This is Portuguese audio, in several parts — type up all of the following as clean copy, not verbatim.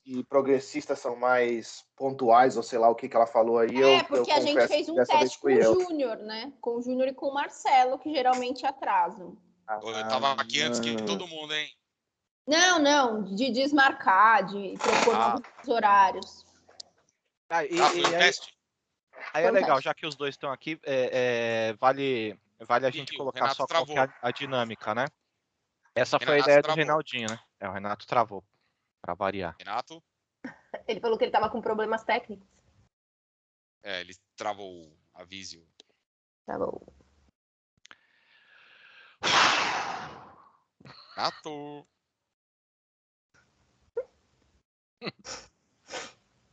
e progressistas são mais pontuais, ou sei lá o que ela falou aí. Porque a gente fez um teste com o Júnior, né? Com o Júnior e com o Marcelo, que geralmente atrasam. Eu tava aqui antes que todo mundo, hein? Não, de desmarcar, de propor novos horários. Foi um teste? Aí é legal, já que os dois estão aqui, vale a gente colocar só qual que é a dinâmica, né? Essa foi a ideia do Reinaldinho, né? O Renato travou, pra variar. Renato? Ele falou que ele tava com problemas técnicos. Ele travou a Visio. Travou. Renato.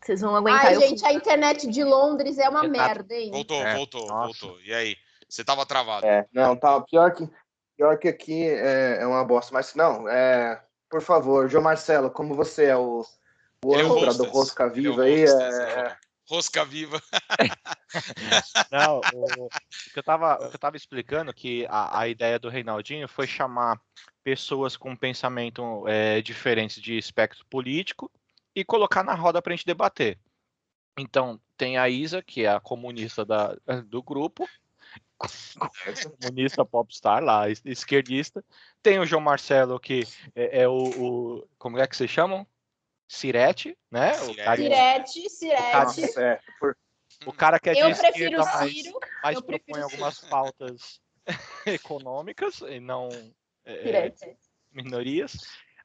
Vocês vão aguentar. Gente, a internet de Londres é uma merda, hein? Voltou. E aí? Você tava travado. Não, tá. Pior que aqui é uma bosta. Mas não, por favor, João Marcelo, como você é o âncora do Rosca Viva aí. Rosca Viva. Não, o que eu tava explicando que a ideia do Reinaldinho foi chamar pessoas com pensamento diferentes de espectro político e colocar na roda pra gente debater. Então, tem a Isa, que é a comunista do grupo, comunista popstar lá, esquerdista. Tem o João Marcelo, que é o como é que vocês chamam? Sirete, né? Sirete. O cara que é de esquerda, mas propõe algumas pautas econômicas e não minorias.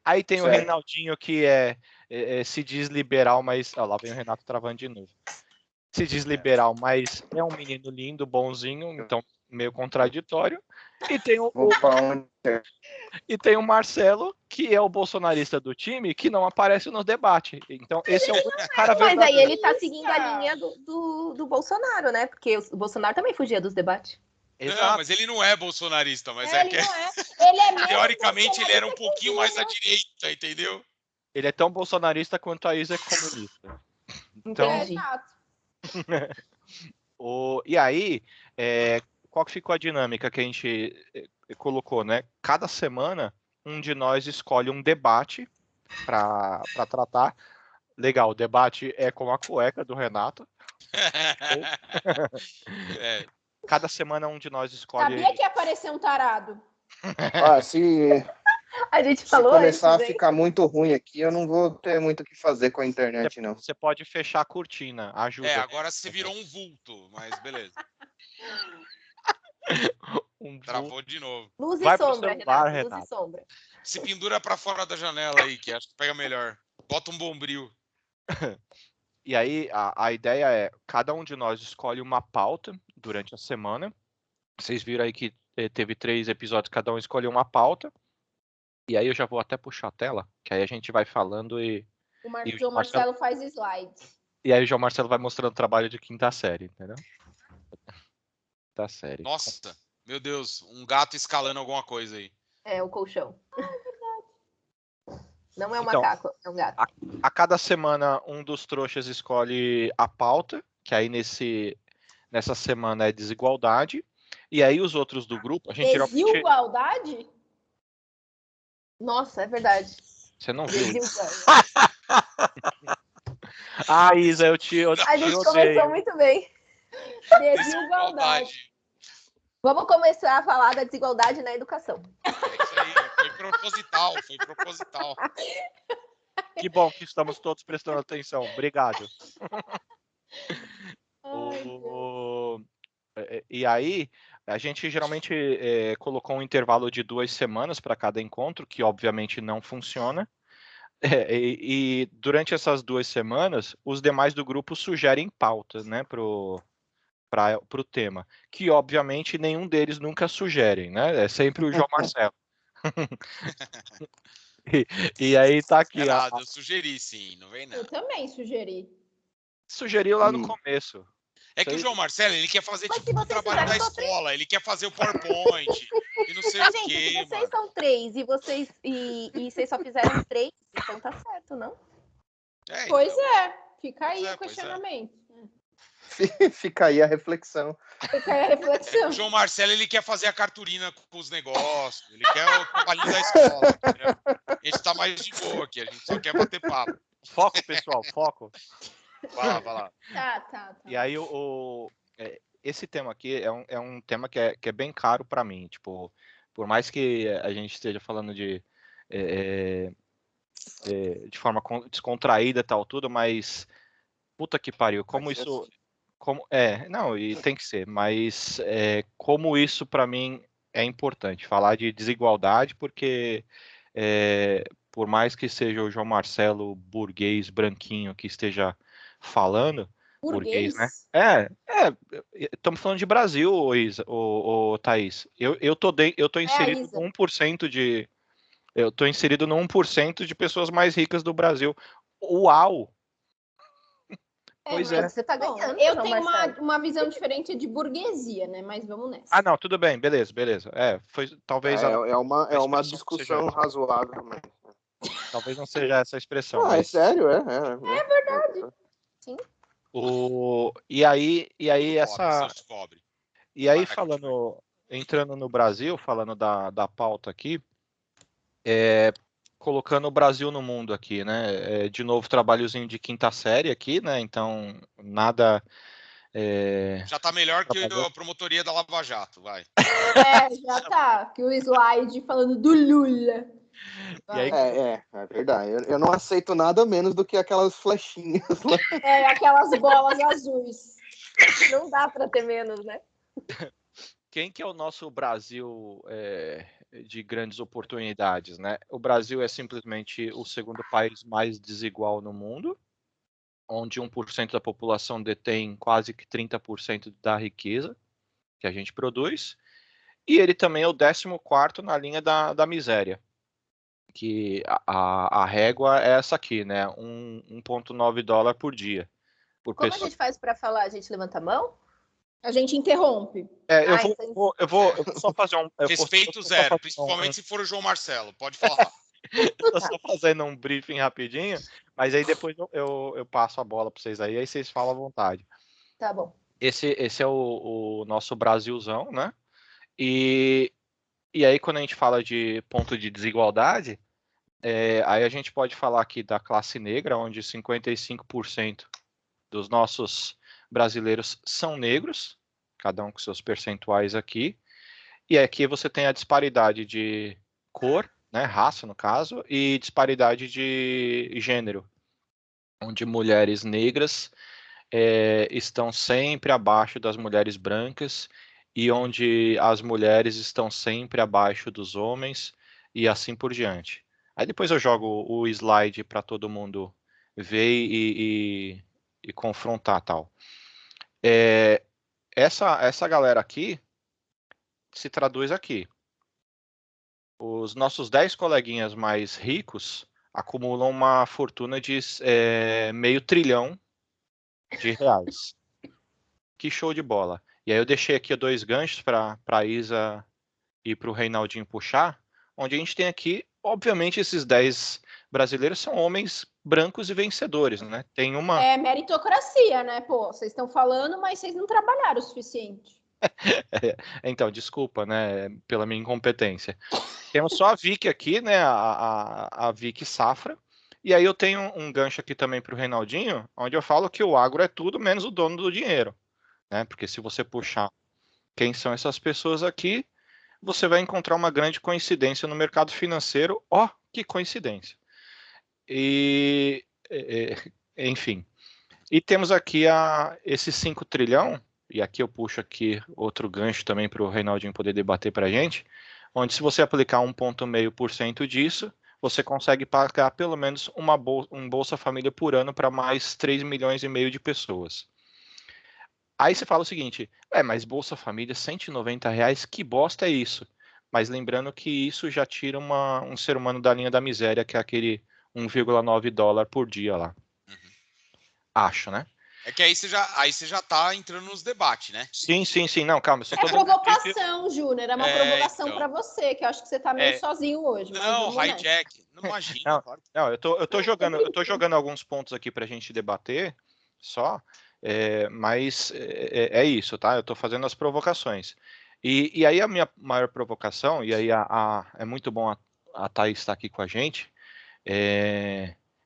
Aí tem o Reinaldinho, que se diz liberal, mas... lá vem o Renato travando de novo. Se diz liberal, mas é um menino lindo, bonzinho, então meio contraditório. E tem o Marcelo, que é o bolsonarista do time, que não aparece no debate. Então, esse é o cara verdadeiro. Mas aí ele tá seguindo a linha do Bolsonaro, né? Porque o Bolsonaro também fugia dos debates. Não, mas ele não é bolsonarista, mas ele não é. Ele é teoricamente ele era um pouquinho mais à direita, entendeu? Ele é tão bolsonarista quanto a Isa é comunista. Então, e aí, qual que ficou a dinâmica que a gente colocou, né? Cada semana, um de nós escolhe um debate para tratar. Legal, o debate é com a cueca do Renato. Cada semana um de nós escolhe... Sabia que ia aparecer um tarado. A gente falou começar a ficar muito ruim aqui, eu não vou ter muito o que fazer com a internet, não. Você pode fechar a cortina, ajuda. Agora você virou um vulto, mas beleza. Travou de novo. Luz e sombra, Renato. Luz e sombra. Se pendura pra fora da janela aí, que acho que pega melhor. Bota um bombril. E aí, a ideia é, cada um de nós escolhe uma pauta durante a semana. Vocês viram aí que teve 3 episódios, cada um escolheu uma pauta. E aí eu já vou até puxar a tela, que aí a gente vai falando e o João Marcelo faz slides. E aí o João Marcelo vai mostrando o trabalho de quinta série, entendeu? Quinta série. Nossa, meu Deus, um gato escalando alguma coisa aí. O colchão. Não é um macaco, é um gato. A cada semana, um dos trouxas escolhe a pauta, que aí nessa semana é desigualdade. E aí os outros do grupo... A gente desigualdade? Nossa, é verdade. Você não viu? Isa, eu te odeio. A gente começou muito bem. Desigualdade. Vamos começar a falar da desigualdade na educação. Isso aí, foi proposital. Que bom que estamos todos prestando atenção. Obrigado. E aí, a gente geralmente colocou um intervalo de 2 semanas para cada encontro, que obviamente não funciona. E durante essas 2 semanas, os demais do grupo sugerem pautas, né, pro tema, que obviamente nenhum deles nunca sugerem, né? É sempre o João Marcelo. e aí tá aqui. Eu sugeri, sim, não vem não. Eu também sugeri. Sugeriu lá no começo. É que o João Marcelo, ele quer fazer tipo o trabalho da escola, ele quer fazer o PowerPoint e não sei o quê. Gente, vocês são 3 e vocês só fizeram 3, então tá certo, não? Pois é, fica aí o questionamento. Fica aí a reflexão. O João Marcelo, ele quer fazer a cartolina com os negócios, ele quer o trabalhinho da escola, entendeu? A gente tá mais de boa aqui, a gente só quer bater papo. foco, pessoal, foco. Vai lá. Tá. E aí, esse tema aqui é um tema que é bem caro para mim. Tipo, por mais que a gente esteja falando de forma descontraída e tal, tudo, mas puta que pariu, como isso... Não, e tem que ser, mas como isso para mim é importante, falar de desigualdade, porque por mais que seja o João Marcelo burguês branquinho que esteja falando, burguês, né? Estamos falando de Brasil, Thaís. Eu tô inserido no 1% de... Eu tô inserido no 1% de pessoas mais ricas do Brasil. Uau! Pois mas você tá ganhando. Eu tenho uma visão diferente de burguesia, né? Mas vamos nessa. Não, tudo bem, beleza. Talvez... É uma discussão razoável também. Talvez não seja essa a expressão. Mas... É sério, É verdade. Sim. E aí essa... Descobre. E aí, entrando no Brasil, falando da pauta aqui, colocando o Brasil no mundo aqui, né? De novo, trabalhozinho de quinta série aqui, né? Então, nada... Já tá melhor que a promotoria da Lava Jato, vai. Já tá. Que o slide falando do Lula. E aí... É verdade. Eu não aceito nada menos do que aquelas flechinhas lá. Aquelas bolas azuis. Não dá para ter menos, né? Quem que é o nosso Brasil de grandes oportunidades, né? O Brasil é simplesmente o segundo país mais desigual no mundo, onde 1% da população detém quase que 30% da riqueza que a gente produz, e ele também é o 14º na linha da miséria, que a régua é essa aqui, né? 1,9 dólar por dia. Como a gente faz para falar? A gente levanta a mão? A gente interrompe. Eu vou só fazer Respeito zero, principalmente se for o João Marcelo. Pode falar. Tô só fazendo um briefing rapidinho, mas aí depois eu passo a bola para vocês aí vocês falam à vontade. Tá bom. Esse é o nosso Brasilzão, né? E aí quando a gente fala de ponto de desigualdade, aí a gente pode falar aqui da classe negra, onde 55% dos nossos brasileiros são negros, cada um com seus percentuais aqui. E aqui você tem a disparidade de cor, né, raça no caso, e disparidade de gênero, onde mulheres negras estão sempre abaixo das mulheres brancas e onde as mulheres estão sempre abaixo dos homens e assim por diante. Aí depois eu jogo o slide para todo mundo ver e confrontar tal. Essa galera aqui se traduz aqui. Os nossos 10 coleguinhas mais ricos acumulam uma fortuna de R$500 bilhão. Que show de bola. E aí eu deixei aqui 2 ganchos para a Isa e para o Reinaldinho puxar, onde a gente tem aqui, obviamente, esses 10 brasileiros são homens brancos e vencedores, né? Tem uma... É meritocracia, né? Pô, vocês estão falando, mas vocês não trabalharam o suficiente. Então, desculpa, né, pela minha incompetência. Temos só a Vicky aqui, né, a Vicky Safra, e aí eu tenho um gancho aqui também para o Reinaldinho, onde eu falo que o agro é tudo menos o dono do dinheiro, né, porque se você puxar quem são essas pessoas aqui, você vai encontrar uma grande coincidência no mercado financeiro. Ó, que coincidência. E, enfim, e temos aqui esse 5 trilhão, e aqui eu puxo aqui outro gancho também para o Reinaldinho poder debater para a gente, onde se você aplicar 1,5% disso, você consegue pagar pelo menos um Bolsa Família por ano para mais 3,5 milhões de pessoas. Aí você fala o seguinte, mas Bolsa Família, R$190, que bosta é isso? Mas lembrando que isso já tira um ser humano da linha da miséria, que é aquele 1,9 dólar por dia lá. Uhum. Acho, né? É que aí você já tá entrando nos debates, né? Sim. Não, calma. É provocação, Júnior. É uma provocação então. para você, que eu acho que você tá meio sozinho hoje. Não, hijack. Não imagina. Não, eu tô jogando alguns pontos aqui pra gente debater, só. Mas é isso, tá? Eu tô fazendo as provocações. E aí a minha maior provocação, e aí é muito bom a Thaís estar aqui com a gente,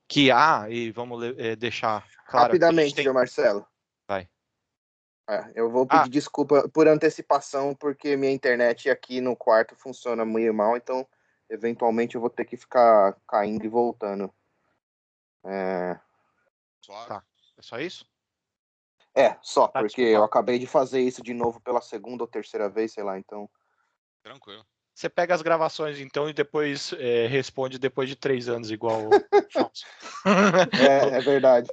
Que há, e vamos deixar claro... Rapidamente, João Marcelo. Vai. Eu vou pedir desculpa por antecipação, porque minha internet aqui no quarto funciona meio mal, então, eventualmente, eu vou ter que ficar caindo e voltando. Tá. É só isso? Só, porque eu acabei de fazer isso de novo pela segunda ou terceira vez, sei lá, então... Tranquilo. Você pega as gravações, então, e depois responde depois de 3 anos, igual... É verdade.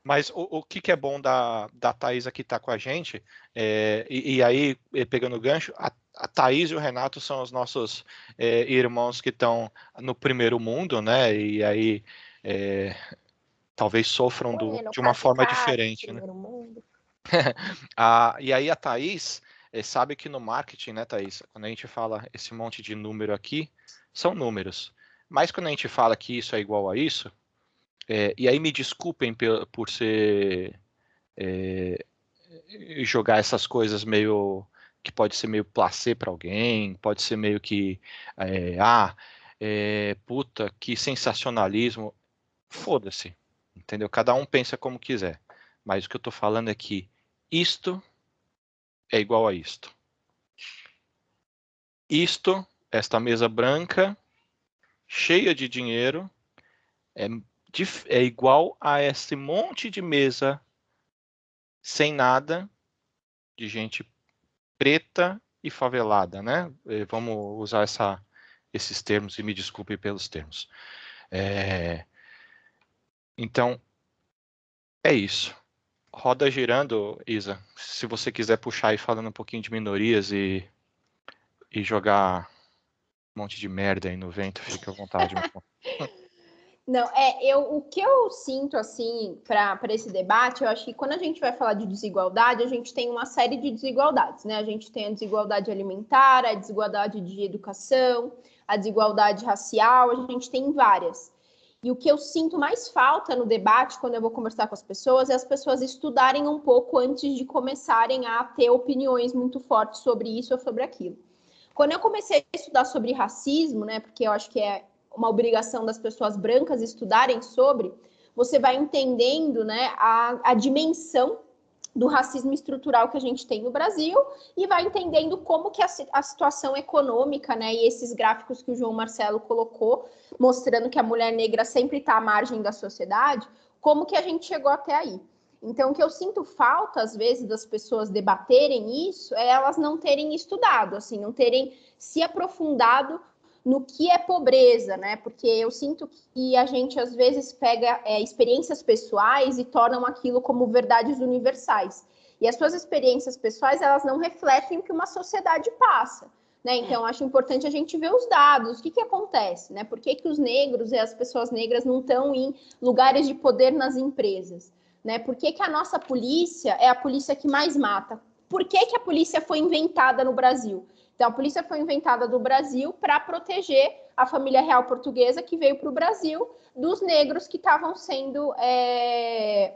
Mas o que é bom da Thaisa que está com a gente, e aí, pegando o gancho, a Thaís e o Renato são os nossos irmãos que estão no primeiro mundo, né? E aí talvez sofram de uma forma diferente, né? E aí a Thaís sabe que no marketing, né, Thaís, quando a gente fala esse monte de número aqui, são números. Mas quando a gente fala que isso é igual a isso, e aí me desculpem por ser jogar essas coisas meio que pode ser meio placê para alguém, pode ser meio que puta, que sensacionalismo. Foda-se, entendeu? Cada um pensa como quiser. Mas o que eu tô falando é que isto é igual a isto. Isto, esta mesa branca, cheia de dinheiro, é igual a esse monte de mesa sem nada, de gente preta e favelada, né? Vamos usar esses termos e me desculpe pelos termos. Então, é isso. Roda girando, Isa. Se você quiser puxar aí falando um pouquinho de minorias e jogar um monte de merda aí no vento, fica à vontade. Não, o que eu sinto, assim, para esse debate, eu acho que quando a gente vai falar de desigualdade, a gente tem uma série de desigualdades, né? A gente tem a desigualdade alimentar, a desigualdade de educação, a desigualdade racial, a gente tem várias. E o que eu sinto mais falta no debate, quando eu vou conversar com as pessoas, é as pessoas estudarem um pouco antes de começarem a ter opiniões muito fortes sobre isso ou sobre aquilo. Quando eu comecei a estudar sobre racismo, né, porque eu acho que é uma obrigação das pessoas brancas estudarem sobre, você vai entendendo, né, a dimensão do racismo estrutural que a gente tem no Brasil e vai entendendo como que a situação econômica, né, e esses gráficos que o João Marcelo colocou, mostrando que a mulher negra sempre está à margem da sociedade, como que a gente chegou até aí. Então, o que eu sinto falta, às vezes, das pessoas debaterem isso, é elas não terem estudado, assim, não terem se aprofundado no que é pobreza, né? Porque eu sinto que a gente, às vezes, pega experiências pessoais e tornam aquilo como verdades universais. E as suas experiências pessoais, elas não refletem o que uma sociedade passa, né? Então, acho importante a gente ver os dados, o que acontece, né? Por que os negros e as pessoas negras não estão em lugares de poder nas empresas? Né? Por que a nossa polícia é a polícia que mais mata? Por que a polícia foi inventada no Brasil? Então, a polícia foi inventada no Brasil para proteger a família real portuguesa que veio para o Brasil dos negros que estavam sendo...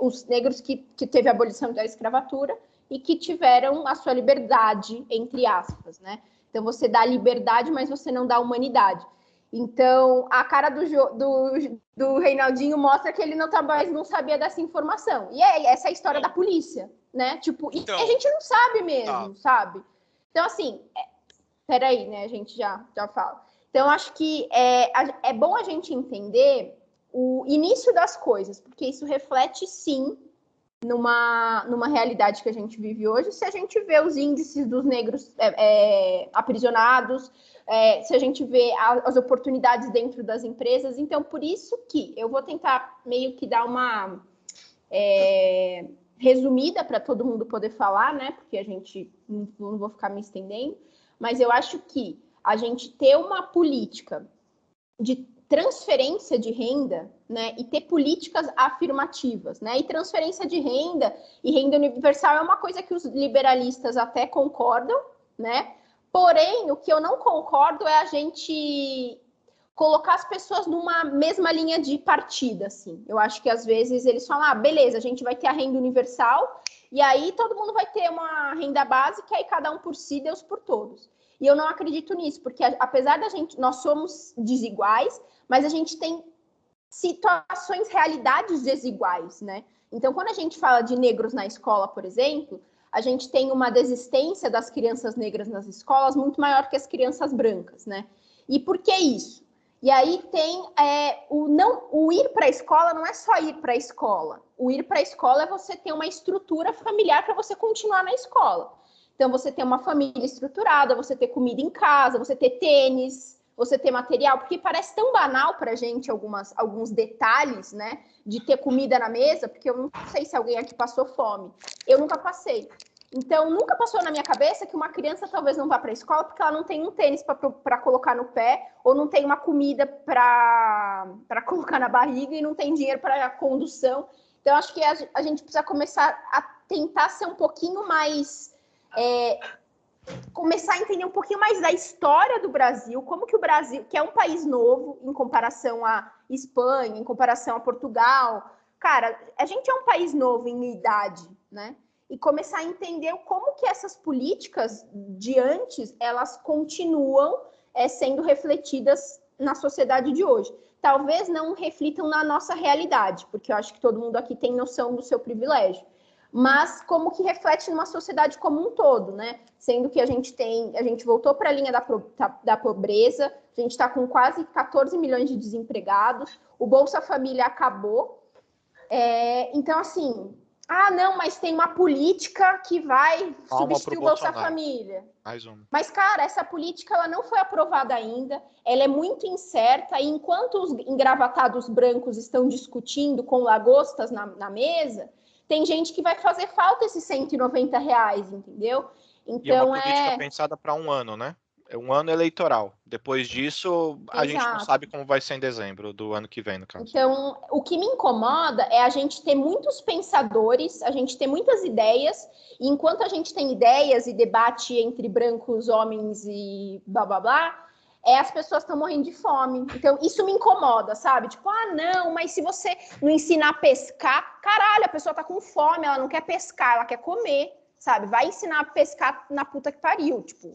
os negros que teve a abolição da escravatura e que tiveram a sua liberdade, entre aspas, né? Então, você dá liberdade, mas você não dá humanidade. Então, a cara do Reinaldinho mostra que ele não sabia dessa informação. E essa é a história da polícia, né? Tipo, então, e a gente não sabe mesmo, sabe? Então, assim, peraí, né? A gente já fala. Então, acho que é bom a gente entender o início das coisas, porque isso reflete, sim, numa realidade que a gente vive hoje. Se a gente vê os índices dos negros aprisionados, se a gente vê as oportunidades dentro das empresas. Então, por isso que eu vou tentar meio que dar uma resumida para todo mundo poder falar, né? Porque a gente não vou ficar me estendendo, mas eu acho que a gente ter uma política de transferência de renda, né, e ter políticas afirmativas, né, e transferência de renda e renda universal é uma coisa que os liberalistas até concordam, né, porém, o que eu não concordo é a gente colocar as pessoas numa mesma linha de partida, assim. Eu acho que às vezes eles falam, beleza, a gente vai ter a renda universal e aí todo mundo vai ter uma renda básica e cada um por si, Deus por todos. E eu não acredito nisso, porque apesar da gente, nós somos desiguais, mas a gente tem situações, realidades desiguais, né? Então, quando a gente fala de negros na escola, por exemplo, a gente tem uma desistência das crianças negras nas escolas muito maior que as crianças brancas, né? E por que isso? E aí tem o ir para a escola não é só ir para a escola. O ir para a escola é você ter uma estrutura familiar para você continuar na escola. Então, você ter uma família estruturada, você ter comida em casa, você ter tênis, você ter material, porque parece tão banal para a gente alguns detalhes, né, de ter comida na mesa, porque eu não sei se alguém aqui passou fome. Eu nunca passei. Então, nunca passou na minha cabeça que uma criança talvez não vá para a escola porque ela não tem um tênis para colocar no pé, ou não tem uma comida para colocar na barriga e não tem dinheiro para a condução. Então, acho que a gente precisa começar a tentar ser um pouquinho mais... começar a entender um pouquinho mais da história do Brasil, como que o Brasil, que é um país novo em comparação à Espanha, em comparação a Portugal, cara, a gente é um país novo em idade, né? E começar a entender como que essas políticas de antes, elas continuam sendo refletidas na sociedade de hoje. Talvez não reflitam na nossa realidade, porque eu acho que todo mundo aqui tem noção do seu privilégio, mas como que reflete numa sociedade como um todo, né? Sendo que a gente voltou para a linha da pobreza, a gente está com quase 14 milhões de desempregados, o Bolsa Família acabou. Então, assim, não, mas tem uma política que vai substituir o Bolsa Família. Mais uma. Mas, cara, essa política ela não foi aprovada ainda, ela é muito incerta, e enquanto os engravatados brancos estão discutindo com lagostas na mesa, tem gente que vai fazer falta esses R$190, entendeu? Então, e é uma política pensada para um ano, né? É um ano eleitoral. Depois disso, a gente não sabe como vai ser em dezembro do ano que vem, no caso. Então, o que me incomoda é a gente ter muitos pensadores, a gente ter muitas ideias, e enquanto a gente tem ideias e debate entre brancos, homens e blá, blá, blá, as pessoas estão morrendo de fome. Então, isso me incomoda, sabe? Tipo, não, mas se você não ensinar a pescar, caralho, a pessoa tá com fome, ela não quer pescar, ela quer comer, sabe? Vai ensinar a pescar na puta que pariu, tipo.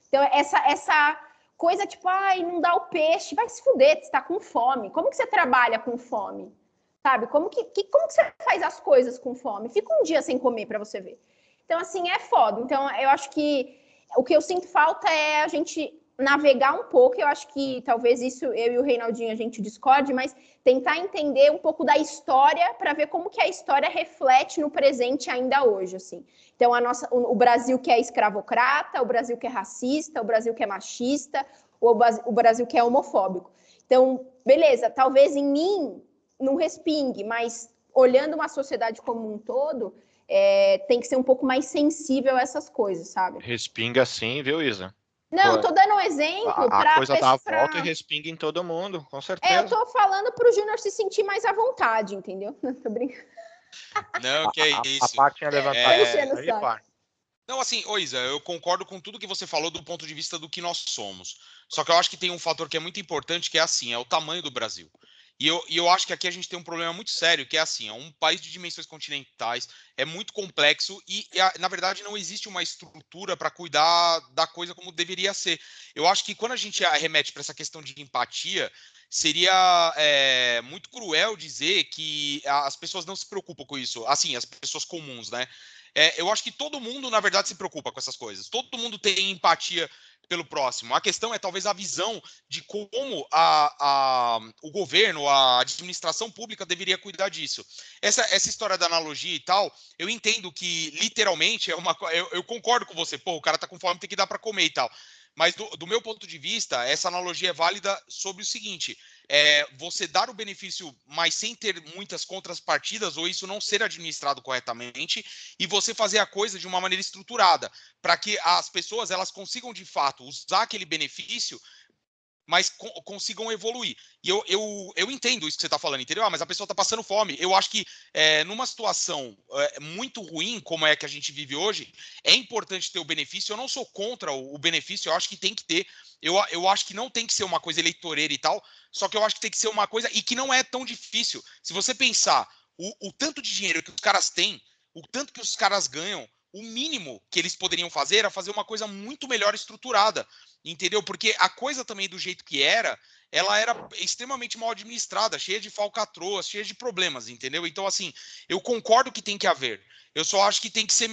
Então, essa coisa tipo, não dá o peixe, vai se fuder, você tá com fome. Como que você trabalha com fome? Sabe? Como que você faz as coisas com fome? Fica um dia sem comer para você ver. Então, assim, é foda. Então, eu acho que o que eu sinto falta é a gente navegar um pouco. Eu acho que talvez isso, eu e o Reinaldinho, a gente discorde, mas tentar entender um pouco da história para ver como que a história reflete no presente ainda hoje, assim. Então, o Brasil que é escravocrata, o Brasil que é racista, o Brasil que é machista, o Brasil que é homofóbico. Então, beleza, talvez em mim não respingue, mas olhando uma sociedade como um todo, tem que ser um pouco mais sensível a essas coisas, sabe? Respinga sim, viu, Isa? Não, tô dando um exemplo para a coisa dá a volta e respinga em todo mundo, com certeza. Eu tô falando pro Júnior se sentir mais à vontade, entendeu? Tô brincando. Não, que é isso. A parte tinha levantado. Não, assim, Isa, eu concordo com tudo que você falou do ponto de vista do que nós somos. Só que eu acho que tem um fator que é muito importante, que é assim, é o tamanho do Brasil. E eu acho que aqui a gente tem um problema muito sério, que é assim, é um país de dimensões continentais, é muito complexo e na verdade, não existe uma estrutura para cuidar da coisa como deveria ser. Eu acho que quando a gente remete para essa questão de empatia, seria muito cruel dizer que as pessoas não se preocupam com isso. Assim, as pessoas comuns, né? Eu acho que todo mundo, na verdade, se preocupa com essas coisas. Todo mundo tem empatia pelo próximo. A questão é talvez a visão de como o governo, a administração pública deveria cuidar disso. Essa história da analogia e tal, eu entendo que literalmente eu concordo com você. Pô, o cara tá com fome, tem que dar para comer e tal. Mas do meu ponto de vista, essa analogia é válida sobre o seguinte: você dar o benefício, mas sem ter muitas contrapartidas, ou isso não ser administrado corretamente, e você fazer a coisa de uma maneira estruturada, para que as pessoas elas consigam, de fato, usar aquele benefício, mas consigam evoluir. E eu entendo isso que você está falando, entendeu? Mas a pessoa está passando fome. Eu acho que numa situação muito ruim, como é que a gente vive hoje, é importante ter o benefício. Eu não sou contra o benefício, eu acho que tem que ter. Eu acho que não tem que ser uma coisa eleitoreira e tal, só que eu acho que tem que ser uma coisa e que não é tão difícil. Se você pensar o tanto de dinheiro que os caras têm, o tanto que os caras ganham, o mínimo que eles poderiam fazer era fazer uma coisa muito melhor estruturada, entendeu? Porque a coisa também do jeito que era, ela era extremamente mal administrada, cheia de falcatruas, cheia de problemas, entendeu? Então, assim, eu concordo que tem que haver. Eu só acho que tem que ser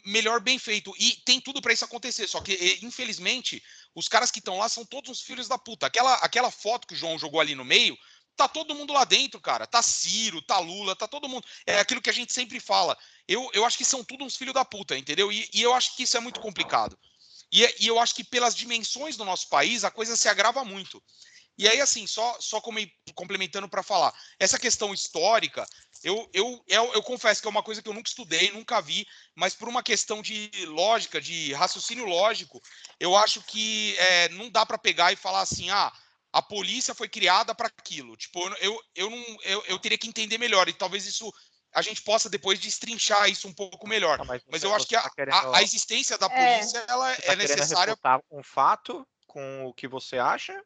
melhor bem feito. E tem tudo para isso acontecer. Só que, infelizmente, os caras que estão lá são todos uns filhos da puta. Aquela foto que o João jogou ali no meio, tá todo mundo lá dentro, cara. Tá Ciro, tá Lula, tá todo mundo. É aquilo que a gente sempre fala. Eu acho que são todos uns filhos da puta, entendeu? E eu acho que isso é muito complicado. E eu acho que pelas dimensões do nosso país, a coisa se agrava muito. E aí, assim, só complementando para falar, essa questão histórica, eu confesso que é uma coisa que eu nunca estudei, nunca vi, mas por uma questão de lógica, de raciocínio lógico, eu acho que não dá para pegar e falar assim, a polícia foi criada para aquilo. Tipo, eu teria que entender melhor, e talvez isso a gente possa depois destrinchar isso um pouco melhor. Não, mas eu acho que tá querendo, a existência da polícia ela você tá é querendo necessária. refutar um fato com o que você acha?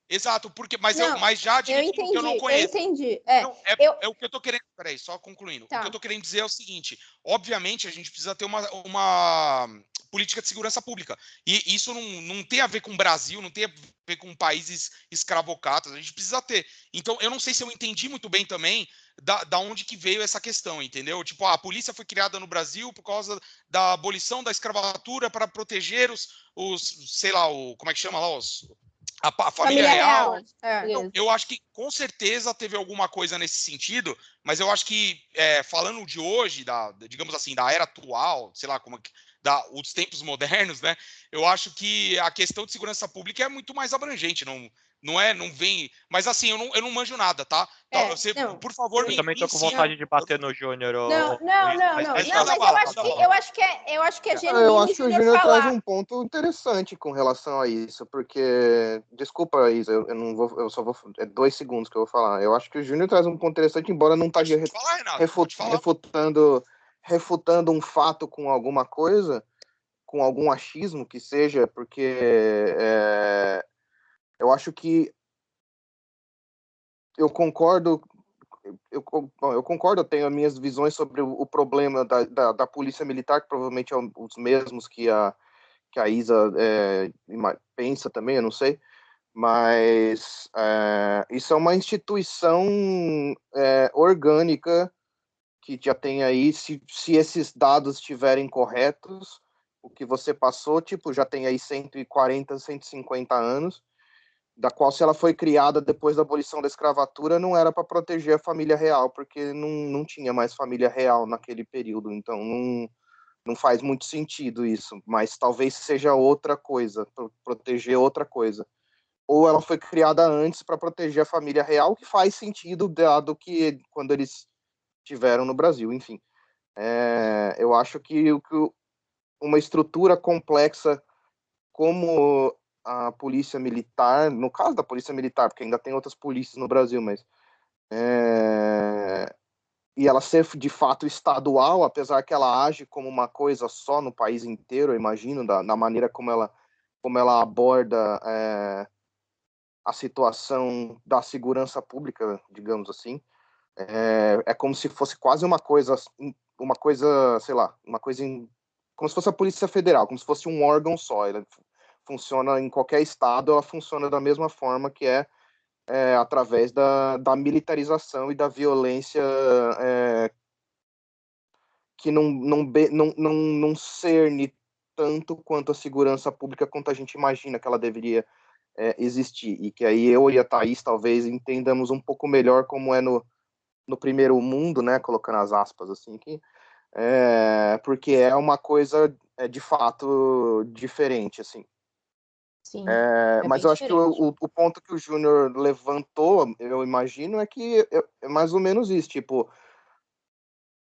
Exato, porque, mas Não, já admitindo que eu não conheço. Eu entendi. Não, é o que eu tô querendo. Peraí, só concluindo. Tá. O que eu tô querendo dizer é o seguinte: obviamente, a gente precisa ter uma política de segurança pública. E isso não tem a ver com o Brasil, não tem a ver com países escravocatos, a gente precisa ter. Então, eu não sei se eu entendi muito bem também da onde que veio essa questão, entendeu? Tipo, a polícia foi criada no Brasil por causa da abolição da escravatura para proteger sei lá, como é que chama lá, a família real. Eu acho que com certeza teve alguma coisa nesse sentido, mas eu acho que falando de hoje, digamos assim, da era atual, sei lá, os tempos modernos, né? Eu acho que a questão de segurança pública é muito mais abrangente, não vem. Mas assim, eu não manjo nada, tá? Por favor, eu também tô com ensina. vontade de bater no Júnior. Mas eu acho que é genuíno. Eu acho que o Júnior traz um falar. ponto interessante com relação a isso, porque, desculpa, Isa, eu não vou, eu só vou, 2 segundos que eu vou falar. Eu acho que o Júnior traz um ponto interessante, embora não esteja refutando um fato com alguma coisa, com algum achismo que seja, porque eu acho que eu concordo. Eu concordo, eu tenho as minhas visões sobre o problema da polícia militar, que provavelmente é os mesmos que a Isa pensa também, eu não sei, mas isso é uma instituição orgânica que já tem aí, se esses dados estiverem corretos, o que você passou, tipo, já tem aí 140, 150 anos, da qual, se ela foi criada depois da abolição da escravatura, não era para proteger a família real, porque não tinha mais família real naquele período, então não faz muito sentido isso, mas talvez seja outra coisa, proteger outra coisa. Ou ela foi criada antes para proteger a família real, que faz sentido, dado que quando eles estiveram no Brasil, enfim. Eu acho que uma estrutura complexa como a polícia militar, no caso da polícia militar, porque ainda tem outras polícias no Brasil, mas e ela ser de fato estadual, apesar que ela age como uma coisa só no país inteiro, eu imagino, da maneira como ela aborda a situação da segurança pública, digamos assim. É como se fosse quase uma coisa, sei lá, como se fosse a Polícia Federal, como se fosse um órgão só. Ela funciona em qualquer estado, ela funciona da mesma forma que através da militarização e da violência que não cerne tanto quanto a segurança pública quanto a gente imagina que ela deveria existir. E que aí eu e a Thaís talvez entendamos um pouco melhor como é no primeiro mundo, né, colocando as aspas assim aqui, porque é uma coisa de fato diferente, assim. Sim, mas eu acho que o ponto que o Júnior levantou, eu imagino, é que é mais ou menos isso, tipo,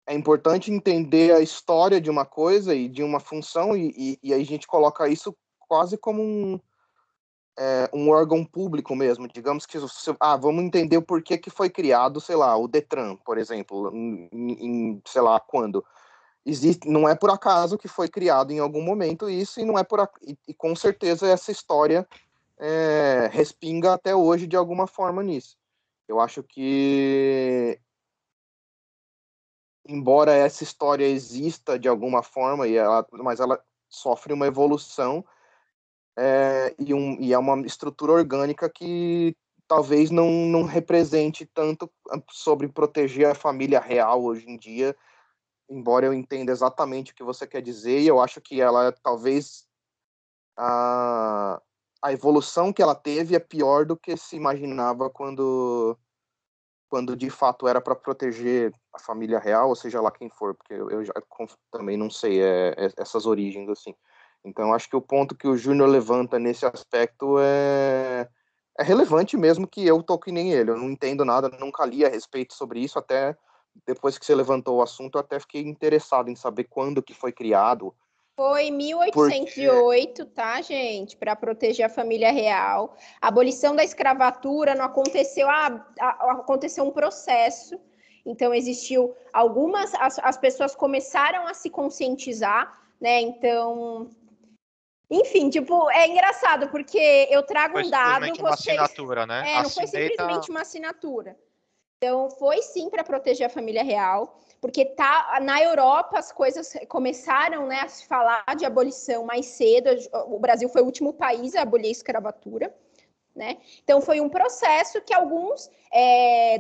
é importante entender a história de uma coisa e de uma função, e aí a gente coloca isso quase como um órgão público mesmo, digamos que vamos entender o porquê que foi criado, sei lá, o Detran, por exemplo, sei lá quando. Não é por acaso que foi criado em algum momento isso, e não é e com certeza essa história respinga até hoje de alguma forma nisso. Eu acho que embora essa história exista de alguma forma, mas ela sofre uma evolução, e é uma estrutura orgânica que talvez não represente tanto sobre proteger a família real hoje em dia, embora eu entenda exatamente o que você quer dizer, e eu acho que ela talvez a evolução que ela teve é pior do que se imaginava quando de fato era para proteger a família real, ou seja lá quem for, porque eu já também não sei essas origens assim. Então acho que o ponto que o Júnior levanta nesse aspecto é relevante, mesmo que eu tô que nem ele. Eu não entendo nada, nunca li a respeito sobre isso, até depois que você levantou o assunto, eu até fiquei interessado em saber quando que foi criado. Foi em 1808, tá, gente? Para proteger a família real. A abolição da escravatura não aconteceu, aconteceu um processo. Então, existiu algumas... As pessoas começaram a se conscientizar, né? Então... Enfim, tipo, é engraçado, porque eu trago um dado... Foi simplesmente uma assinatura, né? não foi simplesmente uma assinatura. Então, foi sim para proteger a família real, porque na Europa as coisas começaram, né, a se falar de abolição mais cedo. O Brasil foi o último país a abolir a escravatura, né? Então, foi um processo que alguns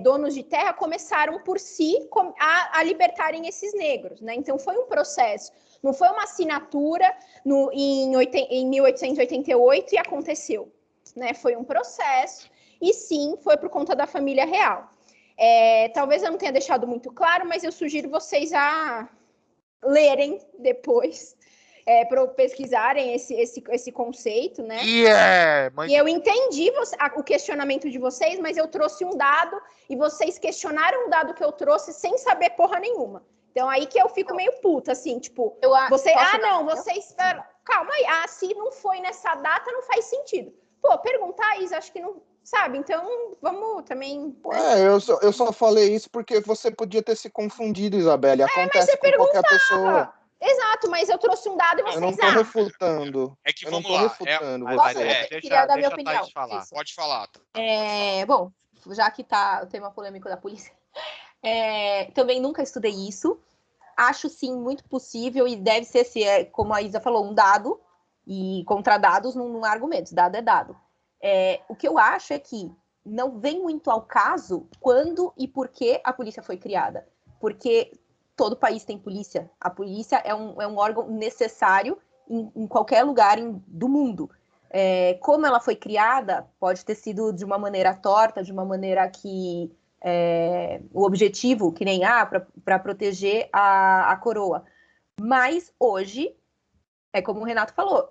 donos de terra começaram por si a libertarem esses negros, né? Então, foi um processo. Não foi uma assinatura em 1888 e aconteceu, né? Foi um processo e sim, foi por conta da família real. Talvez eu não tenha deixado muito claro, mas eu sugiro vocês a lerem depois, para pesquisarem esse conceito, né? E eu entendi o questionamento de vocês, mas eu trouxe um dado e vocês questionaram o dado que eu trouxe sem saber porra nenhuma. Então, aí que eu fico meio puta, assim, tipo... vocês... Calma aí. Se não foi nessa data, não faz sentido. Pô, perguntar isso, acho que não... Sabe? Então, vamos também... Eu só falei isso porque você podia ter se confundido, Isabelle. Acontece com qualquer pessoa. Exato, mas eu trouxe um dado e vocês... Eu não tô refutando. É que eu não vamos tô lá. refutando você. Queria dar minha opinião. Pode falar. Bom, já que tá o tema polêmico da polícia, também nunca estudei isso. Acho, sim, muito possível e deve ser, como a Isa falou, um dado, e contra dados não há argumentos, dado é dado. O que eu acho é que não vem muito ao caso quando e por que a polícia foi criada. Porque todo país tem polícia. A polícia é um órgão necessário em qualquer lugar do mundo. Como ela foi criada, pode ter sido de uma maneira torta, de uma maneira que... o objetivo, que nem para proteger a coroa. Mas hoje, como o Renato falou,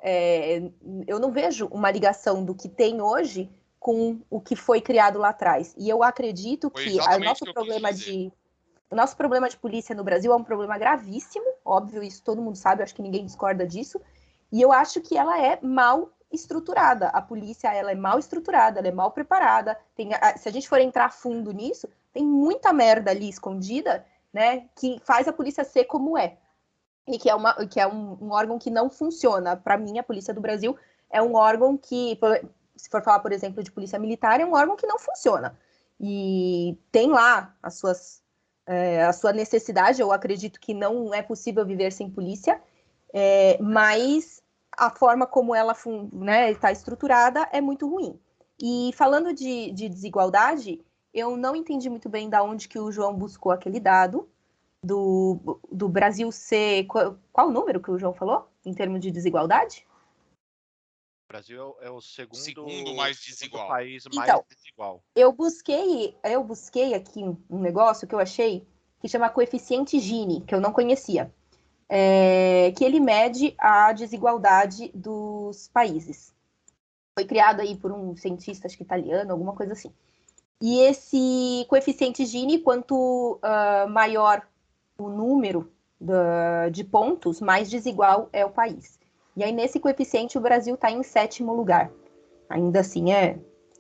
eu não vejo uma ligação do que tem hoje com o que foi criado lá atrás. E eu acredito que o nosso problema de polícia no Brasil é um problema gravíssimo, óbvio, isso todo mundo sabe, eu acho que ninguém discorda disso, e eu acho que ela é mal estruturada. A polícia, ela é mal estruturada, ela é mal preparada. Se a gente for entrar a fundo nisso, tem muita merda ali escondida, né, que faz a polícia ser como é. E que é um órgão que não funciona. Para mim, a Polícia do Brasil é um órgão que, se for falar, por exemplo, de polícia militar, é um órgão que não funciona. E tem lá a sua necessidade. Eu acredito que não é possível viver sem polícia, mas a forma como ela está estruturada é muito ruim. E falando de desigualdade, eu não entendi muito bem de onde que o João buscou aquele dado do Brasil ser... Qual o número que o João falou, em termos de desigualdade? O Brasil é o segundo mais desigual. País mais desigual. Eu busquei aqui um negócio que eu achei que chama coeficiente Gini, que eu não conhecia. Que ele mede a desigualdade dos países. Foi criado aí por um cientista, acho que italiano, alguma coisa assim. E esse coeficiente Gini, quanto maior o número de pontos, mais desigual é o país. E aí, nesse coeficiente, o Brasil está em 7º lugar. Ainda assim, é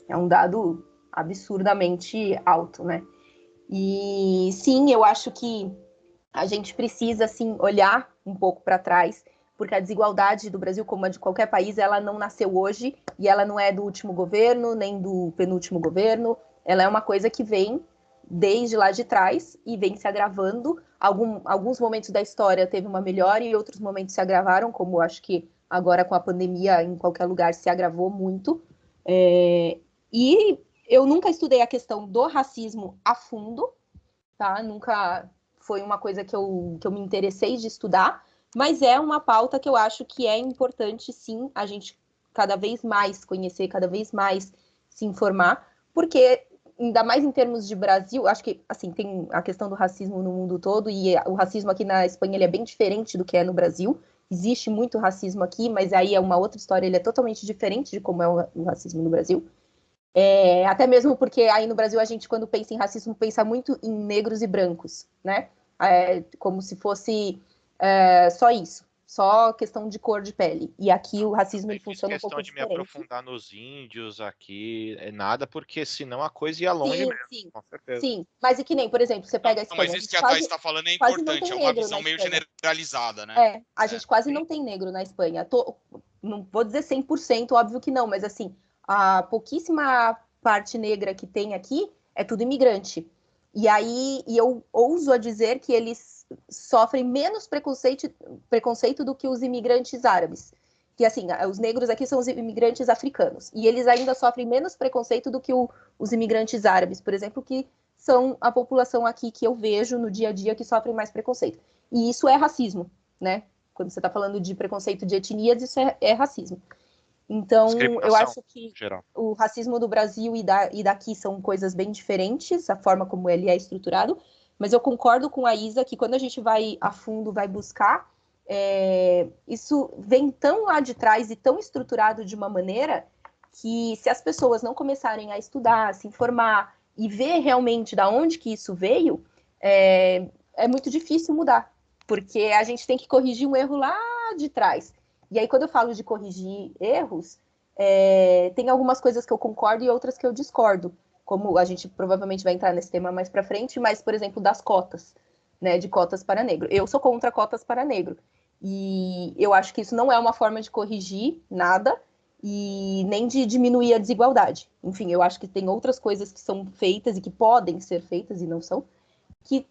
um dado absurdamente alto, né? E sim, eu acho que a gente precisa, assim, olhar um pouco para trás, porque a desigualdade do Brasil, como a de qualquer país, ela não nasceu hoje, e ela não é do último governo, nem do penúltimo governo. Ela é uma coisa que vem desde lá de trás e vem se agravando. Alguns momentos da história teve uma melhora e outros momentos se agravaram, como acho que agora com a pandemia em qualquer lugar se agravou muito. E eu nunca estudei a questão do racismo a fundo, tá? Nunca foi uma coisa que eu me interessei de estudar, mas é uma pauta que eu acho que é importante, sim, a gente cada vez mais conhecer, cada vez mais se informar, porque, ainda mais em termos de Brasil, acho que, assim, tem a questão do racismo no mundo todo, e o racismo aqui na Espanha ele é bem diferente do que é no Brasil. Existe muito racismo aqui, mas aí é uma outra história, ele é totalmente diferente de como é o racismo no Brasil. Até mesmo porque aí no Brasil a gente, quando pensa em racismo, pensa muito em negros e brancos, né? Como se fosse só isso, só questão de cor de pele. E aqui o racismo ele funciona um pouco questão de me diferente. aprofundar nos índios aqui, nada, porque senão a coisa ia longe mesmo, Sim, com certeza. sim. Mas e que nem, por exemplo, você pega a Não, mas Espanha, a isso gente que a Thaís está falando é quase não importante, tem é uma negro visão na meio Espanha. generalizada, né? A gente quase não tem negro na Espanha. Não vou dizer 100%, óbvio que não, mas assim, a pouquíssima parte negra que tem aqui é tudo imigrante. E aí, eu ouso a dizer que eles sofrem menos preconceito do que os imigrantes árabes. Que assim, os negros aqui são os imigrantes africanos. E eles ainda sofrem menos preconceito do que os imigrantes árabes, por exemplo, que são a população aqui que eu vejo no dia a dia que sofrem mais preconceito. E isso é racismo, né? Quando você está falando de preconceito de etnias, isso é racismo. Então, eu acho que geral. o racismo do Brasil e daqui são coisas bem diferentes, a forma como ele é estruturado, mas eu concordo com a Isa que quando a gente vai a fundo, vai buscar, isso vem tão lá de trás e tão estruturado de uma maneira que se as pessoas não começarem a estudar, se informar e ver realmente da onde que isso veio, é muito difícil mudar, porque a gente tem que corrigir um erro lá de trás. E aí, quando eu falo de corrigir erros, tem algumas coisas que eu concordo e outras que eu discordo, como a gente provavelmente vai entrar nesse tema mais para frente, mas, por exemplo, das cotas, né, de cotas para negro. Eu sou contra cotas para negro. E eu acho que isso não é uma forma de corrigir nada e nem de diminuir a desigualdade. Enfim, eu acho que tem outras coisas que são feitas e que podem ser feitas e não são, que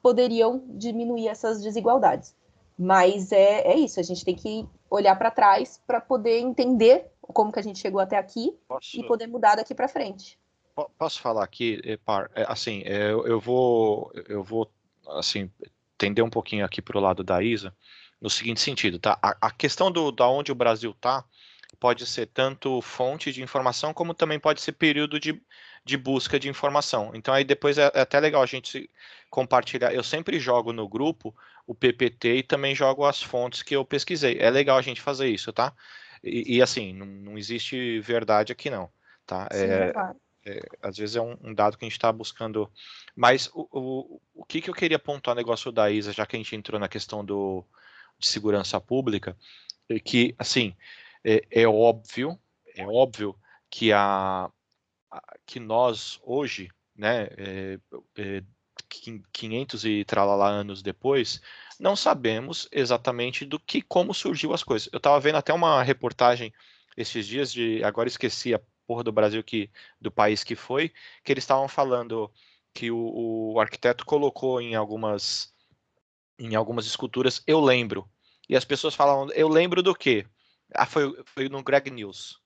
poderiam diminuir essas desigualdades. Mas é isso, a gente tem que olhar para trás para poder entender como que a gente chegou até aqui e poder mudar daqui para frente. Posso falar aqui, Par? Assim, eu vou assim, tender um pouquinho aqui para o lado da Isa, no seguinte sentido, tá? A questão da onde o Brasil está pode ser tanto fonte de informação, como também pode ser período de busca de informação. Então, aí depois é até legal a gente compartilhar. Eu sempre jogo no grupo o PPT e também jogo as fontes que eu pesquisei. É legal a gente fazer isso, tá? E assim, não existe verdade aqui, não. Tá? Sim, claro. Às vezes é um dado que a gente está buscando. Mas o que eu queria apontar o negócio da Isa, já que a gente entrou na questão de segurança pública, é que, assim, é óbvio que, que nós, hoje, né, 500 e tralalá anos depois, não sabemos exatamente como surgiu as coisas. Eu estava vendo até uma reportagem esses dias agora esqueci a porra do Brasil do país que foi, que eles estavam falando que o arquiteto colocou em algumas esculturas, eu lembro. E as pessoas falam, eu lembro do quê? Foi no Greg News.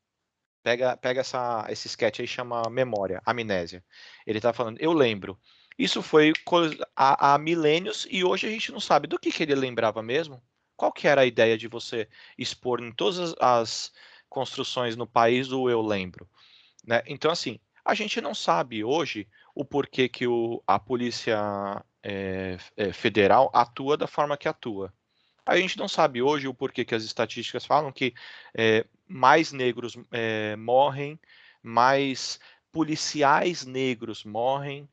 Pega esse sketch aí, chama Memória, Amnésia. Ele tá falando, eu lembro. Isso foi há milênios e hoje a gente não sabe do que ele lembrava mesmo. Qual que era a ideia de você expor em todas as construções no país o eu lembro? Né? Então, assim, a gente não sabe hoje o porquê que a Polícia Federal atua da forma que atua. A gente não sabe hoje o porquê que as estatísticas falam que mais negros morrem, mais policiais negros morrem.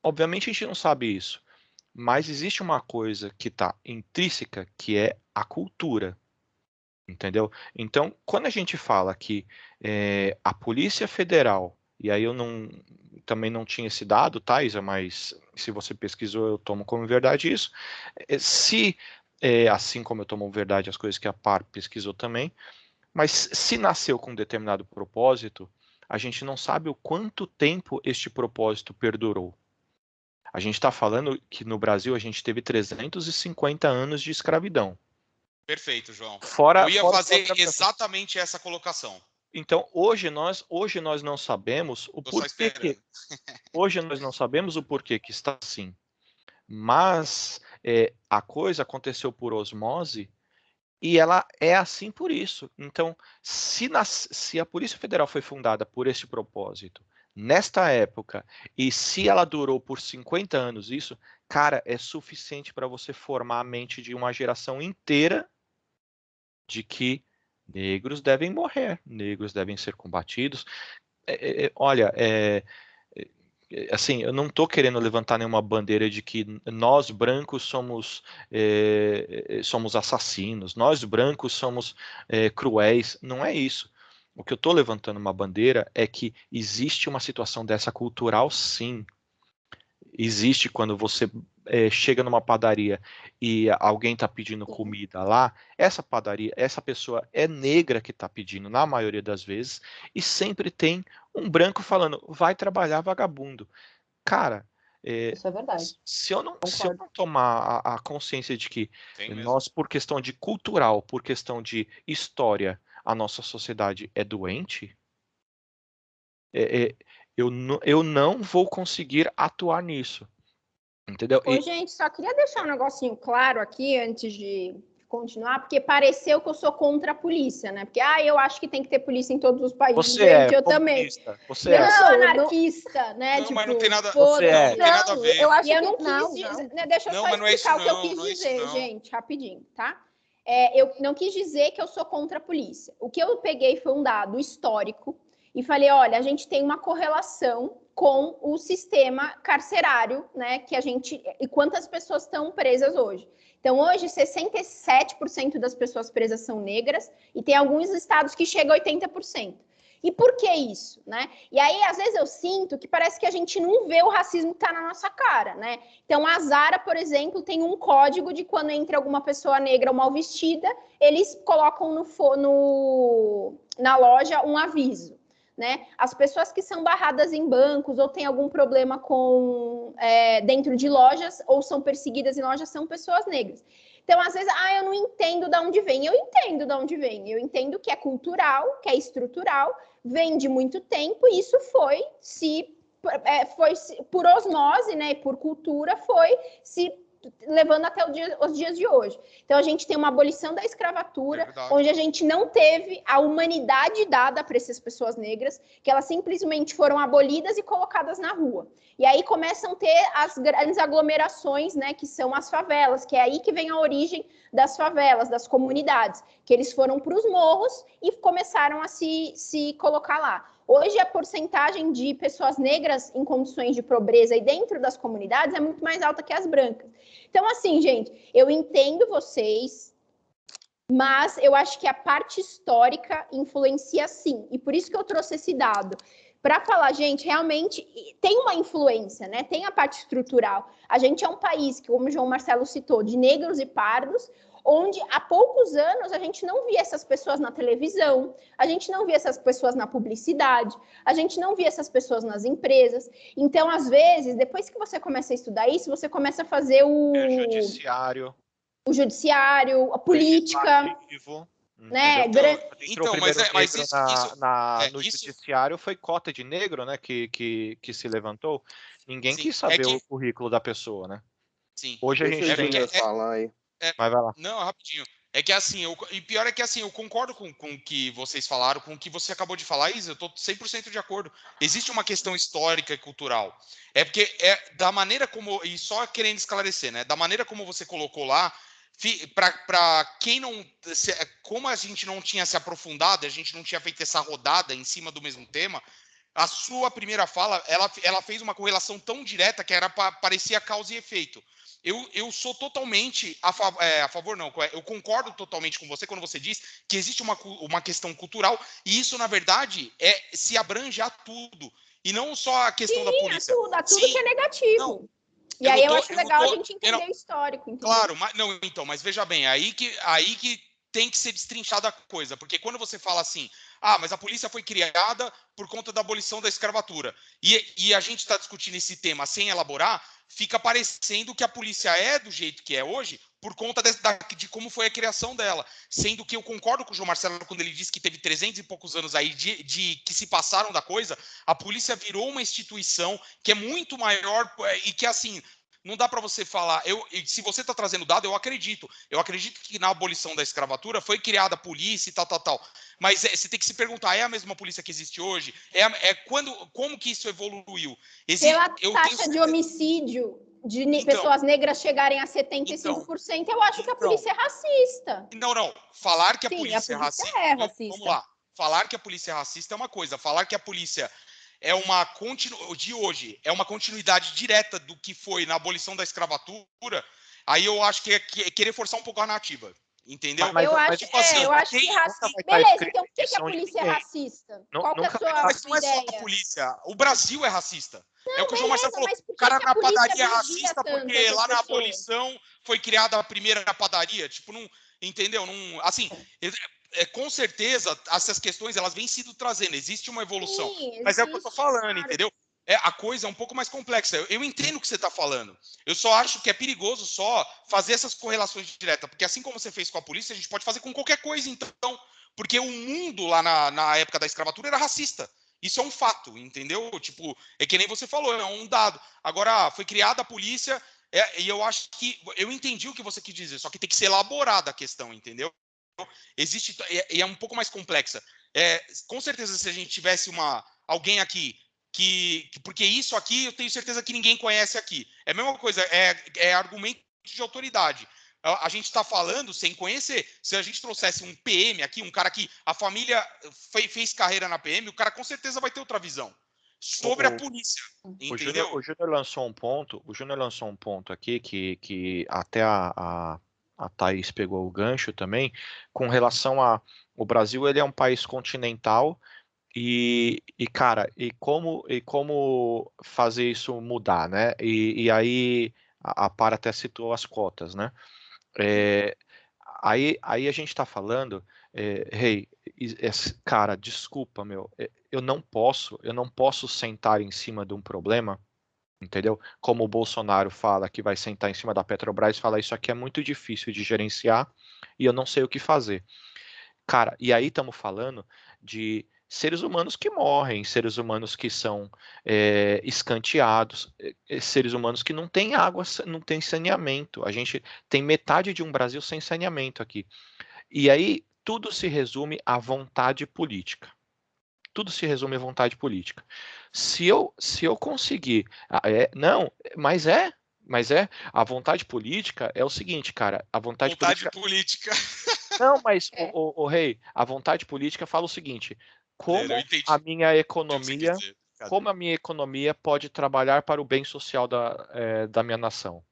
Obviamente, a gente não sabe isso, mas existe uma coisa que está intrínseca, que é a cultura. Entendeu? Então, quando a gente fala que a Polícia Federal, e aí eu também não tinha esse dado, tá, Isa? Mas se você pesquisou, eu tomo como verdade isso. Assim como eu tomo verdade as coisas que a PAR pesquisou também, mas se nasceu com um determinado propósito, a gente não sabe o quanto tempo este propósito perdurou. A gente está falando que no Brasil a gente teve 350 anos de escravidão. Perfeito, João. Fora, Eu ia fora fazer exatamente essa colocação. Então, hoje nós não sabemos o porquê que... Hoje nós não sabemos o porquê que está assim. Mas a coisa aconteceu por osmose e ela é assim por isso. Então, se a Polícia Federal foi fundada por esse propósito, nesta época, e se ela durou por 50 anos, isso, cara, é suficiente para você formar a mente de uma geração inteira de que negros devem morrer, negros devem ser combatidos. Olha, assim, eu não estou querendo levantar nenhuma bandeira de que nós brancos somos assassinos, nós brancos somos cruéis. Não é isso. O que eu estou levantando uma bandeira é que existe uma situação dessa cultural, sim. Existe quando você chega numa padaria e alguém está pedindo comida lá, essa padaria, essa pessoa é negra que está pedindo, na maioria das vezes, e sempre tem um branco falando, vai trabalhar, vagabundo. Cara, Isso é verdade. se eu não tomar a consciência de que nós, por questão de cultural, por questão de história, a nossa sociedade é doente, eu não vou conseguir atuar nisso. Entendeu? Ô, gente, só queria deixar um negocinho claro aqui antes de continuar, porque pareceu que eu sou contra a polícia, né? Porque eu acho que tem que ter polícia em todos os países. Você gente, eu comunista. também. Você eu sou anarquista, né? Não, mas não tem nada, você não tem nada a ver. Eu acho eu que não quis dizer, né, deixa eu só explicar o que eu quis dizer, gente, rapidinho, tá? Eu não quis dizer que eu sou contra a polícia. O que eu peguei foi um dado histórico e falei, olha, a gente tem uma correlação com o sistema carcerário, né, que a gente... E quantas pessoas estão presas hoje? Então, hoje, 67% das pessoas presas são negras e tem alguns estados que chegam a 80%. E por que isso, né? E aí, às vezes, eu sinto que parece que a gente não vê o racismo que tá na nossa cara, né? Então, a Zara, por exemplo, tem um código de quando entra alguma pessoa negra ou mal vestida, eles colocam na loja um aviso, né? As pessoas que são barradas em bancos ou têm algum problema dentro de lojas ou são perseguidas em lojas são pessoas negras. Então, às vezes, eu não entendo de onde vem. Eu entendo de onde vem. Eu entendo que é cultural, que é estrutural, vem de muito tempo, e isso foi por osmose, né, e por cultura, foi se levando até os dias de hoje. Então, a gente tem uma abolição da escravatura, onde a gente não teve a humanidade dada para essas pessoas negras, que elas simplesmente foram abolidas e colocadas na rua. E aí começam a ter as grandes aglomerações, né, que são as favelas, que é aí que vem a origem das favelas, das comunidades, que eles foram para os morros e começaram a se colocar lá. Hoje, a porcentagem de pessoas negras em condições de pobreza e dentro das comunidades é muito mais alta que as brancas. Então, assim, gente, eu entendo vocês, mas eu acho que a parte histórica influencia sim. E por isso que eu trouxe esse dado. Para falar, gente, realmente tem uma influência, né? Tem a parte estrutural. A gente é um país que, como o João Marcelo citou, de negros e pardos, onde há poucos anos a gente não via essas pessoas na televisão, a gente não via essas pessoas na publicidade, a gente não via essas pessoas nas empresas. Então, às vezes, depois que você começa a estudar isso, você começa a fazer o judiciário, a política, né? Então, mas isso no judiciário foi cota de negro, né, que se levantou. Ninguém quis saber o currículo da pessoa, né? Sim. Hoje a gente tem... falar aí. Vai lá. Não, rapidinho. É que assim, e pior é que assim, eu concordo com o que vocês falaram, com o que você acabou de falar, Isa, eu tô 100% de acordo. Existe uma questão histórica e cultural. É porque da maneira como, e só querendo esclarecer, né, da maneira como você colocou lá, para quem não, como a gente não tinha se aprofundado, a gente não tinha feito essa rodada em cima do mesmo tema, a sua primeira fala, ela fez uma correlação tão direta que parecia causa e efeito. Eu sou totalmente a favor, não. Eu concordo totalmente com você quando você diz que existe uma questão cultural e isso, na verdade, se abrange a tudo. E não só a questão da polícia. A tudo que é negativo. Não, e aí eu acho legal a gente entender o histórico. Entendeu? Claro, mas veja bem, aí que tem que ser destrinchada a coisa, porque quando você fala assim, mas a polícia foi criada por conta da abolição da escravatura, e a gente está discutindo esse tema sem elaborar, fica parecendo que a polícia é do jeito que é hoje por conta de como foi a criação dela, sendo que eu concordo com o João Marcelo quando ele disse que teve 300 e poucos anos aí de que se passaram da coisa, a polícia virou uma instituição que é muito maior e que, assim, não dá para você falar. Se você está trazendo dado, eu acredito. Eu acredito que na abolição da escravatura foi criada a polícia e tal. Mas você tem que se perguntar: é a mesma polícia que existe hoje? Como que isso evoluiu? Pela taxa de homicídio de pessoas negras chegarem a 75%, eu acho que a polícia é racista. Não. Falar que a Sim, polícia é racista. Vamos lá. Falar que a polícia é racista é uma coisa. Falar que a polícia é uma continuidade direta do que foi na abolição da escravatura, aí eu acho que é querer forçar um pouco a narrativa. Entendeu? Eu acho que racista. Beleza, então por que a polícia é racista? Qual que é a sua mas não é só a polícia. O Brasil é racista. É o que o João Marcelo falou. O cara na padaria é racista porque lá na abolição foi criada a primeira padaria. Tipo, não. Entendeu? Não, assim. Com certeza, essas questões elas vêm sido trazendo, existe uma evolução. Sim, mas é o que eu estou falando, entendeu? A coisa é um pouco mais complexa. Eu entendo o que você está falando. Eu só acho que é perigoso só fazer essas correlações diretas, porque assim como você fez com a polícia, a gente pode fazer com qualquer coisa, então. Porque o mundo lá na época da escravatura era racista. Isso é um fato, entendeu? Tipo, é que nem você falou, é um dado. Agora, foi criada a polícia, e eu acho que... Eu entendi o que você quis dizer, só que tem que ser elaborada a questão, entendeu? Existe, e é um pouco mais complexa. Com certeza, se a gente tivesse alguém aqui porque isso aqui eu tenho certeza que ninguém conhece aqui. É a mesma coisa, é argumento de autoridade. A gente está falando sem conhecer. Se a gente trouxesse um PM aqui, um cara que a família fez carreira na PM, o cara com certeza vai ter outra visão sobre a polícia. Entendeu? O Júnior lançou um ponto aqui que até a Thaís pegou o gancho também, com relação o Brasil, ele é um país continental cara, e como fazer isso mudar, né? E aí a Para até citou as cotas, né? Aí a gente está falando, cara, desculpa, meu, eu não posso sentar em cima de um problema, entendeu? Como o Bolsonaro fala que vai sentar em cima da Petrobras e fala isso aqui é muito difícil de gerenciar e eu não sei o que fazer. Cara, e aí estamos falando de seres humanos que morrem, seres humanos que são escanteados, seres humanos que não têm água, não têm saneamento. A gente tem metade de um Brasil sem saneamento aqui. E aí tudo se resume à vontade política. Tudo se resume à vontade política. Se eu conseguir... não, mas a vontade política é o seguinte, cara. A vontade política. Não, mas, o Rei, a vontade política fala o seguinte: como a minha economia pode trabalhar para o bem social da minha nação?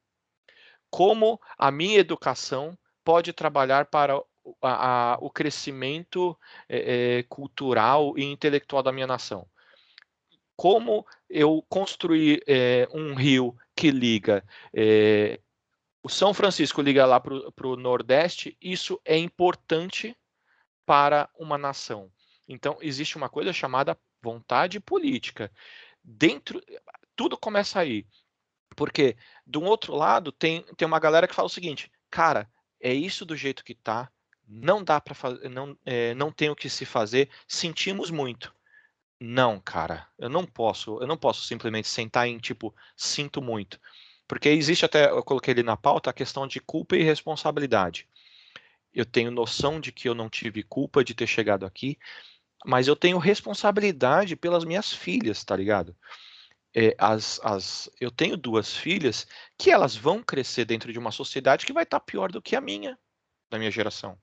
Como a minha educação pode trabalhar para o crescimento cultural e intelectual da minha nação? Como eu construir um rio que liga o São Francisco liga lá para o Nordeste, isso é importante para uma nação. Então, existe uma coisa chamada vontade política. Tudo começa aí. Porque, do outro lado, tem uma galera que fala o seguinte: cara, é isso do jeito que tá, não dá para fazer, não tem o que se fazer, sentimos muito. Não, cara, eu não posso simplesmente sentar em tipo, sinto muito. Porque existe até, eu coloquei ali na pauta, a questão de culpa e responsabilidade. Eu tenho noção de que eu não tive culpa de ter chegado aqui, mas eu tenho responsabilidade pelas minhas filhas, tá ligado? Eu tenho 2 filhas que elas vão crescer dentro de uma sociedade que vai estar pior do que a minha, da minha geração.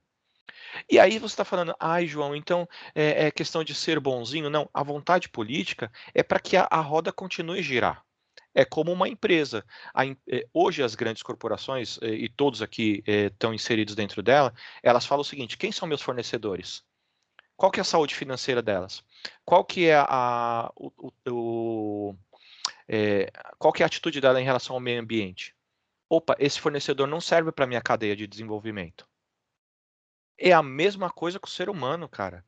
E aí você está falando, ai, João, então é questão de ser bonzinho. Não, a vontade política é para que a roda continue a girar. É como uma empresa. Hoje as grandes corporações, e todos aqui estão inseridos dentro dela, elas falam o seguinte: quem são meus fornecedores? Qual que é a saúde financeira delas? Qual que é qual que é a atitude dela em relação ao meio ambiente? Opa, esse fornecedor não serve para a minha cadeia de desenvolvimento. É a mesma coisa com o ser humano, cara.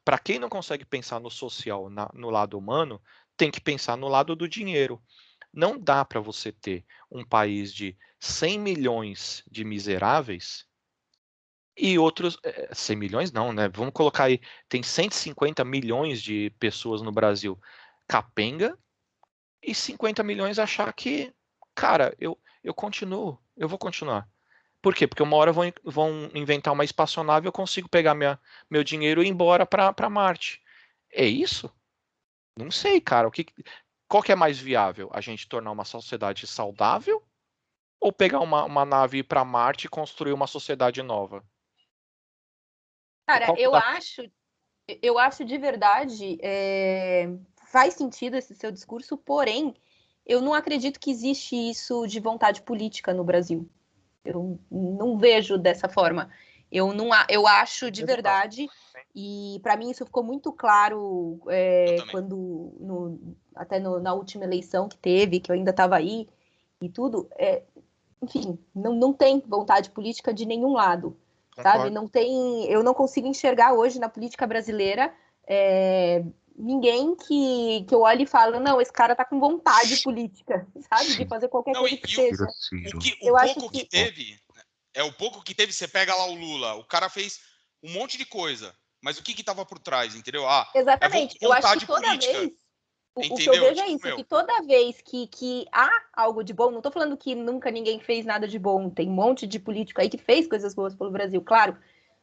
Para quem não consegue pensar no social, no lado humano, tem que pensar no lado do dinheiro. Não dá para você ter um país de 100 milhões de miseráveis e outros. 100 milhões não, né? Vamos colocar aí. Tem 150 milhões de pessoas no Brasil capenga e 50 milhões achar que, cara, eu continuo, eu vou continuar. Por quê? Porque uma hora vão inventar uma espaçonave e eu consigo pegar meu dinheiro e ir embora para Marte. É isso? Não sei, cara. Qual que é mais viável? A gente tornar uma sociedade saudável ou pegar uma nave e ir para Marte e construir uma sociedade nova? Cara, Qual que eu acho de verdade, faz sentido esse seu discurso, porém, eu não acredito que existe isso de vontade política no Brasil. Eu não vejo dessa forma. Eu acho de verdade, e para mim isso ficou muito claro Eu também. até na última eleição que teve, que eu ainda estava aí e tudo. Enfim, não tem vontade política de nenhum lado, sabe? Não tem, eu não consigo enxergar hoje na política brasileira ninguém que eu olhe e falo, não, esse cara tá com vontade política, sabe? De fazer qualquer Não, coisa que seja. O pouco que teve, o pouco que teve, você pega lá o Lula, o cara fez um monte de coisa, mas o que que tava por trás, entendeu? Exatamente. Eu acho que vontade toda política, vez, o que eu entendeu? vejo é Tipo, isso, que toda vez que há algo de bom, não tô falando que nunca ninguém fez nada de bom, tem um monte de político aí que fez coisas boas pelo Brasil, claro,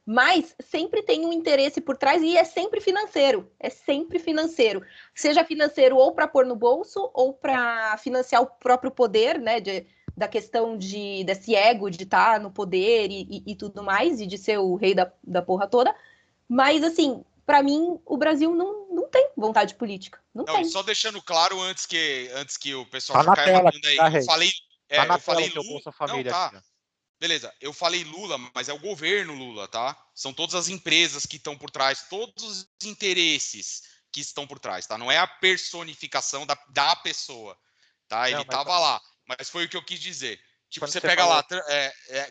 mas sempre tem um interesse por trás e é sempre financeiro, seja financeiro ou para pôr no bolso ou para financiar o próprio poder, né, da questão desse ego de estar no poder e tudo mais, e de ser o rei da porra toda, mas assim, para mim, o Brasil não tem vontade política. Não não, e tem. só deixando claro antes que o pessoal tá já na caia tela, matando aí, tá, Rei? Tá na eu falei tela teu Lula, Bolsa não, Família tá, aqui, ó. beleza, eu falei Lula, mas é o governo Lula, tá? São todas as empresas que estão por trás, todos os interesses que estão por trás, tá? Não é a personificação da pessoa, tá? Ele Não, mas tava lá, mas foi o que eu quis dizer. Tipo, quando você você pega falou. lá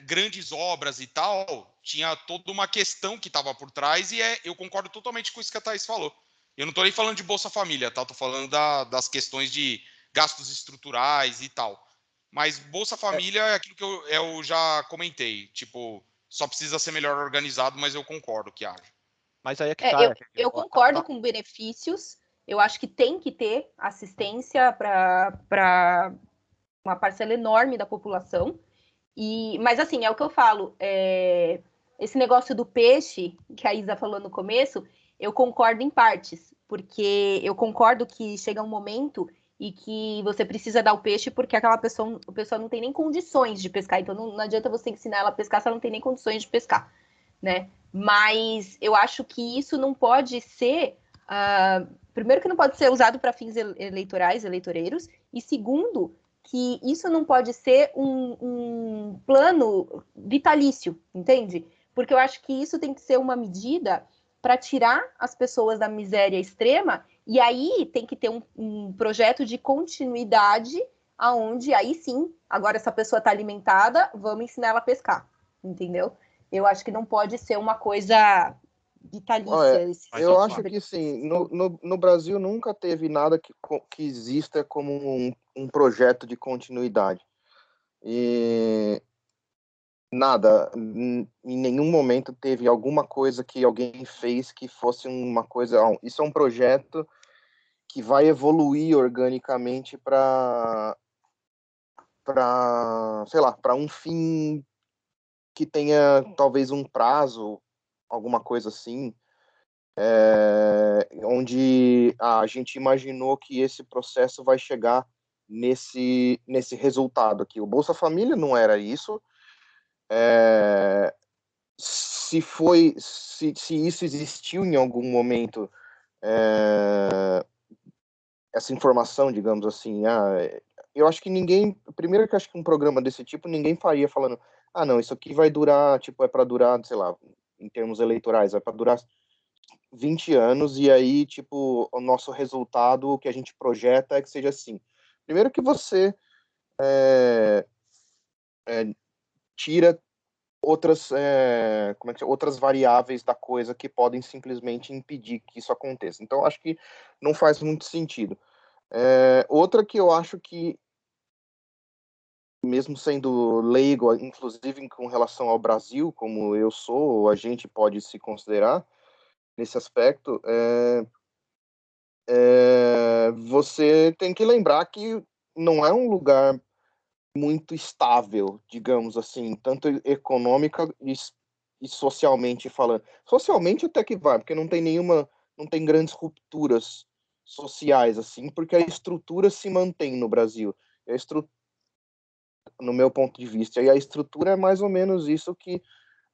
grandes obras e tal, tinha toda uma questão que estava por trás e eu concordo totalmente com isso que a Thaís falou. Eu não estou nem falando de Bolsa Família, tá? Estou falando das questões de gastos estruturais e tal. Mas Bolsa Família é aquilo que eu já comentei. Tipo, só precisa ser melhor organizado, mas eu concordo que haja. Mas aí é que tá. Eu concordo com benefícios. Eu acho que tem que ter assistência para uma parcela enorme da população. Mas assim, é o que eu falo. Esse negócio do peixe, que a Isa falou no começo, eu concordo em partes, porque eu concordo que chega um momento e que você precisa dar o peixe porque a pessoa não tem nem condições de pescar. Então não adianta você ensinar ela a pescar se ela não tem nem condições de pescar, né? Mas eu acho que isso não pode ser. Primeiro, que não pode ser usado para fins eleitoreiros, e segundo, que isso não pode ser um plano vitalício, entende? Porque eu acho que isso tem que ser uma medida para tirar as pessoas da miséria extrema, e aí tem que ter um projeto de continuidade, aonde aí sim, agora essa pessoa está alimentada, vamos ensinar ela a pescar, entendeu? Eu acho que não pode ser uma coisa vitalícia. Eu acho que sim, no Brasil nunca teve nada que exista como um projeto de continuidade. E nada, em nenhum momento teve alguma coisa que alguém fez que fosse uma coisa. Isso é um projeto que vai evoluir organicamente sei lá, para um fim que tenha talvez um prazo, alguma coisa assim, onde a gente imaginou que esse processo vai chegar nesse resultado aqui. O Bolsa Família não era isso. Se isso existiu em algum momento, essa informação, digamos assim, eu acho que primeiro que eu acho que um programa desse tipo, ninguém faria falando, não, isso aqui vai durar, tipo, é para durar, sei lá, em termos eleitorais, vai para durar 20 anos, e aí, tipo, o nosso resultado, o que a gente projeta é que seja assim. Primeiro que você tira outras, outras variáveis da coisa que podem simplesmente impedir que isso aconteça. Então, eu acho que não faz muito sentido. Outra que eu acho que, mesmo sendo leigo, inclusive com relação ao Brasil, como eu sou, ou a gente pode se considerar nesse aspecto, você tem que lembrar que não é um lugar muito estável, digamos assim, tanto econômica e socialmente falando. Socialmente até que vai, porque não tem grandes rupturas sociais assim, porque a estrutura se mantém no Brasil. A estrutura, no meu ponto de vista, e a estrutura é mais ou menos isso que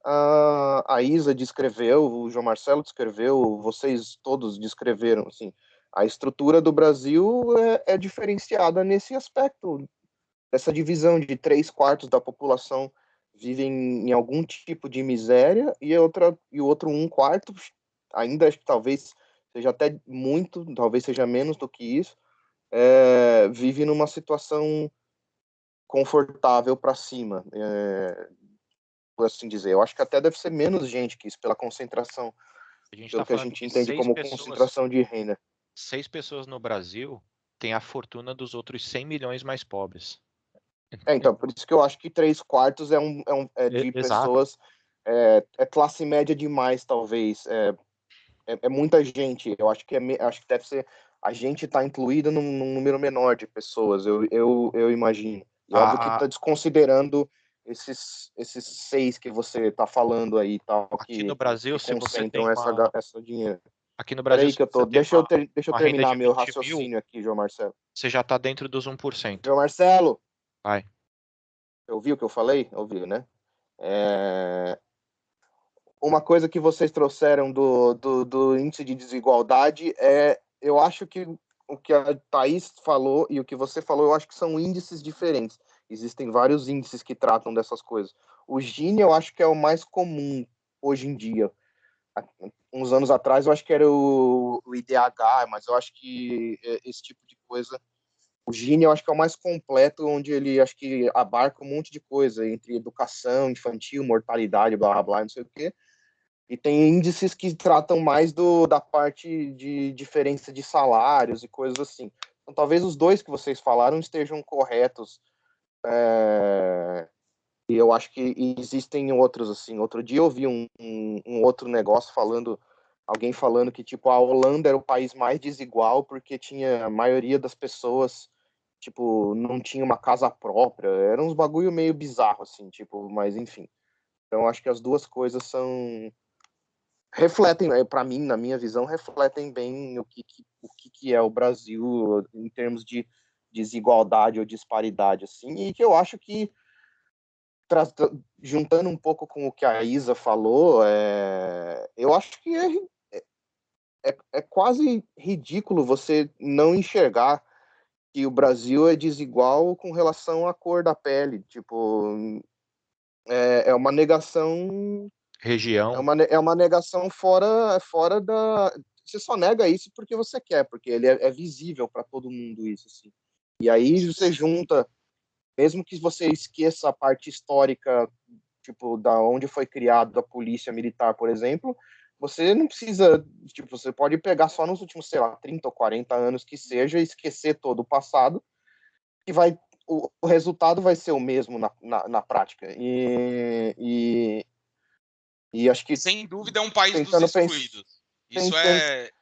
a Isa descreveu, o João Marcelo descreveu, vocês todos descreveram, assim. A estrutura do Brasil é diferenciada nesse aspecto, essa divisão de 3/4 da população vivem em algum tipo de miséria e o outro 1/4, ainda acho que talvez seja até muito, talvez seja menos do que isso, vive numa situação confortável para cima, por assim dizer. Eu acho que até deve ser menos gente que isso, pela concentração, A gente pelo está que a falando gente que entende como concentração de renda. 6 pessoas no Brasil têm a fortuna dos outros 100 milhões mais pobres. Então, por isso que eu acho que 3/4 de Exato. pessoas, classe média demais, talvez. É muita gente. Eu acho que acho que deve ser. A gente está incluída num número menor de pessoas, eu imagino. E óbvio que A, está desconsiderando esses 6 que você está falando aí, tal, aqui no Brasil, que se você tem concentram essa dinheiro. aqui no Brasil, Peraí se que eu tô. você tem Deixa eu uma renda terminar de meu 20 mil, raciocínio aqui, João Marcelo. você já está dentro dos 1%. João Marcelo, Vai. ouviu o que eu falei? Ouviu, né? É, uma coisa que vocês trouxeram do índice de desigualdade eu acho que o que a Thaís falou e o que você falou, eu acho que são índices diferentes. Existem vários índices que tratam dessas coisas. O Gini eu acho que é o mais comum hoje em dia. Uns anos atrás eu acho que era o IDH, mas eu acho que esse tipo de coisa. O Gini eu acho que é o mais completo, onde ele acho que abarca um monte de coisa, entre educação infantil, mortalidade, blá blá blá, não sei o quê. E tem índices que tratam mais da parte de diferença de salários e coisas assim. Então, talvez os dois que vocês falaram estejam corretos. E eu acho que existem outros, assim. Outro dia eu vi um outro negócio alguém falando que, tipo, a Holanda era o país mais desigual porque tinha a maioria das pessoas, tipo, não tinha uma casa própria. Era uns bagulho meio bizarro, assim, tipo, mas enfim. Então, acho que as duas coisas refletem, para mim, na minha visão, refletem bem o que é o Brasil em termos de desigualdade ou disparidade, assim, e que eu acho que, juntando um pouco com o que a Isa falou, eu acho que é quase ridículo você não enxergar que o Brasil é desigual com relação à cor da pele, tipo, é uma negação. Região. É uma negação fora da. Você só nega isso porque você quer, porque ele é visível para todo mundo isso, assim. E aí você junta, mesmo que você esqueça a parte histórica, tipo, da onde foi criado a polícia militar, por exemplo, você não precisa, tipo, você pode pegar só nos últimos, sei lá, 30 ou 40 anos que seja, e esquecer todo o passado, e o resultado vai ser o mesmo na prática. E acho que Sem dúvida é um país dos tentando pensar excluídos.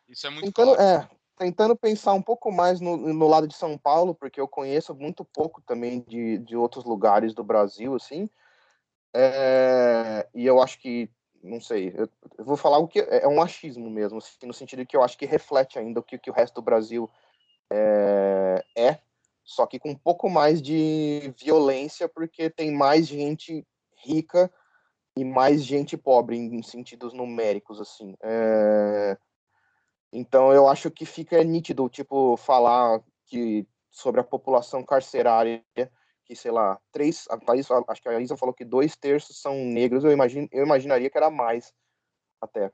Isso é muito tentando, claro. tentando pensar um pouco mais no lado de São Paulo, porque eu conheço muito pouco também de outros lugares do Brasil, assim, e eu acho que, não sei, eu vou falar o que é um achismo mesmo, assim, no sentido que eu acho que reflete ainda que o resto do Brasil só que com um pouco mais de violência, porque tem mais gente rica e mais gente pobre em sentidos numéricos, assim. Então, eu acho que fica nítido, tipo, falar sobre a população carcerária, que, sei lá, acho que a Isa falou que 2/3 são negros, eu imaginaria que era mais, até,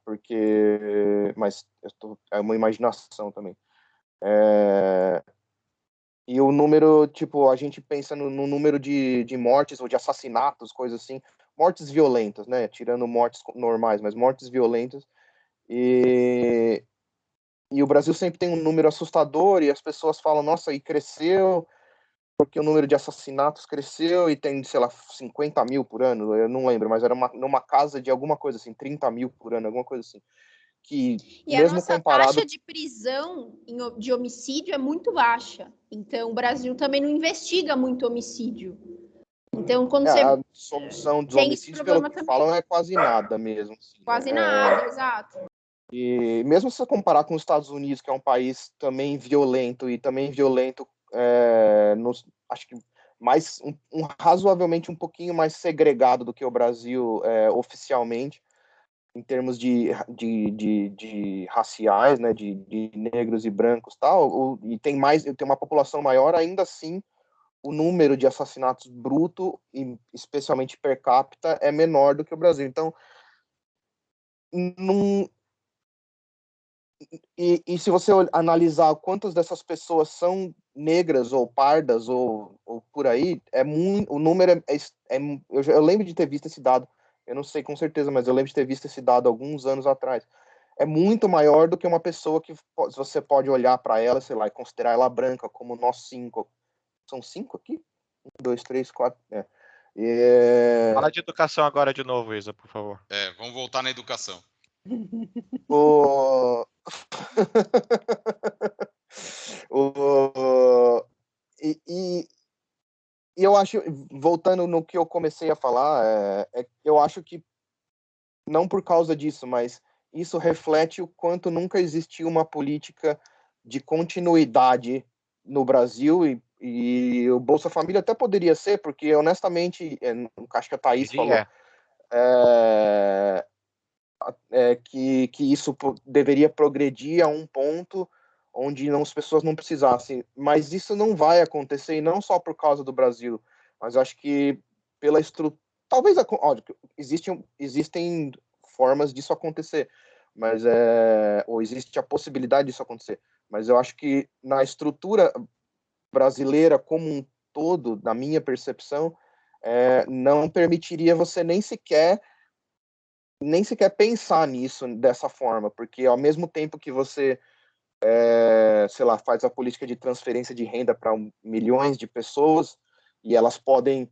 mas é uma imaginação também. E o número, tipo, a gente pensa no número de mortes ou de assassinatos, coisas assim, mortes violentas, né? Tirando mortes normais, mas mortes violentas. E o Brasil sempre tem um número assustador e as pessoas falam, nossa, e cresceu, porque o número de assassinatos cresceu e tem, sei lá, 50 mil por ano, eu não lembro, mas era numa casa de alguma coisa assim, 30 mil por ano, alguma coisa assim. Que E mesmo a nossa comparado... taxa de prisão de homicídio é muito baixa. Então, o Brasil também não investiga muito homicídio. Então, quando você A solução dos tem esse homicídios, pelo problema que também, falam, é quase nada mesmo. Assim, quase né? nada, exato. E mesmo se você comparar com os Estados Unidos, que é um país também violento, e também violento, acho que mais razoavelmente um pouquinho mais segregado do que o Brasil oficialmente, em termos de raciais, né, de negros e brancos, tal, e tem uma população maior, ainda assim o número de assassinatos bruto, e especialmente per capita, é menor do que o Brasil. Então, não, e se você analisar quantas dessas pessoas são negras ou pardas ou por aí, o número eu lembro de ter visto esse dado, eu não sei com certeza, mas eu lembro de ter visto esse dado alguns anos atrás. É muito maior do que uma pessoa que você pode olhar para ela, sei lá, e considerar ela branca, como nós 5. São 5 aqui? 1, 2, 3, 4. Fala de educação agora de novo, Isa, por favor. Vamos voltar na educação. O... e eu acho, voltando no que eu comecei a falar, eu acho que não por causa disso, mas isso reflete o quanto nunca existiu uma política de continuidade no Brasil, e o Bolsa Família até poderia ser, porque honestamente, acho que a Thaís falou, que isso deveria progredir a um ponto onde as pessoas não precisassem, mas isso não vai acontecer, e não só por causa do Brasil, mas acho que pela estrutura, talvez, existem formas disso acontecer, mas ou existe a possibilidade disso acontecer, mas eu acho que na estrutura brasileira como um todo, na minha percepção, não permitiria você nem sequer pensar nisso dessa forma, porque ao mesmo tempo que você, sei lá, faz a política de transferência de renda para milhões de pessoas e elas podem,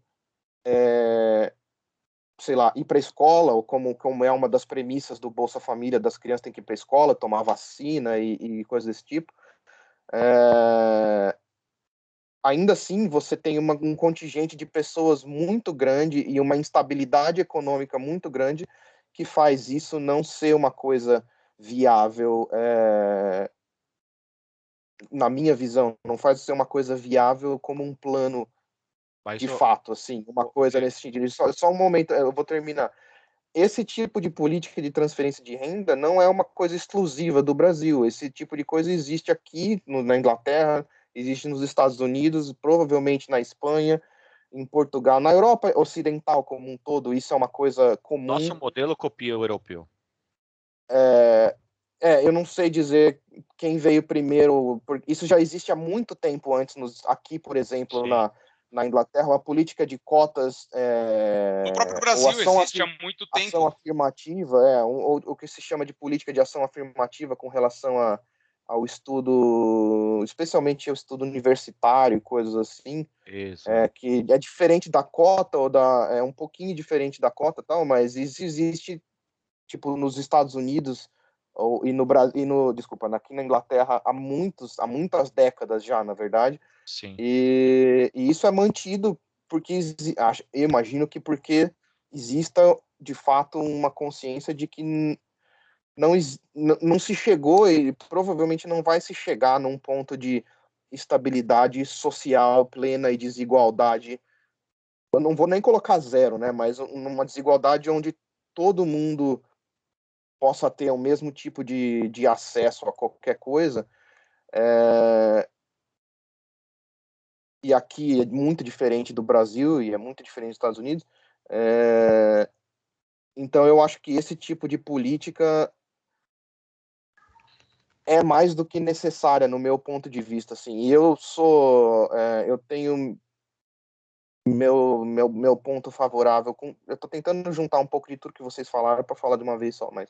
sei lá, ir para a escola, ou como é uma das premissas do Bolsa Família, das crianças têm que ir para a escola, tomar vacina e coisas desse tipo, ainda assim você tem um contingente de pessoas muito grande e uma instabilidade econômica muito grande que faz isso não ser uma coisa viável, na minha visão, não faz ser uma coisa viável como um plano de fato, assim, uma coisa nesse sentido. Só um momento, eu vou terminar. Esse tipo de política de transferência de renda não é uma coisa exclusiva do Brasil. Esse tipo de coisa existe aqui na Inglaterra, existe nos Estados Unidos, provavelmente na Espanha, em Portugal, na Europa Ocidental como um todo. Isso é uma coisa comum. Nosso modelo copia o europeu. Eu não sei dizer quem veio primeiro, porque isso já existe há muito tempo antes, aqui, por exemplo, na Inglaterra, uma política de cotas. No próprio Brasil existe há muito tempo. Ação afirmativa, ou o que se chama de política de ação afirmativa com relação ao estudo, especialmente ao estudo universitário e coisas assim, que é diferente da cota, é um pouquinho diferente da cota, tal, mas isso existe, tipo, nos Estados Unidos desculpa, aqui na Inglaterra há muitas décadas já, na verdade. Sim. E isso é mantido porque eu imagino que porque exista de fato uma consciência de que não se chegou e provavelmente não vai se chegar num ponto de estabilidade social plena e desigualdade. Eu não vou nem colocar zero, né? Mas uma desigualdade onde todo mundo possa ter o mesmo tipo de acesso a qualquer coisa. E aqui é muito diferente do Brasil e é muito diferente dos Estados Unidos. Então eu acho que esse tipo de política é mais do que necessária no meu ponto de vista, assim. E eu tenho meu ponto favorável. Eu estou tentando juntar um pouco de tudo que vocês falaram para falar de uma vez só, mas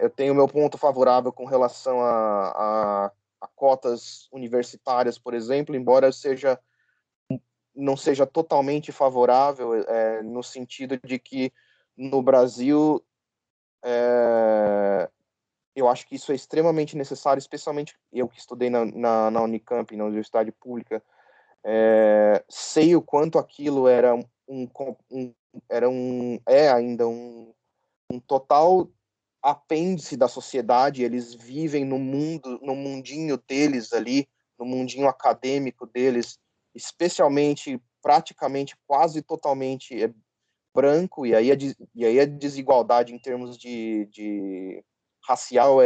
eu tenho meu ponto favorável com relação a cotas universitárias, por exemplo, embora não seja totalmente favorável, no sentido de que no Brasil eu acho que isso é extremamente necessário, especialmente eu que estudei na Unicamp, na Universidade Pública, sei o quanto aquilo é ainda um total apêndice da sociedade. Eles vivem no mundo, no mundinho deles ali, no mundinho acadêmico deles, especialmente, praticamente, quase totalmente branco, e aí a desigualdade em termos de racial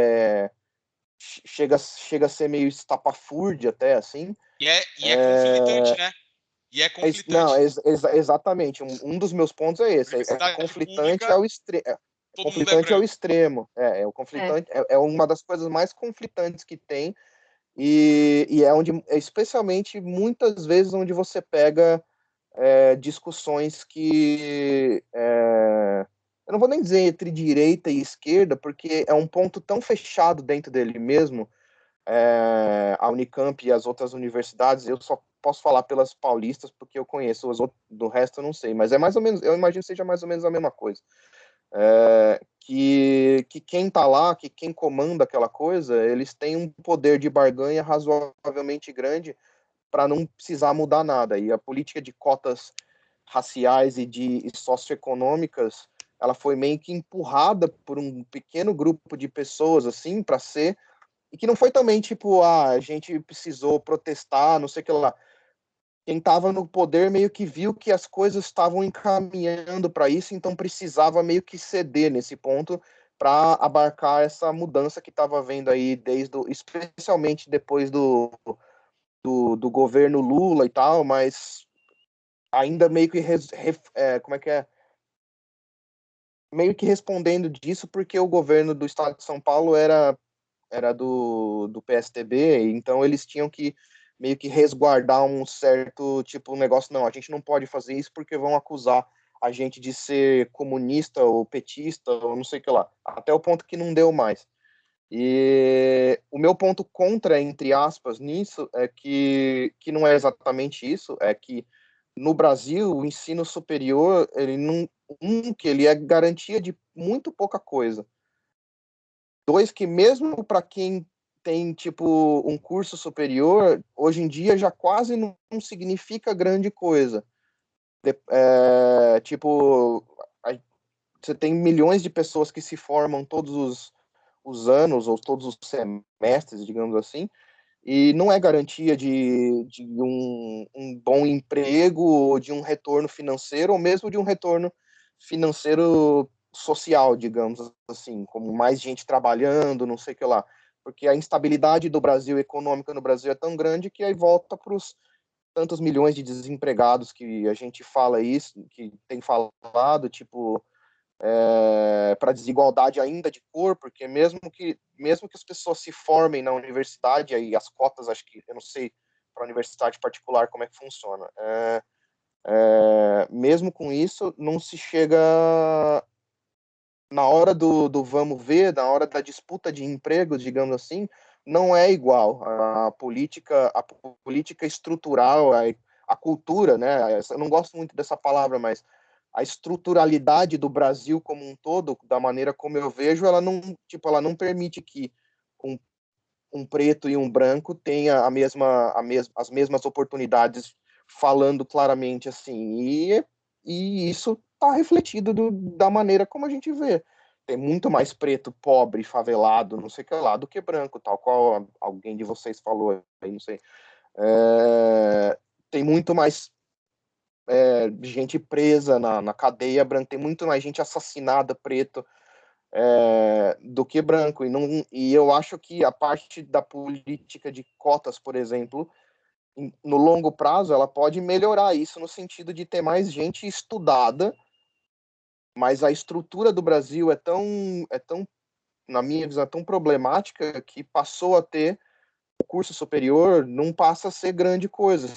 chega a ser meio estapafúrdia até, assim. E é conflitante, né? E é Não, conflitante. exatamente. Um dos meus pontos é esse. Universidade Conflitante pública, ao extremo. todo mundo é Conflitante ao branco. extremo. O conflitante é uma das coisas mais conflitantes que tem, e é onde, especialmente muitas vezes, onde você pega discussões que eu não vou nem dizer entre direita e esquerda, porque é um ponto tão fechado dentro dele mesmo. A Unicamp e as outras universidades, eu só posso falar pelas paulistas, porque eu conheço os outros, do resto eu não sei, mas é mais ou menos, eu imagino que seja mais ou menos a mesma coisa. Que quem está lá, que quem comanda aquela coisa, eles têm um poder de barganha razoavelmente grande para não precisar mudar nada. E a política de cotas raciais e socioeconômicas, ela foi meio que empurrada por um pequeno grupo de pessoas, assim, para ser, e que não foi também tipo, a gente precisou protestar, não sei o que lá. Quem estava no poder meio que viu que as coisas estavam encaminhando para isso, então precisava meio que ceder nesse ponto para abarcar essa mudança que estava vendo aí especialmente depois do governo Lula e tal, mas ainda meio que como é que é? Meio que respondendo disso, porque o governo do estado de São Paulo era do PSDB, então eles tinham que meio que resguardar um certo tipo de negócio. Não, a gente não pode fazer isso porque vão acusar a gente de ser comunista ou petista ou não sei o que lá. Até o ponto que não deu mais. E o meu ponto contra, entre aspas, nisso é que não é exatamente isso, é que no Brasil o ensino superior, ele não, que ele é garantia de muito pouca coisa. Dois, que mesmo para quem tem tipo um curso superior, hoje em dia já quase não significa grande coisa. Tipo, você tem milhões de pessoas que se formam todos os anos ou todos os semestres, digamos assim, e não é garantia de um bom emprego, ou de um retorno financeiro, ou mesmo de um retorno financeiro social, digamos assim, como mais gente trabalhando, não sei o que lá. Porque a instabilidade do Brasil, econômica no Brasil, é tão grande que aí volta para os tantos milhões de desempregados que a gente fala isso, que tem falado, tipo, para desigualdade ainda de cor, porque mesmo que as pessoas se formem na universidade, aí as cotas, acho que, eu não sei, para a universidade particular como é que funciona, mesmo com isso, não se chega na hora do vamos ver, na hora da disputa de emprego, digamos assim, não é igual. A política estrutural, a cultura, né? Eu não gosto muito dessa palavra, mas a estruturalidade do Brasil como um todo, da maneira como eu vejo, ela não permite que um, um preto e um branco tenha as mesmas oportunidades, falando claramente assim. E isso está refletido da maneira como a gente vê. Tem muito mais preto, pobre, favelado, não sei o que lá, do que branco, tal qual alguém de vocês falou aí, não sei. Tem muito mais gente presa na cadeia branca, tem muito mais gente assassinada preto do que branco. E eu acho que a parte da política de cotas, por exemplo, no longo prazo, ela pode melhorar isso no sentido de ter mais gente estudada, mas a estrutura do Brasil é tão, na minha visão, é tão problemática que passou a ter curso superior não passa a ser grande coisa.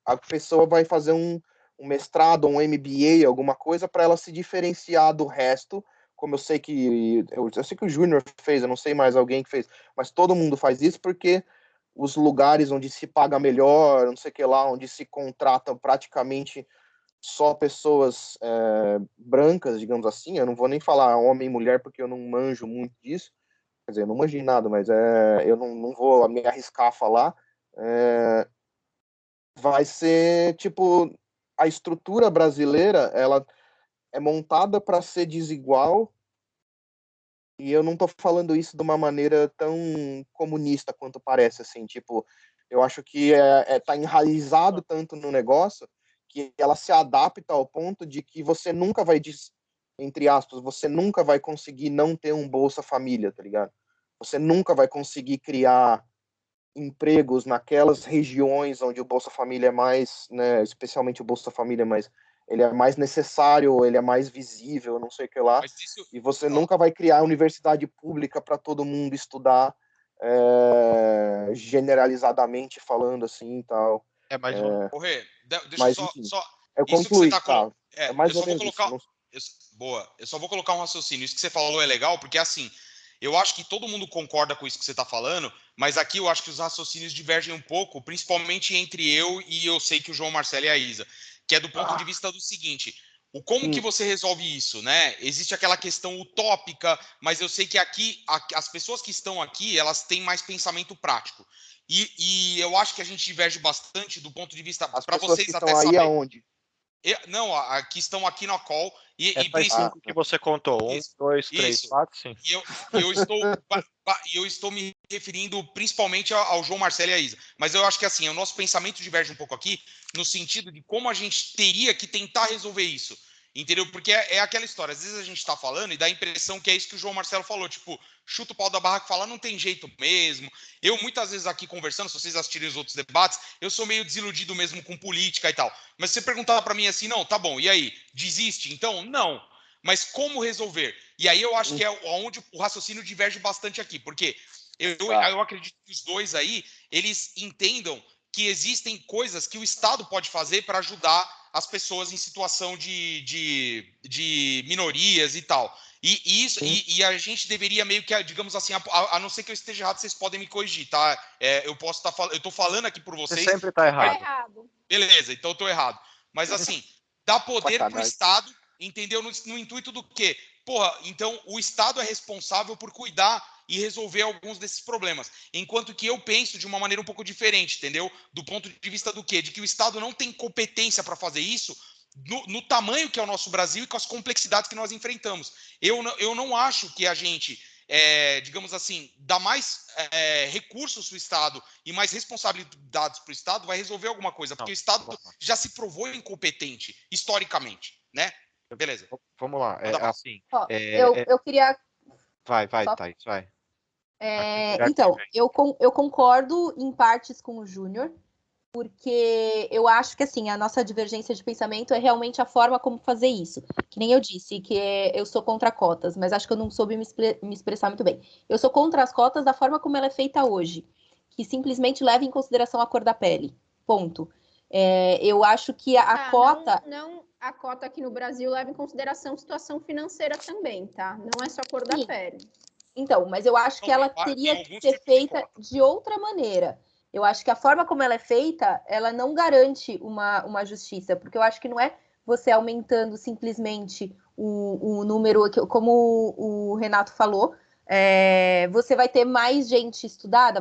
A pessoa vai fazer um mestrado, um MBA, alguma coisa, para ela se diferenciar do resto, como eu sei que o Júnior fez, eu não sei mais alguém que fez, mas todo mundo faz isso porque os lugares onde se paga melhor, não sei o que lá, onde se contrata praticamente só pessoas brancas, digamos assim, eu não vou nem falar homem e mulher porque eu não manjo muito disso, quer dizer, eu não manjo nada, mas eu não vou me arriscar a falar, vai ser, tipo, a estrutura brasileira, ela é montada para ser desigual, e eu não tô falando isso de uma maneira tão comunista quanto parece, assim, tipo, eu acho que tá enraizado tanto no negócio que ela se adapta ao ponto de que você nunca vai, entre aspas, você nunca vai conseguir não ter um Bolsa Família, tá ligado? Você nunca vai conseguir criar empregos naquelas regiões onde o Bolsa Família é mais, né, especialmente o Bolsa Família, mas ele é mais necessário, ele é mais visível, não sei o que lá, Mas isso, e você ó, nunca vai criar universidade pública para todo mundo estudar generalizadamente falando assim e tal. Mas Rê, deixa eu Mas, só, enfim, só. eu Isso que você concluí, tá tá? colocando. É Eu mais ou só vou menos isso. colocar. Boa. Eu só vou colocar um raciocínio. Isso que você falou é legal, porque assim, eu acho que todo mundo concorda com isso que você está falando, mas aqui eu acho que os raciocínios divergem um pouco, principalmente entre eu e eu sei que o João Marcelo e a Isa, que é do ponto de vista do seguinte. Como que você resolve isso, né? Existe aquela questão utópica, mas eu sei que aqui as pessoas que estão aqui, elas têm mais pensamento prático. E eu acho que a gente diverge bastante do ponto de vista, As para pessoas que vocês até estão aí saber. aonde? Não, que estão aqui na call e essas principalmente 5 que você contou, 1, isso. 2, 3, Isso. 4, 5. E eu estou me referindo principalmente ao João Marcelo e à Isa. Mas eu acho que assim, o nosso pensamento diverge um pouco aqui, no sentido de como a gente teria que tentar resolver isso. Entendeu? Porque é aquela história. Às vezes a gente está falando e dá a impressão que é isso que o João Marcelo falou. Tipo, chuta o pau da barraca e fala, não tem jeito mesmo. Eu, muitas vezes aqui conversando, se vocês assistirem os outros debates, eu sou meio desiludido mesmo com política e tal. Mas se você perguntar para mim assim, não, tá bom, e aí? Desiste? Então, não. Mas como resolver? E aí eu acho que é onde o raciocínio diverge bastante aqui, porque eu acredito que os dois aí, eles entendam que existem coisas que o Estado pode fazer para ajudar as pessoas em situação de minorias e tal. E a gente deveria meio que, digamos assim, a não ser que eu esteja errado, vocês podem me corrigir, tá? Eu posso estar falando, eu estou falando aqui por Você vocês. sempre está Tá errado. errado. Beleza, então eu estou errado. Mas assim, dá poder para o Sacanagem. Estado, entendeu? No intuito do quê? Porra, então o Estado é responsável por cuidar e resolver alguns desses problemas. Enquanto que eu penso de uma maneira um pouco diferente, entendeu? Do ponto de vista do quê? De que o Estado não tem competência para fazer isso no tamanho que é o nosso Brasil e com as complexidades que nós enfrentamos. Eu não acho que a gente, digamos assim, dá mais recursos para o Estado e mais responsabilidades para o Estado vai resolver alguma coisa, porque o Estado já se provou incompetente, historicamente, né? Beleza. Vamos lá. Assim. Ó, eu queria. Vai, Só- Thaís, vai. Então, eu concordo em partes com o Júnior, porque eu acho que assim, a nossa divergência de pensamento é realmente a forma como fazer isso. Que nem eu disse, que eu sou contra cotas, mas acho que eu não soube me expressar muito bem. Eu sou contra as cotas da forma como ela é feita hoje, que simplesmente leva em consideração a cor da pele. Ponto. Eu acho que a cota. Não, a cota aqui no Brasil leva em consideração situação financeira também, tá? Não é só cor da pele. Então, mas eu acho que ela teria que ser feita de outra maneira. Eu acho que a forma como ela é feita, ela não garante uma justiça, porque eu acho que não é você aumentando simplesmente o número, como o Renato falou, você vai ter mais gente estudada,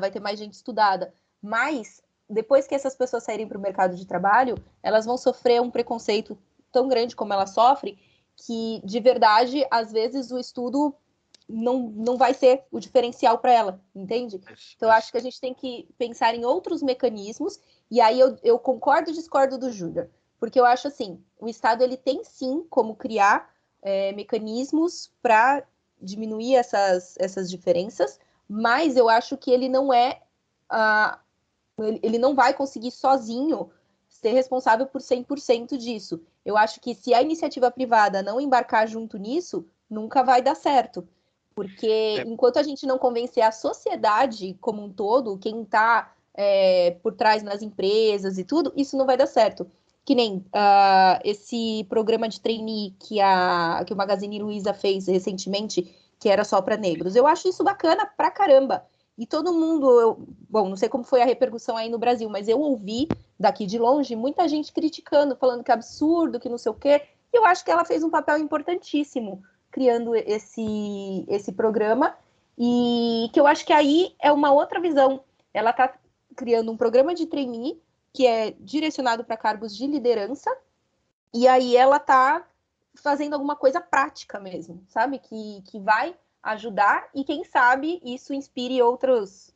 mas depois que essas pessoas saírem para o mercado de trabalho, elas vão sofrer um preconceito tão grande como ela sofre, que de verdade, às vezes, o estudo não vai ser o diferencial para ela, entende? Então, eu acho que a gente tem que pensar em outros mecanismos, e aí eu concordo e discordo do Júnior, porque eu acho assim, o Estado ele tem sim como criar mecanismos para diminuir essas diferenças, mas eu acho que ele não ele não vai conseguir sozinho ser responsável por 100% disso. Eu acho que se a iniciativa privada não embarcar junto nisso, nunca vai dar certo. Porque enquanto a gente não convencer a sociedade como um todo, quem está por trás nas empresas e tudo, isso não vai dar certo. Que nem esse programa de trainee que o Magazine Luiza fez recentemente, que era só para negros. Eu acho isso bacana pra caramba. E todo mundo, bom, não sei como foi a repercussão aí no Brasil, mas eu ouvi daqui de longe muita gente criticando, falando que é absurdo, que não sei o quê. E eu acho que ela fez um papel importantíssimo criando esse programa, e que eu acho que aí é uma outra visão. Ela está criando um programa de trainee que é direcionado para cargos de liderança, e aí ela está fazendo alguma coisa prática mesmo, sabe? Que vai ajudar, e quem sabe isso inspire outros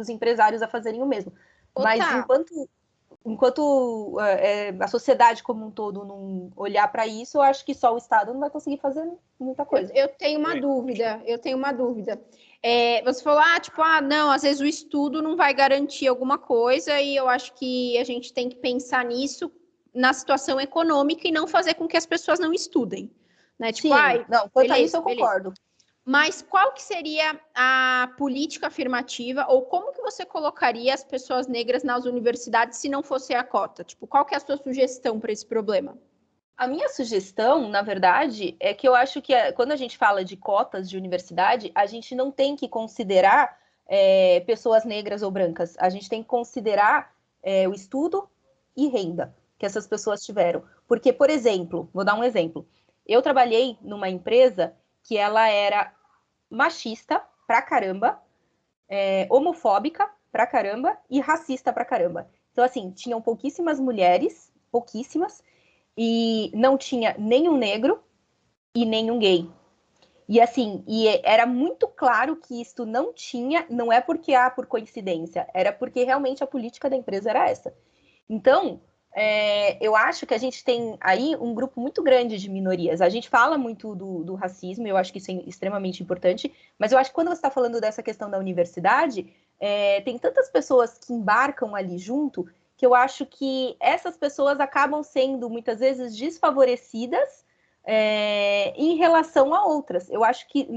empresários a fazerem o mesmo. Mas enquanto a sociedade como um todo não olhar para isso, eu acho que só o Estado não vai conseguir fazer muita coisa. Eu tenho uma dúvida. Você falou, não, às vezes o estudo não vai garantir alguma coisa, e eu acho que a gente tem que pensar nisso na situação econômica e não fazer com que as pessoas não estudem. Né? Sim, não, quanto a isso eu concordo. Mas qual que seria a política afirmativa, ou como que você colocaria as pessoas negras nas universidades se não fosse a cota? Tipo, qual que é a sua sugestão para esse problema? A minha sugestão, na verdade, é que eu acho que quando a gente fala de cotas de universidade, a gente não tem que considerar pessoas negras ou brancas. A gente tem que considerar o estudo e renda que essas pessoas tiveram. Porque, por exemplo, vou dar um exemplo. Eu trabalhei numa empresa que ela era machista pra caramba, homofóbica pra caramba e racista pra caramba. Então, assim, tinham pouquíssimas mulheres, e não tinha nenhum negro e nenhum gay. E assim, era muito claro que isso não é porque por coincidência, era porque realmente a política da empresa era essa. Então, eu acho que a gente tem aí um grupo muito grande de minorias. A gente fala muito do racismo, eu acho que isso é extremamente importante, mas eu acho que quando você está falando dessa questão da universidade, tem tantas pessoas que embarcam ali junto, que eu acho que essas pessoas acabam sendo, muitas vezes, desfavorecidas em relação a outras. Eu acho que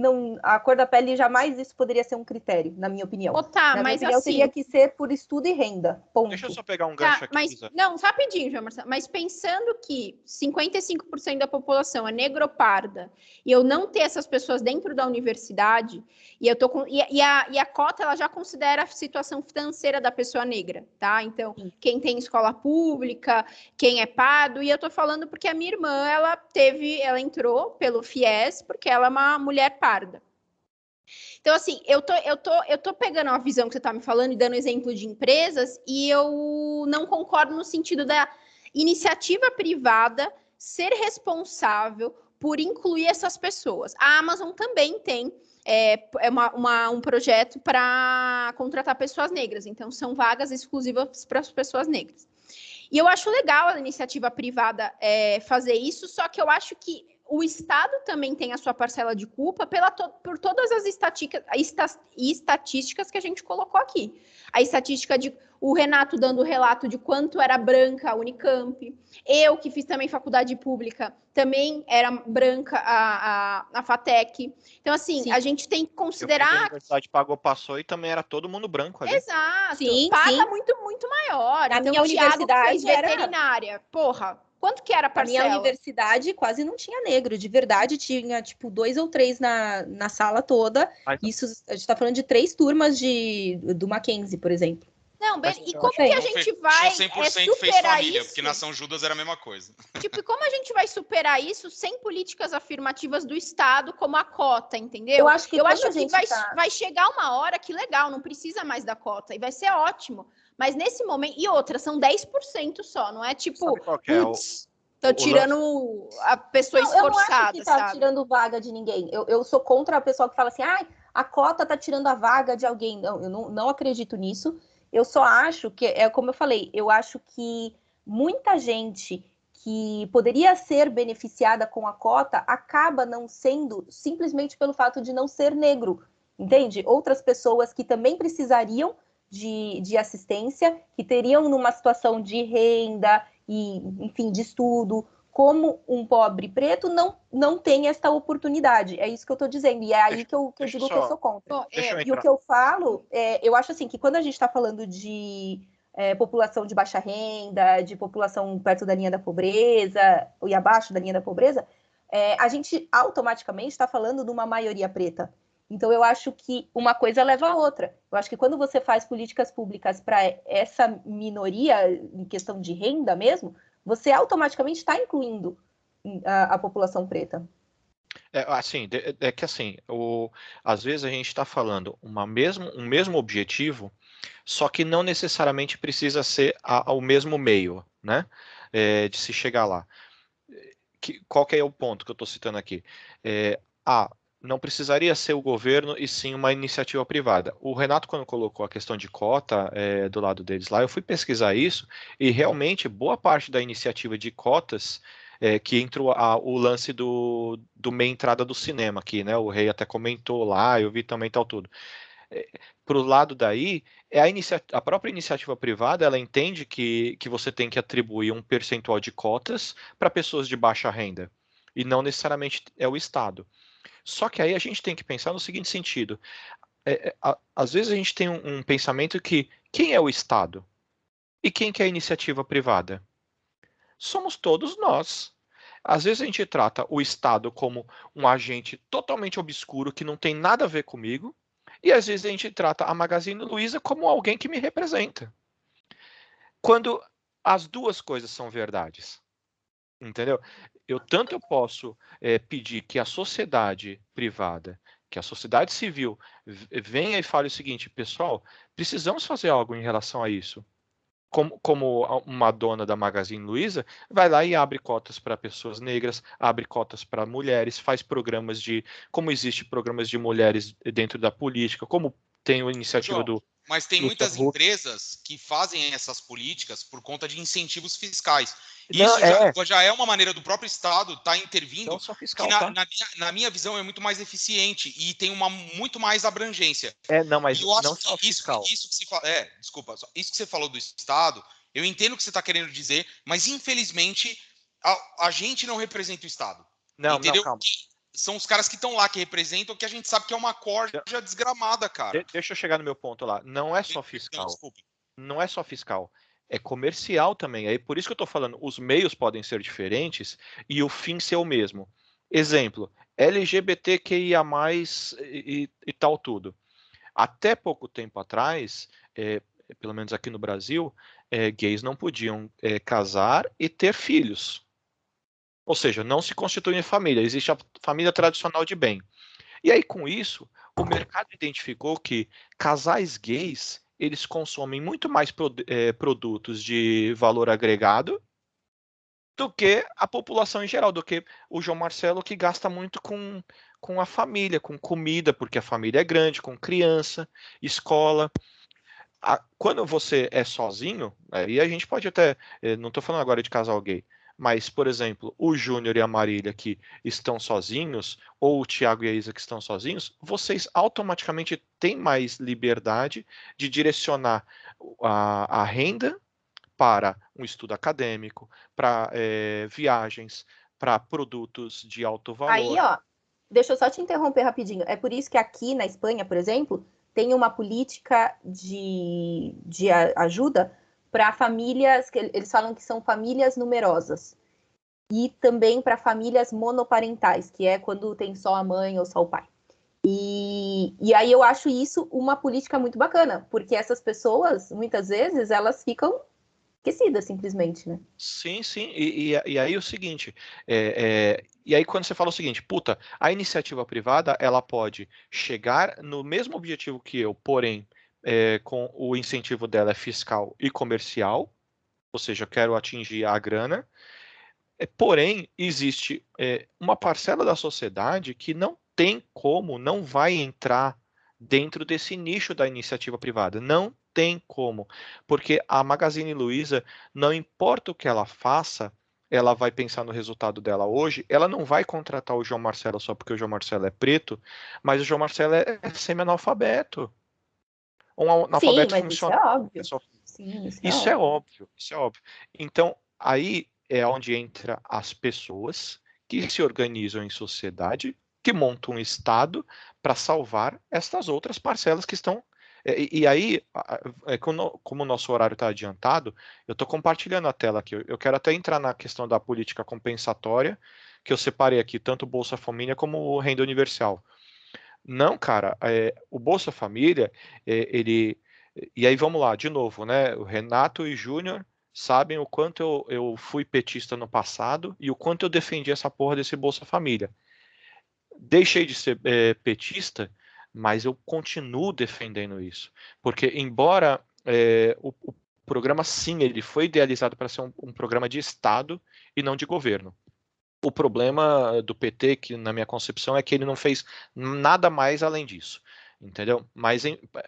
a cor da pele jamais isso poderia ser um critério, na minha opinião. Na minha opinião, assim, teria que ser por estudo e renda, ponto. Deixa eu só pegar um gancho aqui, Isa. Não, rapidinho, João Marcelo. Mas pensando que 55% da população é negroparda, e eu não ter essas pessoas dentro da universidade, e a cota ela já considera a situação financeira da pessoa negra, tá? Então, quem tem escola pública, quem é pardo, e eu tô falando porque a minha irmã, ela entrou pelo FIES porque ela é uma mulher parda. Então, assim, eu tô pegando a visão que você está me falando e dando exemplo de empresas, e eu não concordo no sentido da iniciativa privada ser responsável por incluir essas pessoas. A Amazon também tem um projeto para contratar pessoas negras, então são vagas exclusivas para as pessoas negras. E eu acho legal a iniciativa privada fazer isso, só que eu acho que o Estado também tem a sua parcela de culpa por todas as estatísticas que a gente colocou aqui. A estatística de o Renato dando o relato de quanto era branca a Unicamp. Eu, que fiz também faculdade pública, também era branca a FATEC. Então, assim, sim, a gente tem que considerar... A universidade passou e também era todo mundo branco ali. Exato. Sim, paga muito, muito maior. Na minha universidade fez veterinária. Porra, quanto que era a parcela? A minha universidade quase não tinha negro, de verdade, tinha tipo 2 ou 3 na sala toda. Isso, a gente tá falando de 3 turmas do Mackenzie, por exemplo. Não, e como que a gente vai 100% fez família, isso? Porque na São Judas era a mesma coisa. Tipo, e como a gente vai superar isso sem políticas afirmativas do Estado, como a cota, entendeu? Eu acho que vai chegar uma hora que legal, não precisa mais da cota, e vai ser ótimo. Mas nesse momento... E outra, são 10% só, não é tipo... Putz, tô tirando a pessoa esforçada, eu não acho que tá tirando vaga de ninguém. Eu sou contra a pessoa que fala assim, a cota tá tirando a vaga de alguém. Não, eu não acredito nisso. Eu só acho que, como eu falei, eu acho que muita gente que poderia ser beneficiada com a cota acaba não sendo simplesmente pelo fato de não ser negro, entende? Outras pessoas que também precisariam de assistência, que teriam numa situação de renda e, enfim, de estudo, como um pobre preto não tem esta oportunidade. É isso que eu estou dizendo. E é aí que eu digo que eu sou contra. E o que eu falo, eu acho assim, que quando a gente está falando de população de baixa renda, de população perto da linha da pobreza, e abaixo da linha da pobreza, a gente automaticamente está falando de uma maioria preta. Então, eu acho que uma coisa leva a outra. Eu acho que quando você faz políticas públicas para essa minoria, em questão de renda mesmo, você automaticamente está incluindo a população preta. Às vezes a gente está falando um mesmo objetivo, só que não necessariamente precisa ser ao mesmo meio, né? De se chegar lá. Qual que é o ponto que eu estou citando aqui? Não precisaria ser o governo e sim uma iniciativa privada. O Renato, quando colocou a questão de cota do lado deles lá, eu fui pesquisar isso e realmente boa parte da iniciativa de cotas que entrou o lance do meia entrada do cinema aqui, né? O Rei até comentou lá, eu vi também tal tudo. Para o lado daí, a própria iniciativa privada, ela entende que você tem que atribuir um percentual de cotas para pessoas de baixa renda, e não necessariamente é o Estado. Só que aí a gente tem que pensar no seguinte sentido, às vezes a gente tem um pensamento que quem é o Estado? E quem que é a iniciativa privada? Somos todos nós. Às vezes a gente trata o Estado como um agente totalmente obscuro que não tem nada a ver comigo, e às vezes a gente trata a Magazine Luiza como alguém que me representa. Quando as duas coisas são verdades. Entendeu? Eu posso pedir que a sociedade privada, que a sociedade civil venha e fale o seguinte, pessoal, precisamos fazer algo em relação a isso. Como uma dona da Magazine Luiza vai lá e abre cotas para pessoas negras, abre cotas para mulheres, faz programas como existe programas de mulheres dentro da política, como tem a iniciativa do... Mas tem muitas empresas que fazem essas políticas por conta de incentivos fiscais. E isso já é uma maneira do próprio Estado estar intervindo, não só fiscal, que na minha visão é muito mais eficiente e tem muito mais abrangência. Mas eu acho não só fiscal. Isso que você falou do Estado, eu entendo o que você está querendo dizer, mas infelizmente a gente não representa o Estado. Entendeu? Calma. São os caras que estão lá que representam, que a gente sabe que é uma corja desgramada, cara. Deixa eu chegar no meu ponto lá. Não é só fiscal. Não é só fiscal. É comercial também. É por isso que eu estou falando, os meios podem ser diferentes e o fim ser o mesmo. Exemplo, LGBTQIA+, e tal tudo. Até pouco tempo atrás, pelo menos aqui no Brasil, gays não podiam casar e ter filhos. Ou seja, não se constitui em família, existe a família tradicional de bem. E aí, com isso, o mercado identificou que casais gays, eles consomem muito mais produtos de valor agregado do que a população em geral, do que o João Marcelo, que gasta muito com a família, com comida, porque a família é grande, com criança, escola. Quando você é sozinho, e a gente pode até, não estou falando agora de casal gay, mas, por exemplo, o Júnior e a Marília que estão sozinhos, ou o Tiago e a Isa que estão sozinhos, vocês automaticamente têm mais liberdade de direcionar a renda para um estudo acadêmico, para viagens, para produtos de alto valor. Aí, deixa eu só te interromper rapidinho. É por isso que aqui na Espanha, por exemplo, tem uma política de ajuda para famílias, que eles falam que são famílias numerosas, e também para famílias monoparentais, que é quando tem só a mãe ou só o pai. E aí eu acho isso uma política muito bacana, porque essas pessoas, muitas vezes, elas ficam esquecidas, simplesmente, né? Sim. E aí o seguinte, e aí quando você fala o seguinte, a iniciativa privada, ela pode chegar no mesmo objetivo que eu, porém, com o incentivo dela é fiscal e comercial, ou seja, eu quero atingir a grana, porém, existe uma parcela da sociedade que não tem como, não vai entrar dentro desse nicho da iniciativa privada, não tem como, porque a Magazine Luiza, não importa o que ela faça, ela vai pensar no resultado dela hoje, ela não vai contratar o João Marcelo só porque o João Marcelo é preto, mas o João Marcelo é semi-analfabeto. Um analfabeto funcional. Isso é óbvio. Sim, Isso é óbvio. Então, aí é onde entra as pessoas que se organizam em sociedade, que montam um Estado para salvar estas outras parcelas que estão. E aí, como o nosso horário está adiantado, eu estou compartilhando a tela aqui. Eu quero até entrar na questão da política compensatória, que eu separei aqui, tanto o Bolsa Família como o Renda Universal. Não, cara, o Bolsa Família, ele. E aí vamos lá, de novo, né? O Renato e Júnior sabem o quanto eu fui petista no passado e o quanto eu defendi essa porra desse Bolsa Família. Deixei de ser petista, mas eu continuo defendendo isso. Porque, embora o programa, sim, ele foi idealizado para ser um programa de Estado e não de governo. O problema do PT, que na minha concepção, é que ele não fez nada mais além disso, entendeu? Mas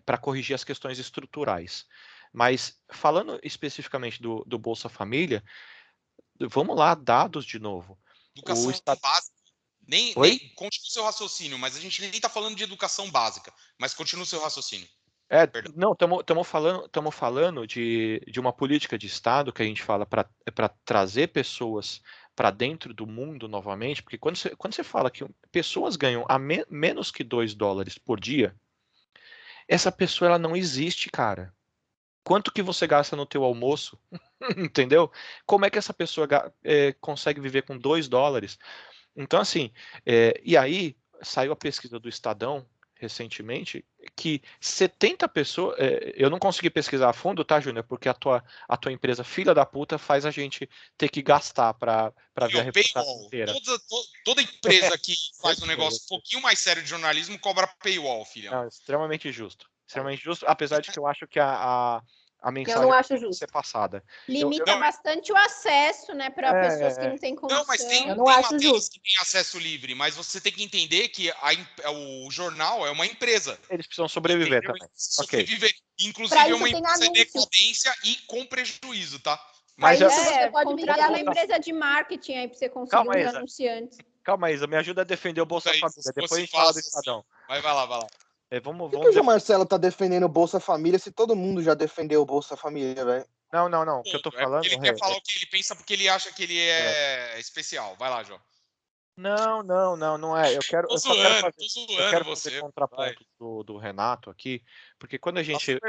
para corrigir as questões estruturais. Mas falando especificamente do Bolsa Família, vamos lá, dados de novo. Educação básica. Nem continua o seu raciocínio, mas a gente nem está falando de educação básica, mas continua o seu raciocínio. Não, estamos falando de uma política de Estado que a gente fala para trazer pessoas para dentro do mundo novamente, porque quando você fala que pessoas ganham menos que $2 por dia, essa pessoa ela não existe, cara. Quanto que você gasta no teu almoço? Entendeu? Como é que essa pessoa consegue viver com $2? Então, assim, e aí saiu a pesquisa do Estadão recentemente, que 70 pessoas, eu não consegui pesquisar a fundo, tá, Júnior? Porque a tua empresa filha da puta faz a gente ter que gastar para ver a reportagem inteira. Toda empresa que faz um negócio um pouquinho mais sério de jornalismo cobra paywall, filhão. Não, extremamente justo. Extremamente justo, apesar de que eu acho que a mensagem eu não acho tem que ser passada. Limita bastante o acesso, né, para pessoas que não têm condição. Não, mas tem matérias que têm acesso livre, mas você tem que entender que o jornal é uma empresa. Eles precisam sobreviver também. Sobreviver. Inclusive é uma empresa em decadência e com prejuízo, tá? Mas você pode contratar uma empresa de marketing aí para você conseguir os anunciantes. Calma, Isa, me ajuda a defender o Bolsa Família. Depois a gente fala do Estadão. Vai lá. Por que o Marcelo tá defendendo o Bolsa Família se todo mundo já defendeu o Bolsa Família, velho? Não. O que eu tô falando... Ele quer falar o que ele pensa porque ele acha que ele é especial. Vai lá, João. Não é. Eu quero fazer contraponto do Renato aqui, porque quando a gente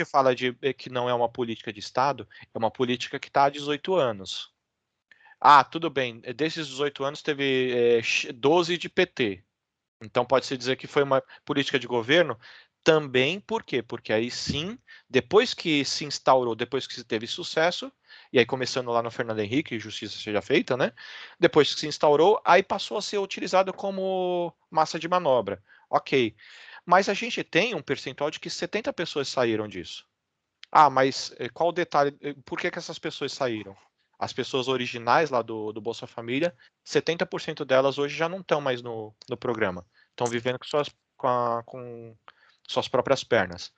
fala de que não é uma política de Estado, é uma política que está há 18 anos. Ah, tudo bem, desses 18 anos teve 12 de PT. Então pode-se dizer que foi uma política de governo também, por quê? Porque aí sim, depois que se instaurou, depois que se teve sucesso, e aí começando lá no Fernando Henrique, justiça seja feita, né? Depois que se instaurou, aí passou a ser utilizado como massa de manobra. Ok. Mas a gente tem um percentual de que 70 pessoas saíram disso. Ah, mas qual o detalhe? Por que essas pessoas saíram? As pessoas originais lá do Bolsa Família, 70% delas hoje já não estão mais no programa. Estão vivendo com suas próprias pernas.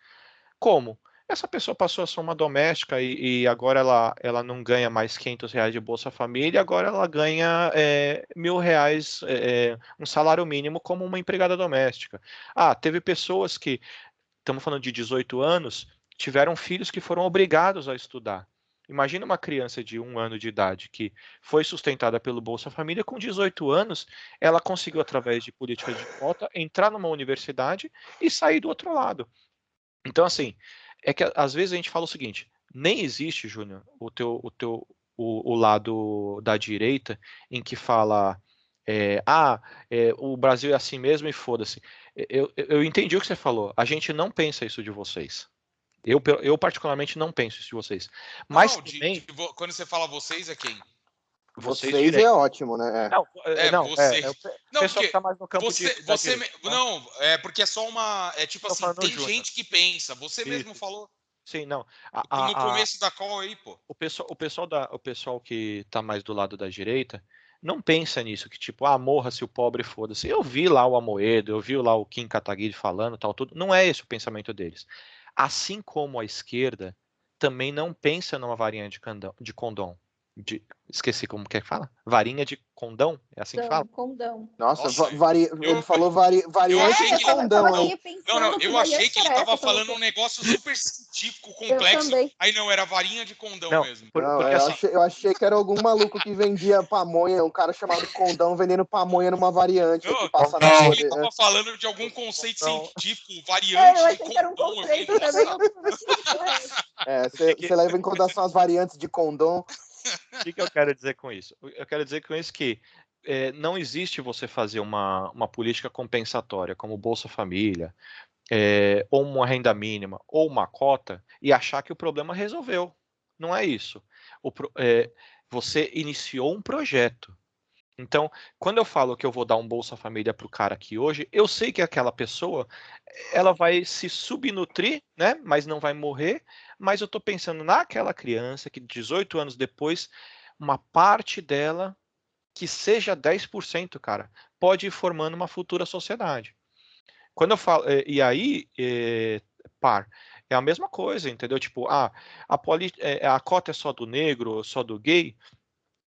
Como? Essa pessoa passou a ser uma doméstica e agora ela não ganha mais R$500 de Bolsa Família, agora ela ganha R$1.000, um salário mínimo como uma empregada doméstica. Ah, teve pessoas que, estamos falando de 18 anos, tiveram filhos que foram obrigados a estudar. Imagina uma criança de 1 ano de idade que foi sustentada pelo Bolsa Família, com 18 anos, ela conseguiu, através de política de cota, entrar numa universidade e sair do outro lado. Então, assim, é que às vezes a gente fala o seguinte, nem existe, Júnior, o lado da direita em que fala o Brasil é assim mesmo e foda-se. Eu entendi o que você falou, a gente não pensa isso de vocês. Eu particularmente não penso isso de vocês. Mas também... quando você fala vocês, é quem? Vocês é ótimo, né? Você. Não, porque tá mais no campo não, porque é só uma... É tipo assim, tem gente que pensa. Você mesmo falou. Sim, não. No começo da call aí, pô. O pessoal que tá mais do lado da direita não pensa nisso, que tipo, morra-se o pobre, foda-se. Eu vi lá o Amoedo, eu vi lá o Kim Kataguiri falando, tal, tudo. Não é esse o pensamento deles. Assim como a esquerda também não pensa numa varinha de condom. Esqueci como que fala? Varinha de condão? É assim que fala? Condão. Nossa, Nossa, ele falou variante achei de que- condão aí. Não, eu achei que ele tava falando um negócio super científico, complexo. também. Aí não, era varinha de condão Não, mesmo. Não, porque assim, eu achei que era algum maluco que vendia pamonha, um cara chamado Condão vendendo pamonha numa variante Não, que eu passa na achei rua. que ele tava falando de algum conceito Não. científico, Eu variante de achei que era um condom. Eu falei, conceito também. Você leva em consideração as variantes de condom. O que eu quero dizer com isso? Eu quero dizer com isso que não existe você fazer uma política compensatória, como Bolsa Família, ou uma renda mínima, ou uma cota, e achar que o problema resolveu. Não é isso. Você iniciou um projeto. Então, quando eu falo que eu vou dar um Bolsa Família para o cara aqui hoje, eu sei que aquela pessoa ela vai se subnutrir, né? Mas não vai morrer. Mas eu estou pensando naquela criança que 18 anos depois, uma parte dela, que seja 10%, cara, pode ir formando uma futura sociedade. Quando eu falo, e aí, par, é a mesma coisa, entendeu? Tipo, a cota é só do negro, só do gay.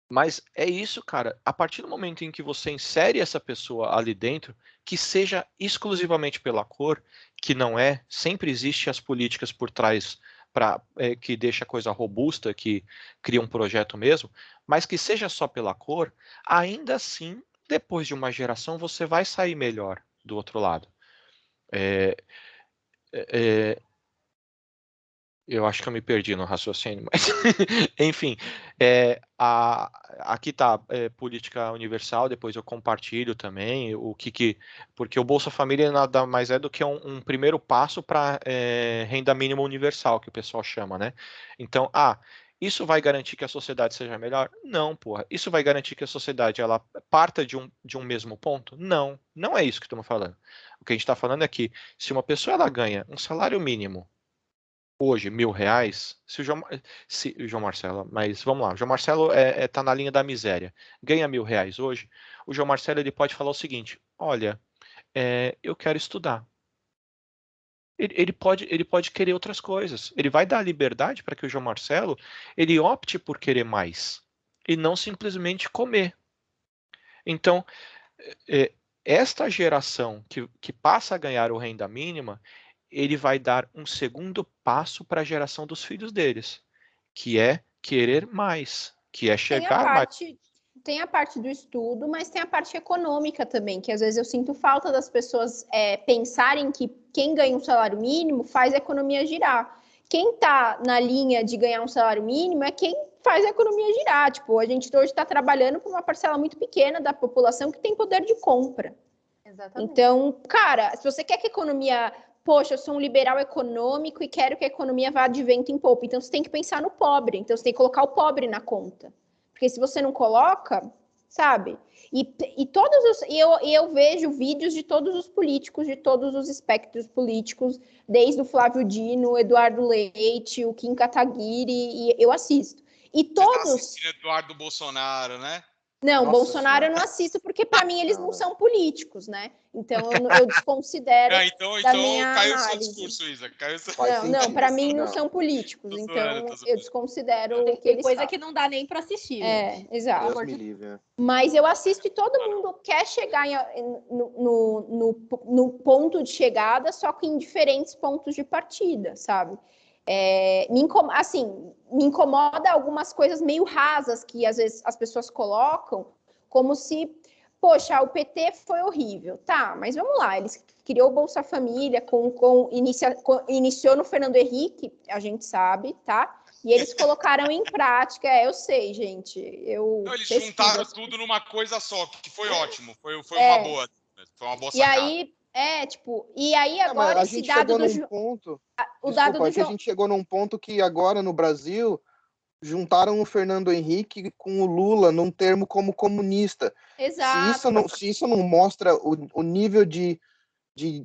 Mas é isso, cara. A partir do momento em que você insere essa pessoa ali dentro, que seja exclusivamente pela cor, que não é, sempre existe as políticas por trás que deixa a coisa robusta, que cria um projeto mesmo, mas que seja só pela cor, ainda assim, depois de uma geração, você vai sair melhor do outro lado. Eu acho que eu me perdi no raciocínio, mas enfim, aqui está política universal, depois eu compartilho também porque o Bolsa Família nada mais é do que um primeiro passo para renda mínima universal, que o pessoal chama, né? Então, isso vai garantir que a sociedade seja melhor? Não, porra. Isso vai garantir que a sociedade ela parta de um mesmo ponto? Não, não é isso que estamos falando. O que a gente está falando é que se uma pessoa ela ganha um salário mínimo hoje, R$ 1.000, se o João Marcelo, mas vamos lá, o João Marcelo tá na linha da miséria, ganha R$ 1.000 hoje, o João Marcelo ele pode falar o seguinte: olha, eu quero estudar. Ele pode querer outras coisas. Ele vai dar liberdade para que o João Marcelo ele opte por querer mais e não simplesmente comer. Então, esta geração que passa a ganhar o renda mínima, ele vai dar um segundo passo para a geração dos filhos deles, que é querer mais, que é chegar mais. Tem a parte do estudo, mas tem a parte econômica também, que às vezes eu sinto falta das pessoas pensarem que quem ganha um salário mínimo faz a economia girar. Quem está na linha de ganhar um salário mínimo é quem faz a economia girar. Tipo, a gente hoje está trabalhando para uma parcela muito pequena da população que tem poder de compra. Exatamente. Então, cara, se você quer que a economia... Poxa, eu sou um liberal econômico e quero que a economia vá de vento em popa. Então, você tem que pensar no pobre. Então, você tem que colocar o pobre na conta. Porque se você não coloca, sabe? Eu vejo vídeos de todos os políticos, de todos os espectros políticos, desde o Flávio Dino, o Eduardo Leite, o Kim Kataguiri, e eu assisto. E todos... Você tá assistindo Eduardo Bolsonaro, né? Não, Nossa Bolsonaro senhora. Eu não assisto, porque para mim eles não são políticos, né? Então eu desconsidero então da minha caiu análise. O seu discurso, Isa. Não, para mim não são políticos, tô então eu desconsidero tem que eles coisa falam. Que não dá nem para assistir. Exato. Deus me livre. Mas eu assisto e todo mundo quer chegar no ponto de chegada, só que em diferentes pontos de partida, sabe? Me incomoda algumas coisas meio rasas que às vezes as pessoas colocam, como se, poxa, o PT foi horrível. Tá, mas vamos lá, eles criou o Bolsa Família, iniciou no Fernando Henrique, a gente sabe, tá? E eles colocaram em prática, eu sei, gente. Eles juntaram tudo numa coisa só, que foi ótimo, foi uma boa. Foi uma boa sacada. E aí agora esse dado do... a gente chegou num ponto que agora no Brasil juntaram o Fernando Henrique com o Lula num termo como comunista. Exato. Se isso não mostra o nível de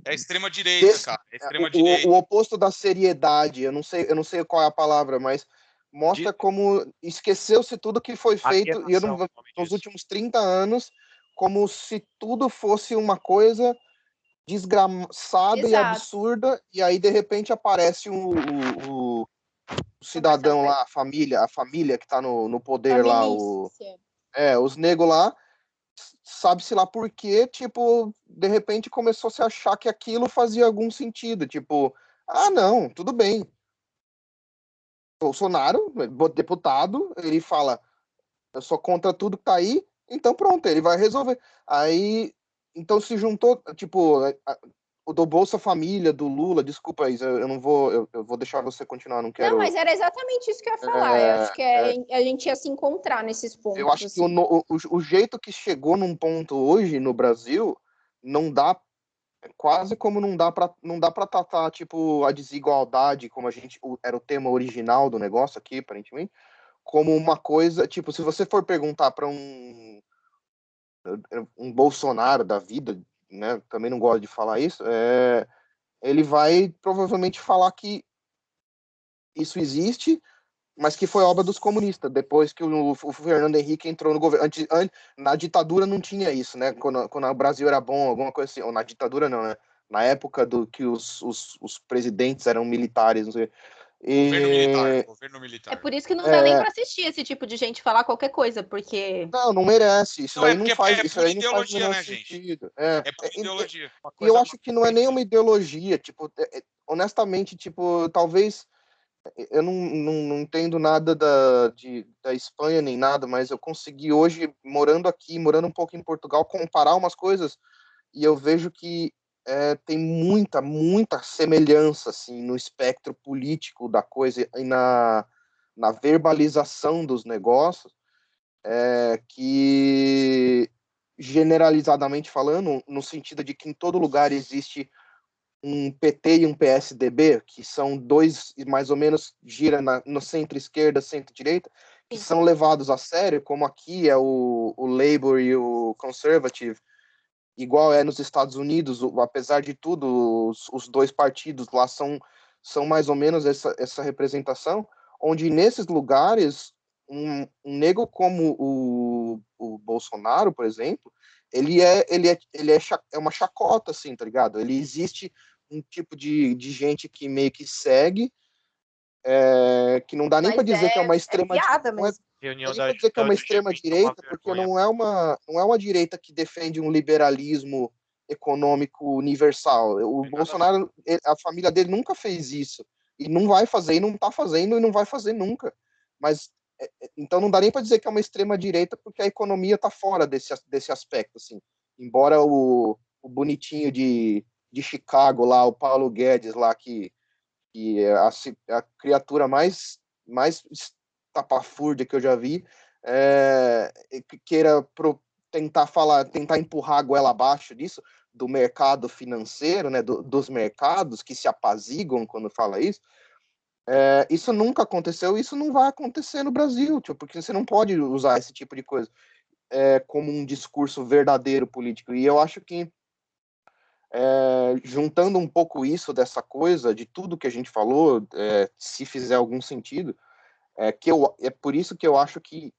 extrema-direita, cara. Extrema-direita. O oposto da seriedade, eu não sei qual é a palavra, mas mostra como esqueceu-se tudo que foi feito nos últimos 30 anos, como se tudo fosse uma coisa desgraçada e absurda, e aí de repente aparece o o cidadão lá, a família que tá no poder lá, os negros lá, sabe-se lá por quê, tipo, de repente começou a se achar que aquilo fazia algum sentido, tipo, não, tudo bem. Bolsonaro, deputado, ele fala, eu sou contra tudo que tá aí, então pronto, ele vai resolver. Aí, então se juntou, tipo, o do Bolsa Família, do Lula, desculpa, Isa, eu não vou, eu vou deixar você continuar, não quero... Não, mas era exatamente isso que eu ia falar, eu acho que a gente ia se encontrar nesses pontos. Eu acho assim. que o jeito que chegou num ponto hoje no Brasil, não dá, quase como não dá para tratar, tipo, a desigualdade, como era o tema original do negócio aqui, aparentemente, como uma coisa, tipo, se você for perguntar para um Bolsonaro da vida, né, também não gosto de falar isso, ele vai provavelmente falar que isso existe, mas que foi obra dos comunistas, depois que o Fernando Henrique entrou no governo. Na ditadura não tinha isso, né? Quando o Brasil era bom, alguma coisa assim. Ou na ditadura não, né? Na época do que os presidentes eram militares, não sei. Governo militar. É por isso que não dá nem para assistir esse tipo de gente falar qualquer coisa, porque... Não merece. Isso daí não faz, é isso por daí não faz o ideologia, menor né, gente? sentido. É por ideologia. E eu acho que não é nem uma ideologia, tipo, honestamente, tipo, talvez eu não entendo nada da Espanha nem nada, mas eu consegui hoje, morando aqui, morando um pouco em Portugal, comparar umas coisas e eu vejo que tem muita semelhança assim, no espectro político da coisa e na verbalização dos negócios, que generalizadamente falando, no sentido de que em todo lugar existe um PT e um PSDB, que são dois, mais ou menos, gira no centro-esquerda, centro-direita, que são levados a sério, como aqui é o Labour e o Conservative, igual é nos Estados Unidos, apesar de tudo, os dois partidos lá são mais ou menos essa representação, onde nesses lugares, um negro como o Bolsonaro, por exemplo, ele é uma chacota, assim, tá ligado? Ele existe um tipo de gente que meio que segue, que não dá nem para dizer que é uma extrema piada não é, Reunião não dizer que é uma extrema direita, porque não é uma direita que defende um liberalismo econômico universal. O Bolsonaro, a família dele nunca fez isso e não vai fazer, e não está fazendo e não vai fazer nunca. Mas então não dá nem para dizer que é uma extrema direita, porque a economia está fora desse aspecto, assim. Embora o bonitinho de Chicago lá, o Paulo Guedes lá que é a criatura mais estapafúrdia que eu já vi, que queira tentar empurrar a goela abaixo disso, do mercado financeiro, né, dos mercados que se apaziguam quando fala isso, isso nunca aconteceu, isso não vai acontecer no Brasil, tipo, porque você não pode usar esse tipo de coisa como um discurso verdadeiro político. E eu acho que juntando um pouco isso dessa coisa, de tudo que a gente falou, se fizer algum sentido, é por isso que eu acho que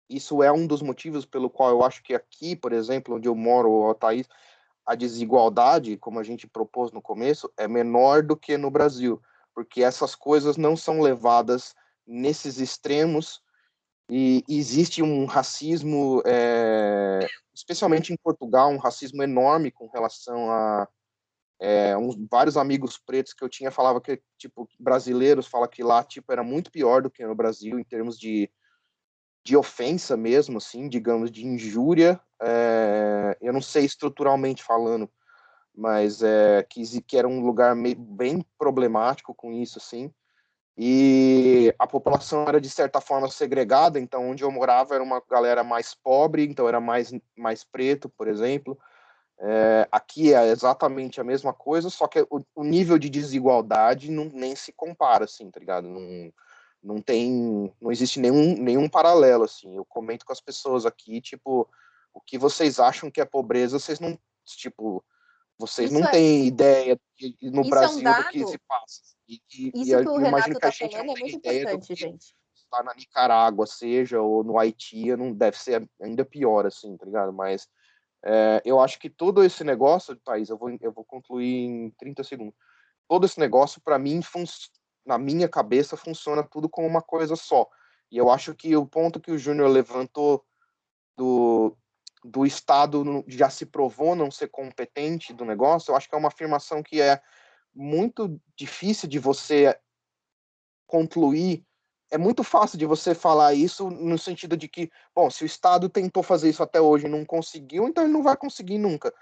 isso é um dos motivos pelo qual eu acho que aqui, por exemplo, onde eu moro, Thaís, a desigualdade, como a gente propôs no começo, é menor do que no Brasil, porque essas coisas não são levadas nesses extremos e existe um racismo, especialmente em Portugal, um racismo enorme com relação a vários amigos pretos que eu tinha falavam que, tipo, brasileiros falam que lá, tipo, era muito pior do que no Brasil em termos de ofensa mesmo, assim, digamos, de injúria. Eu não sei estruturalmente falando, mas que era um lugar bem problemático com isso, assim. E a população era, de certa forma, segregada, então onde eu morava era uma galera mais pobre, então era mais preto, por exemplo. Aqui é exatamente a mesma coisa, só que o nível de desigualdade nem se compara, assim, tá ligado? Não existe nenhum paralelo, assim. Eu comento com as pessoas aqui, tipo, o que vocês acham que é pobreza, vocês não, tipo, vocês não têm ideia no Brasil do que se passa. Isso que o eu imagino Renato que a tá gente falando não é tem muito ideia do importante, que gente. está na Nicarágua, seja, ou no Haiti, não deve ser ainda pior, assim, tá ligado? Mas eu acho que todo esse negócio, Thaís, eu vou concluir em 30 segundos. todo esse negócio, para mim, na minha cabeça, funciona tudo como uma coisa só. E eu acho que o ponto que o Júnior levantou do Estado já se provou não ser competente do negócio, eu acho que é uma afirmação que é muito difícil de você concluir. É muito fácil de você falar isso no sentido de que, bom, se o Estado tentou fazer isso até hoje e não conseguiu, então ele não vai conseguir nunca.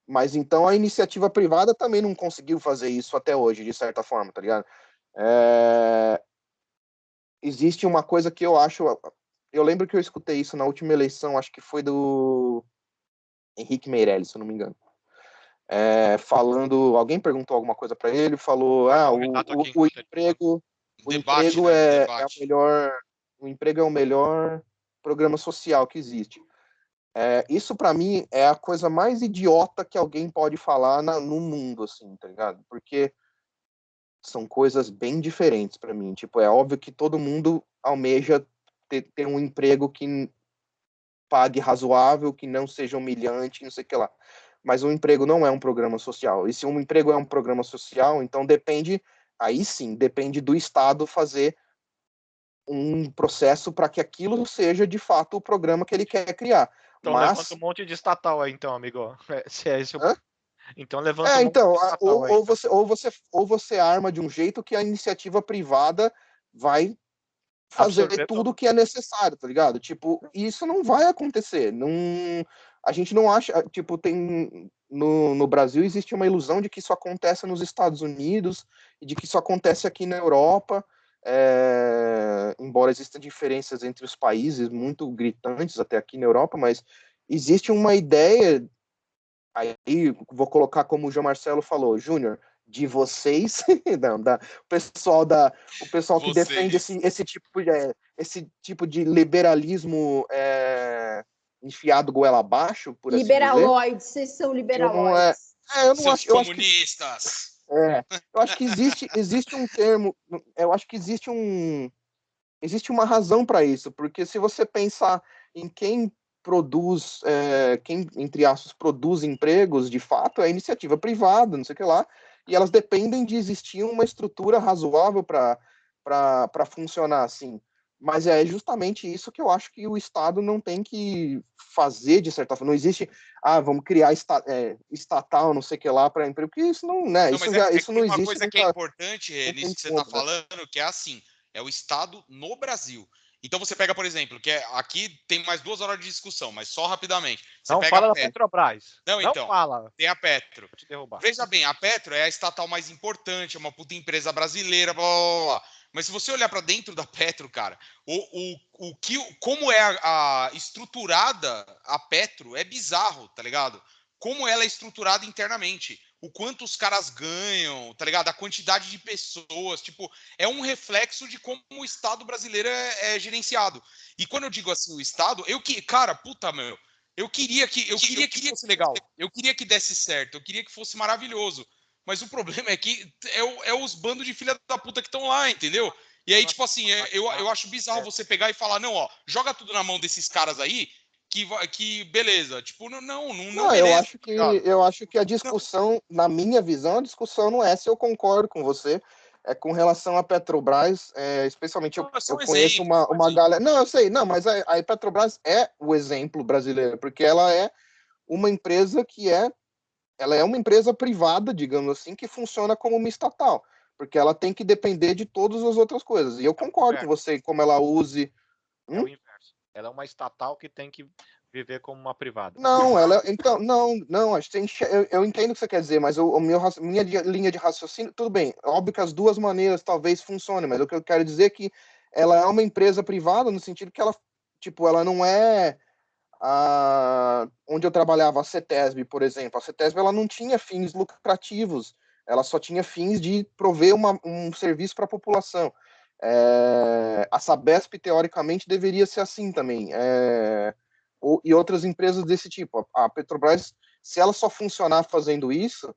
Mas então a iniciativa privada também não conseguiu fazer isso até hoje, de certa forma, tá ligado? Existe uma coisa que eu acho. Eu lembro que eu escutei isso na última eleição, acho que foi do Henrique Meirelles, se eu não me engano. Falando, alguém perguntou alguma coisa para ele, falou: o emprego, Debate, emprego né? é o Debate. melhor, o emprego é o melhor programa social que existe. Isso para mim é a coisa mais idiota que alguém pode falar no mundo, assim, tá ligado? Porque são coisas bem diferentes para mim. Tipo, é óbvio que todo mundo almeja ter um emprego que pague razoável, que não seja humilhante, não sei o que lá. Mas um emprego não é um programa social. E se um emprego é um programa social, então aí sim, depende do Estado fazer um processo para que aquilo seja de fato o programa que ele quer criar. Então levanta um monte de estatal aí, então, amigo. Se é esse o... Então levanta um monte de estatal aí. Ou você arma de um jeito que a iniciativa privada vai fazer tudo que é necessário, tá ligado? Tipo, isso não vai acontecer. Não, a gente não acha, tipo, no Brasil existe uma ilusão de que isso acontece nos Estados Unidos e de que isso acontece aqui na Europa, embora existam diferenças entre os países muito gritantes até aqui na Europa, mas existe uma ideia, aí vou colocar como o João Marcelo falou, Júnior, de vocês, não, o pessoal que defende esse tipo de liberalismo enfiado goela abaixo, por assim dizer. Liberaloides, vocês são liberaloides. Eu não acho. Comunistas. Eu acho que existe um termo, eu acho que existe uma razão para isso, porque se você pensar em quem produz, quem, entre aspas, produz empregos, de fato, é a iniciativa privada, não sei o que lá, e elas dependem de existir uma estrutura razoável para funcionar assim. Mas é justamente isso que eu acho que o Estado não tem que fazer, de certa forma. Não existe, vamos criar estatal, não sei o que lá, para emprego, porque isso não, né? Isso não existe. Uma coisa que é importante, nisso que você está falando, que é assim, é o Estado no Brasil. Então você pega, por exemplo, que aqui tem mais 2 horas de discussão, mas só rapidamente. Você não pega fala da Petrobras. Não, então. Fala. Tem a Petro. Vou te derrubar. Veja bem, a Petro é a estatal mais importante, é uma puta empresa brasileira, blá, blá, blá. Mas se você olhar para dentro da Petro, cara, como é a estruturada a Petro é bizarro, tá ligado? Como ela é estruturada internamente. O quanto os caras ganham, tá ligado? A quantidade de pessoas, tipo, é um reflexo de como o Estado brasileiro é gerenciado. E quando eu digo assim, o Estado, cara, puta, meu, eu queria que fosse legal, eu queria que desse certo, eu queria que fosse maravilhoso. Mas o problema é que é os bandos de filha da puta que estão lá, entendeu? E aí, tipo assim, eu acho bizarro você pegar e falar, não, ó, joga tudo na mão desses caras aí, que beleza. Tipo, não beleza. Eu acho que a discussão, na minha visão, a discussão não é se eu concordo com você, é com relação à Petrobras, especialmente eu conheço uma galera... Não, eu sei, não, mas a Petrobras é o exemplo brasileiro, porque ela é uma empresa ela é uma empresa privada, digamos assim, que funciona como uma estatal, porque ela tem que depender de todas as outras coisas. E eu concordo com você, como ela use... É o inverso. Ela é uma estatal que tem que viver como uma privada. Não, então, não, eu entendo o que você quer dizer, mas minha linha de raciocínio, tudo bem, óbvio que as duas maneiras talvez funcionem, mas o que eu quero dizer é que ela é uma empresa privada no sentido que ela não é onde eu trabalhava, a CETESB, por exemplo. A CETESB, ela não tinha fins lucrativos, ela só tinha fins de prover um serviço para a população. A Sabesp, teoricamente, deveria ser assim também. E outras empresas desse tipo. A Petrobras, se ela só funcionar fazendo isso,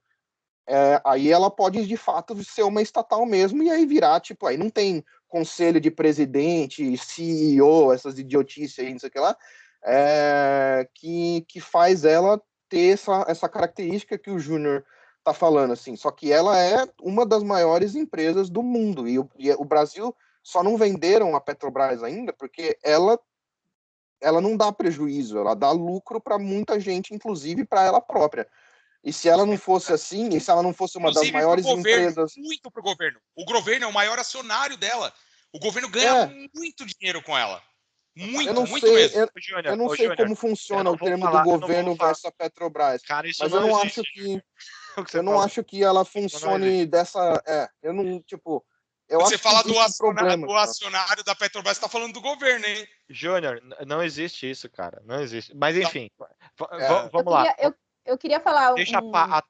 aí ela pode, de fato, ser uma estatal mesmo, e aí virar, tipo, aí não tem conselho de presidente, CEO, essas idiotices aí, não sei o que lá, que faz ela ter essa característica que o Júnior tá falando assim, só que ela é uma das maiores empresas do mundo, e o Brasil só não venderam a Petrobras ainda porque ela não dá prejuízo, ela dá lucro para muita gente, inclusive para ela própria. E se ela não fosse assim, e se ela não fosse uma das maiores empresas... Muito para o governo. O governo é o maior acionário dela. O governo ganha muito dinheiro com ela. Muito mesmo. Eu não sei como funciona o termo do governo versus a Petrobras. Cara, isso mas não eu não existe. acho que ela funcione dessa... eu não, tipo... Você fala do acionário da Petrobras, você tá falando do governo, hein? Júnior, não existe isso, cara. Não existe. Mas, enfim, vamos lá. Eu queria falar Deixa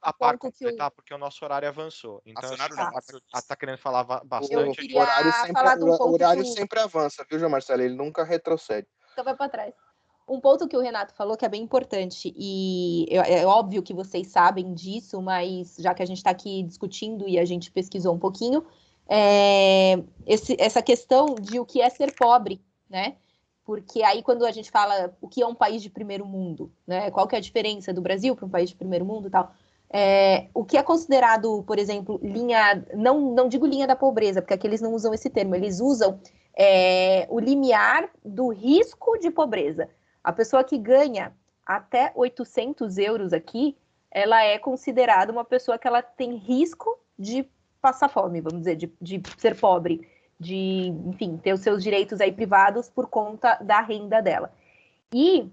a par completar, porque o nosso horário avançou. Então, ela tá querendo falar bastante. O horário sempre avança, viu, João Marcelo? Ele nunca retrocede. Então vai para trás. Um ponto que o Renato falou que é bem importante, e é óbvio que vocês sabem disso, mas já que a gente está aqui discutindo e a gente pesquisou um pouquinho, essa questão de o que é ser pobre, né? Porque aí quando a gente fala o que é um país de primeiro mundo, né? Qual que é a diferença do Brasil para um país de primeiro mundo e tal? O que é considerado, por exemplo, não digo linha da pobreza, porque aqui eles não usam esse termo, eles usam o limiar do risco de pobreza. A pessoa que ganha até 800 euros aqui, ela é considerada uma pessoa que ela tem risco de passar fome, vamos dizer, de ser pobre, de, enfim, ter os seus direitos aí privados por conta da renda dela. E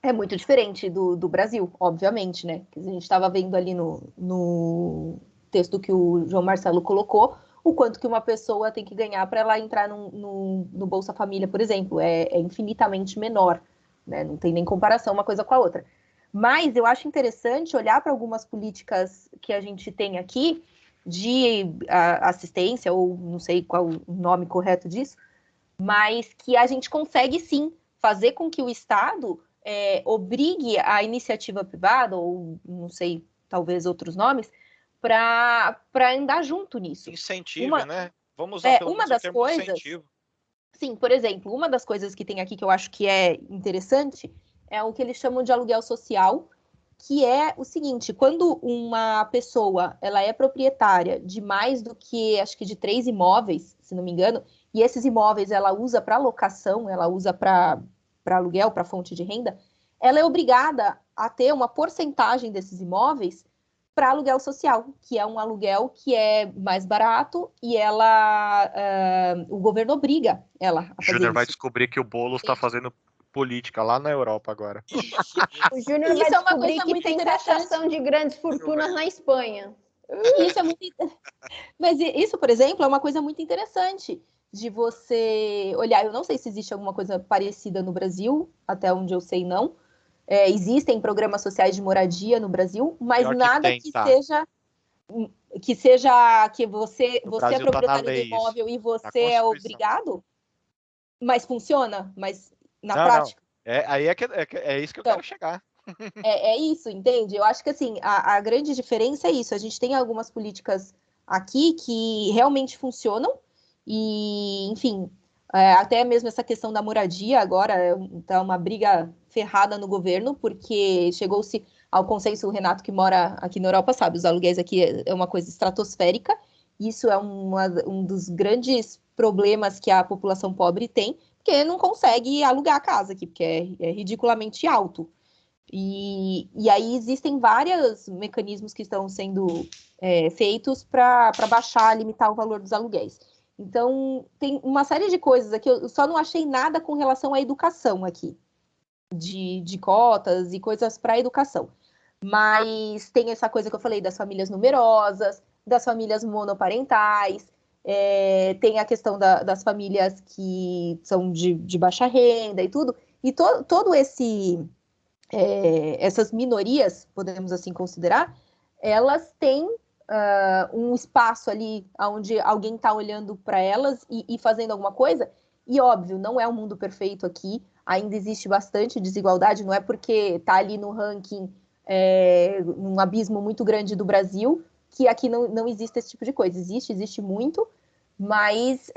é muito diferente do Brasil, obviamente, né? A gente estava vendo ali no texto que o João Marcelo colocou, o quanto que uma pessoa tem que ganhar para ela entrar no Bolsa Família, por exemplo, é infinitamente menor, né? Não tem nem comparação uma coisa com a outra. Mas eu acho interessante olhar para algumas políticas que a gente tem aqui, de assistência, ou não sei qual o nome correto disso, mas que a gente consegue sim fazer com que o Estado obrigue a iniciativa privada, ou não sei, talvez outros nomes, para andar junto nisso. Incentivo, né? Vamos usar pelo menos o termo incentivo. Sim, por exemplo, uma das coisas que tem aqui que eu acho que é interessante é o que eles chamam de aluguel social, que é o seguinte: quando uma pessoa ela é proprietária de mais do que, acho que de 3 imóveis, se não me engano, e esses imóveis ela usa para locação, ela usa para aluguel, para fonte de renda, ela é obrigada a ter uma porcentagem desses imóveis para aluguel social, que é um aluguel que é mais barato e o governo obriga ela a fazer Júnior vai isso. descobrir que o Boulos está fazendo política lá na Europa agora. O Júnior vai descobrir que tem taxação de grandes fortunas na Espanha. Isso é muito... Mas isso, por exemplo, é uma coisa muito interessante de você olhar. Eu não sei se existe alguma coisa parecida no Brasil, até onde eu sei não. Existem programas sociais de moradia no Brasil, mas nada que seja que você é proprietário do imóvel e você é obrigado, mas funciona, mas na prática. É isso que eu quero chegar. É isso, entende? Eu acho que assim, a grande diferença é isso. A gente tem algumas políticas aqui que realmente funcionam e, enfim, até mesmo essa questão da moradia agora tá uma briga ferrada no governo, porque chegou-se ao consenso, o Renato que mora aqui na Europa sabe, os aluguéis aqui é uma coisa estratosférica, isso é um dos grandes problemas que a população pobre tem, porque não consegue alugar a casa aqui, porque é ridiculamente alto. E aí existem vários mecanismos que estão sendo feitos para baixar, limitar o valor dos aluguéis. Então, tem uma série de coisas aqui, eu só não achei nada com relação à educação aqui, de cotas e coisas para a educação. Mas tem essa coisa que eu falei das famílias numerosas, das famílias monoparentais, tem a questão das famílias que são de baixa renda e tudo. E todo essas minorias, podemos assim considerar, elas têm um espaço ali onde alguém está olhando para elas e fazendo alguma coisa. E, óbvio, não é um mundo perfeito aqui, ainda existe bastante desigualdade, não é porque está ali no ranking um abismo muito grande do Brasil que aqui não existe esse tipo de coisa. Existe muito, mas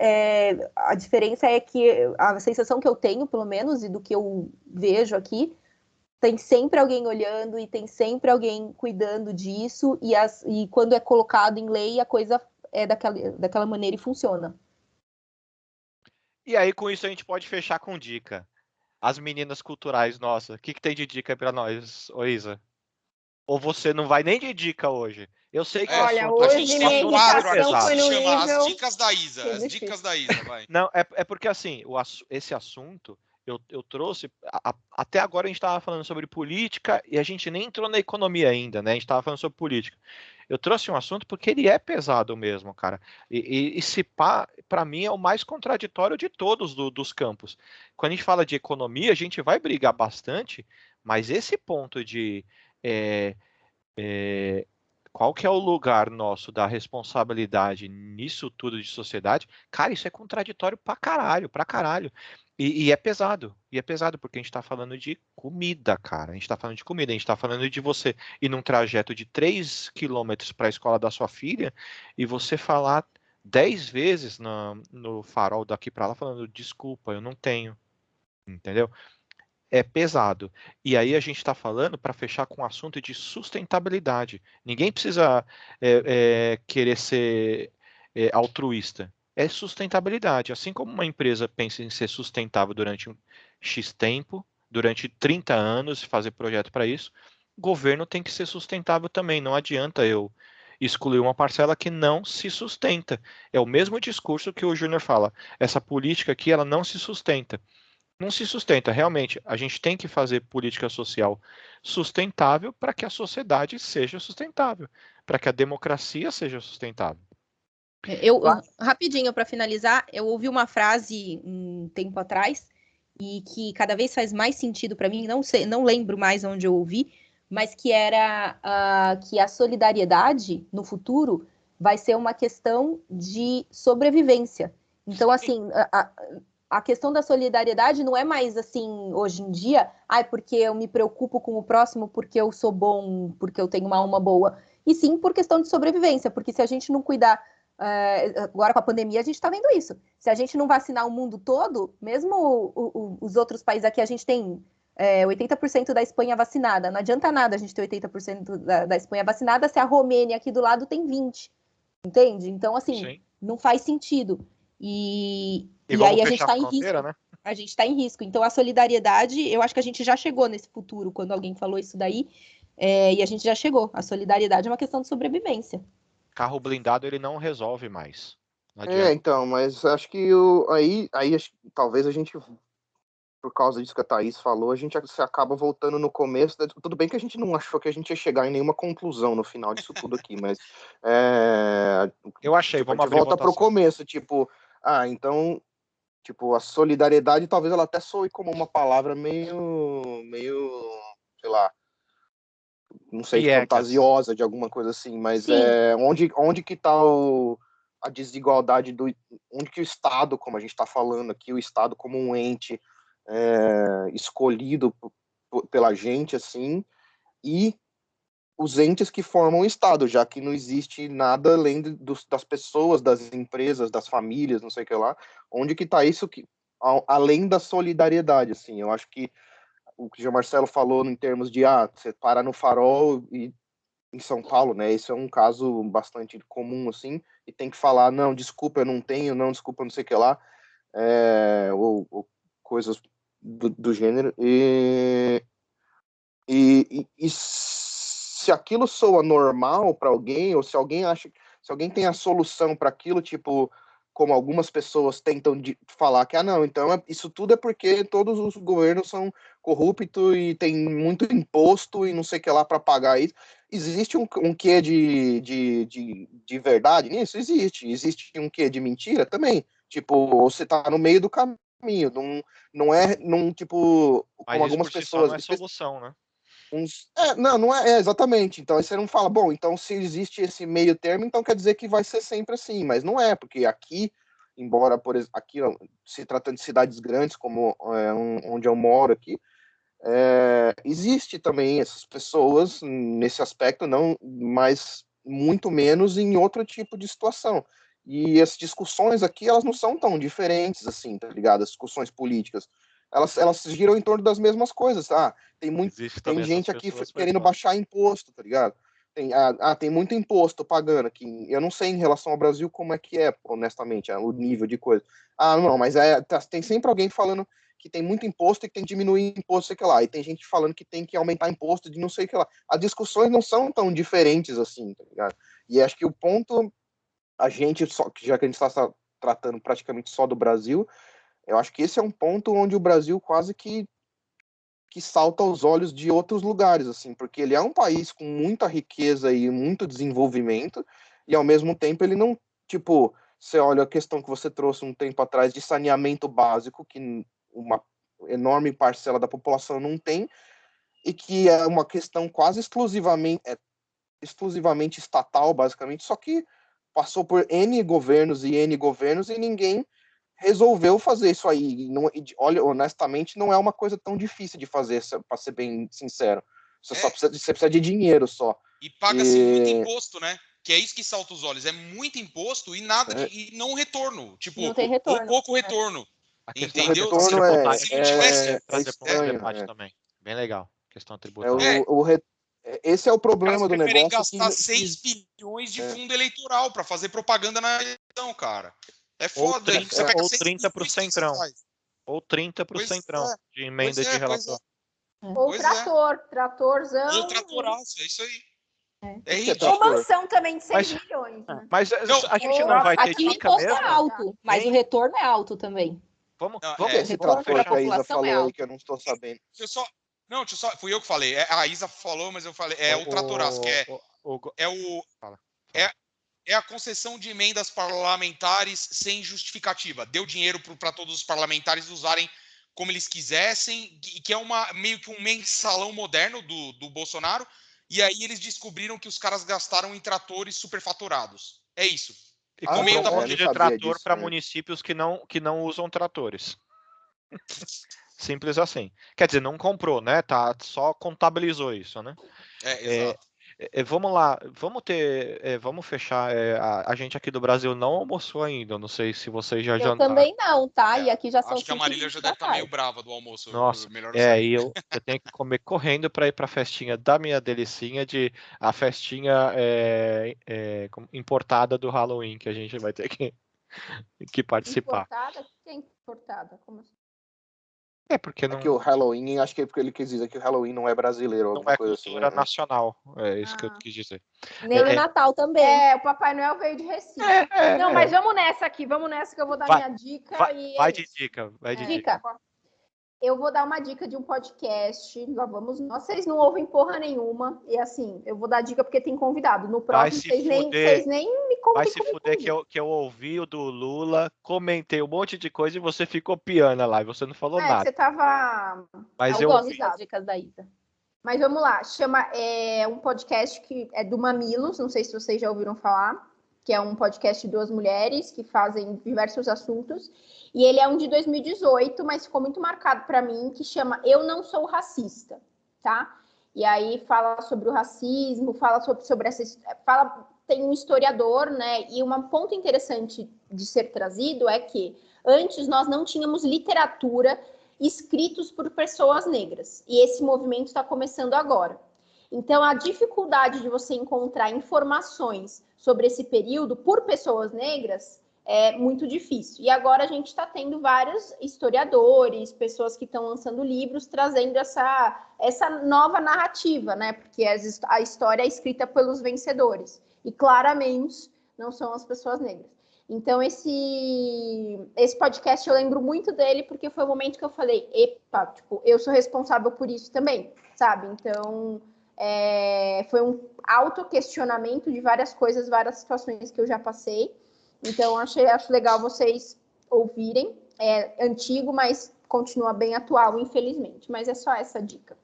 a diferença é que a sensação que eu tenho, pelo menos, e do que eu vejo aqui, tem sempre alguém olhando e tem sempre alguém cuidando disso, e quando é colocado em lei, a coisa é daquela maneira e funciona. E aí, com isso, a gente pode fechar com dica. As meninas culturais, nossa, o que tem de dica para nós, ô Isa? Ou você não vai nem de dica hoje? Eu sei que o Olha, assunto, A hoje gente o tem um minha assunto foi quadro aqui irritação que pesado. foi se no chama As nível Dicas da Isa. que é As difícil. Dicas da Isa, vai. Não, é porque assim, esse assunto eu trouxe. Até agora a gente estava falando sobre política e a gente nem entrou na economia ainda, né? A gente estava falando sobre política. Eu trouxe um assunto porque ele é pesado mesmo, cara. E se pá, para mim, é o mais contraditório de todos dos campos. Quando a gente fala de economia, a gente vai brigar bastante, mas esse ponto de. é, qual que é o lugar nosso da responsabilidade nisso tudo de sociedade? Cara, isso é contraditório pra caralho, pra caralho. E é pesado, porque a gente tá falando de comida, cara. A gente tá falando de comida, a gente tá falando de você ir num trajeto de 3 quilômetros para a escola da sua filha e você falar 10 vezes no farol daqui para lá falando, desculpa, eu não tenho. Entendeu? É pesado. E aí a gente está falando para fechar com o assunto de sustentabilidade. Ninguém precisa querer ser altruísta. É sustentabilidade. Assim como uma empresa pensa em ser sustentável durante um X tempo, durante 30 anos, fazer projeto para isso, o governo tem que ser sustentável também. Não adianta eu excluir uma parcela que não se sustenta. É o mesmo discurso que o Júnior fala. Essa política aqui, ela não se sustenta. Não se sustenta. Realmente, a gente tem que fazer política social sustentável para que a sociedade seja sustentável, para que a democracia seja sustentável. Rapidinho para finalizar, eu ouvi uma frase um tempo atrás e que cada vez faz mais sentido para mim, não sei, não lembro mais onde eu ouvi, mas que era que a solidariedade no futuro vai ser uma questão de sobrevivência. Então, assim, a questão da solidariedade não é mais assim, hoje em dia, porque eu me preocupo com o próximo, porque eu sou bom, porque eu tenho uma alma boa. E sim por questão de sobrevivência, porque se a gente não cuidar. Agora com a pandemia a gente está vendo isso. Se a gente não vacinar o mundo todo, mesmo os outros países aqui, a gente tem 80% da Espanha vacinada. Não adianta nada a gente ter 80% da Espanha vacinada se a Romênia aqui do lado tem 20%. Entende? Então, assim, Sim. não faz sentido. E vamos aí a gente fechar está a em fronteira, risco. né? A gente está em risco. Então, a solidariedade, eu acho que a gente já chegou nesse futuro, quando alguém falou isso daí, e a gente já chegou. A solidariedade é uma questão de sobrevivência. Carro blindado ele não resolve mais. Não adianta. Então, mas acho que talvez a gente, por causa disso que a Thaís falou, a gente acaba voltando no começo. Tudo bem que a gente não achou que a gente ia chegar em nenhuma conclusão no final disso tudo aqui, mas Eu achei, tipo, a vamos gente abrir volta pro votação. começo, tipo, então, tipo, a solidariedade talvez ela até soe como uma palavra meio, sei lá, não sei, Piegas. fantasiosa de alguma coisa assim, mas Sim. onde que tá a desigualdade onde que o Estado, como a gente está falando aqui, o Estado como um ente escolhido pela gente, assim, e os entes que formam o Estado, já que não existe nada além das pessoas, das empresas, das famílias, não sei o que lá, onde que tá isso além da solidariedade, assim, eu acho que o que o Marcelo falou em termos de você para no farol e em São Paulo, né? Isso é um caso bastante comum, assim, e tem que falar, não, desculpa, eu não tenho, não, desculpa, não sei o que lá, ou coisas do gênero. E se aquilo soa normal para alguém, ou se alguém tem a solução para aquilo, tipo, como algumas pessoas tentam falar que, não, então isso tudo é porque todos os governos são corruptos e tem muito imposto e não sei o que lá para pagar isso. Existe um quê de verdade nisso? Existe um quê de mentira também. Tipo, você tá no meio do caminho, tipo, Mas como isso algumas por si só não pessoas, é solução, né? não é exatamente. Então aí você não fala, bom, então se existe esse meio termo, então quer dizer que vai ser sempre assim, mas não é, porque aqui, embora por aqui se tratando de cidades grandes, como onde eu moro aqui, existe também essas pessoas nesse aspecto, não, mas muito menos em outro tipo de situação. E as discussões aqui, elas não são tão diferentes assim, tá ligado? As discussões políticas. elas giram em torno das mesmas coisas. Tem também gente essas aqui pessoas, querendo mas- baixar imposto, tá ligado? Tem muito imposto pagando aqui. Eu não sei em relação ao Brasil como é que é, honestamente, o nível de coisa. Não, mas tem sempre alguém falando que tem muito imposto e que tem que diminuir imposto, sei que lá. E tem gente falando que tem que aumentar imposto de não sei o que lá. As discussões não são tão diferentes assim, tá ligado? E acho que o ponto, já que a gente está tratando praticamente só do Brasil, eu acho que esse é um ponto onde o Brasil quase que salta aos olhos de outros lugares, assim, porque ele é um país com muita riqueza e muito desenvolvimento, e ao mesmo tempo ele não, tipo, você olha a questão que você trouxe um tempo atrás de saneamento básico, que uma enorme parcela da população não tem, e que é uma questão quase exclusivamente estatal, basicamente, só que passou por N governos e ninguém resolveu fazer isso aí. Olha, honestamente, não é uma coisa tão difícil de fazer, para ser bem sincero. Você precisa de dinheiro só. E paga-se muito imposto, né? Que é isso que salta os olhos. É muito imposto e nada e não retorno. Tipo, Não tem retorno. ou pouco retorno. A questão Entendeu? retorno Se não tivesse. trazer para um estranho, debate também. Bem legal. Questão É tributária. esse é o Os caras problema do preferem negócio. gastar 6 bilhões de fundo eleitoral para fazer propaganda na eleição, cara. É foda. Você pega ou 6 30 pro bilhões, que Centrão. você faz? Ou 30 pro Pois Centrão. é, De emenda de relator. Ou Pois tratorzão. Ou tratoraço, é isso aí. É que é ridículo. Ou mansão também de 6 milhões, né? Mas Não, a gente não vai ter Aqui o dica imposto mesmo? é alto, mas Hein? o retorno é alto também. Vamos Não, O que é esse retorno trator pra que a Isa população é falou aí alto. que eu não estou sabendo? Fui eu que falei. A Isa falou, mas eu falei. É o tratoraço, que é a concessão de emendas parlamentares sem justificativa. Deu dinheiro para todos os parlamentares usarem como eles quisessem, que é meio que um mensalão moderno do Bolsonaro, e aí eles descobriram que os caras gastaram em tratores superfaturados. É isso. E No meio comprou da um monte não de sabia trator disso, para né? municípios que não usam tratores. Simples assim. Quer dizer, não comprou, né? Só contabilizou isso, né? Exato. Vamos lá, vamos fechar. A gente aqui do Brasil não almoçou ainda. Eu não sei se vocês já Eu jantaram. também não, tá? E aqui já são Acho que a Marília 5h20 já da deve estar meio tarde. brava do almoço. Nossa, Melhor não sair. e eu tenho que comer correndo para ir para a festinha da minha delicinha, a festinha importada do Halloween, que a gente vai ter que participar. Importada? O que é importada? Como assim? Porque É que o Halloween, acho que é porque ele quis dizer que o Halloween não é brasileiro, não alguma é coisa assim. cultura nacional. É isso que eu Ah. quis dizer. Nem o Natal também. O Papai Noel veio de Recife. Não, mas vamos nessa aqui, vamos nessa que eu vou dar minha dica. Vai de dica, vai de dica. Eu vou dar uma dica de um podcast. Lá vamos nós. Vocês não ouvem porra nenhuma. E assim, eu vou dar dica porque tem convidado. No próximo, vocês nem me contam. Vai se fuder que eu ouvi o do Lula, comentei um monte de coisa e você ficou piana lá, e você não falou nada. Você tava. Mas eu eu gosto das dicas da Isa. Mas vamos lá, chama um podcast que é do Mamilos, não sei se vocês já ouviram falar, que é um podcast de duas mulheres que fazem diversos assuntos, e ele é um de 2018, mas ficou muito marcado para mim, que chama Eu Não Sou Racista, tá? E aí fala sobre o racismo, fala sobre essa... tem um historiador, né? E um ponto interessante de ser trazido é que antes nós não tínhamos literatura escritos por pessoas negras. E esse movimento está começando agora. Então, a dificuldade de você encontrar informações sobre esse período por pessoas negras é muito difícil. E agora a gente está tendo vários historiadores, pessoas que estão lançando livros, trazendo essa nova narrativa, né? Porque a história é escrita pelos vencedores. E claramente não são as pessoas negras. Então, esse podcast eu lembro muito dele, porque foi o momento que eu falei, epa, tipo, eu sou responsável por isso também, sabe? Então, foi um autoquestionamento de várias coisas, várias situações que eu já passei. Então, acho legal vocês ouvirem. É antigo, mas continua bem atual, infelizmente. Mas é só essa dica.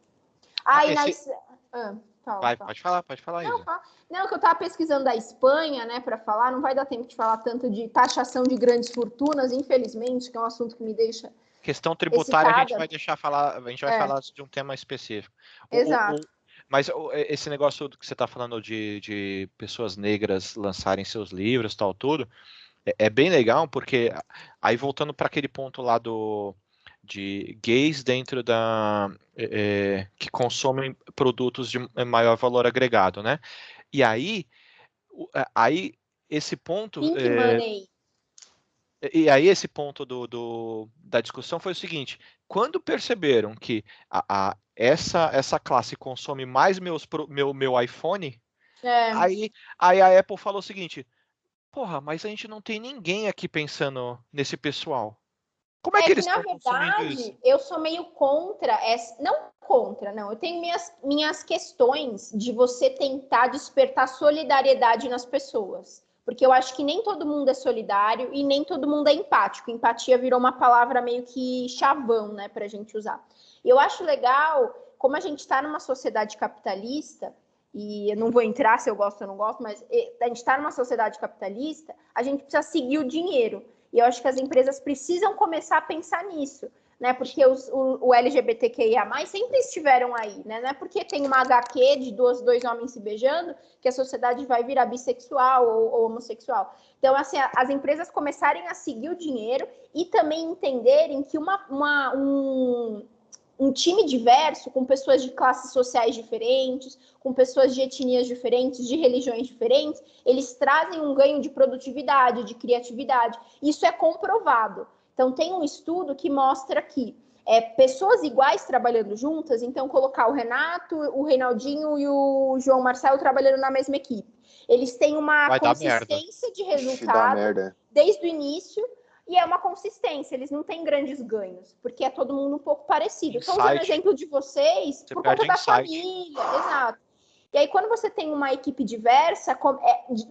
Pode falar, Isa. Não, que eu estava pesquisando da Espanha, né, para falar, não vai dar tempo de falar tanto de taxação de grandes fortunas, infelizmente, que é um assunto que me deixa questão tributária excitada. a gente vai deixar falar, a gente vai falar de um tema específico. Exato. Mas esse negócio que você está falando de pessoas negras lançarem seus livros, tal, tudo, é bem legal, porque aí voltando para aquele ponto lá de gays dentro que consomem produtos de maior valor agregado, né? E aí esse ponto Pink Money. E aí esse ponto da discussão foi o seguinte: quando perceberam que essa classe consome mais meu iPhone, aí a Apple falou o seguinte: porra, mas a gente não tem ninguém aqui pensando nesse pessoal. Como é que eles na estão consumindo isso? verdade, eu sou meio contra, não contra, não. Eu tenho minhas questões de você tentar despertar solidariedade nas pessoas. Porque eu acho que nem todo mundo é solidário e nem todo mundo é empático. Empatia virou uma palavra meio que chavão, né, pra gente usar. E eu acho legal, como a gente está numa sociedade capitalista, e eu não vou entrar se eu gosto ou não gosto, mas a gente está numa sociedade capitalista, a gente precisa seguir o dinheiro. E eu acho que as empresas precisam começar a pensar nisso, né? Porque o LGBTQIA+, sempre estiveram aí, né? Não é porque tem uma HQ de dois homens se beijando que a sociedade vai virar bissexual ou homossexual. Então, assim, as empresas começarem a seguir o dinheiro e também entenderem que um time diverso, com pessoas de classes sociais diferentes, com pessoas de etnias diferentes, de religiões diferentes, eles trazem um ganho de produtividade, de criatividade. Isso é comprovado. Então, tem um estudo que mostra que pessoas iguais trabalhando juntas, então colocar o Renato, o Reinaldinho e o João Marcelo trabalhando na mesma equipe. Eles têm uma consistência de resultado desde o início, e é uma consistência, eles não têm grandes ganhos, porque é todo mundo um pouco parecido. Estou usando o exemplo de vocês por conta da família, exato. E aí, quando você tem uma equipe diversa,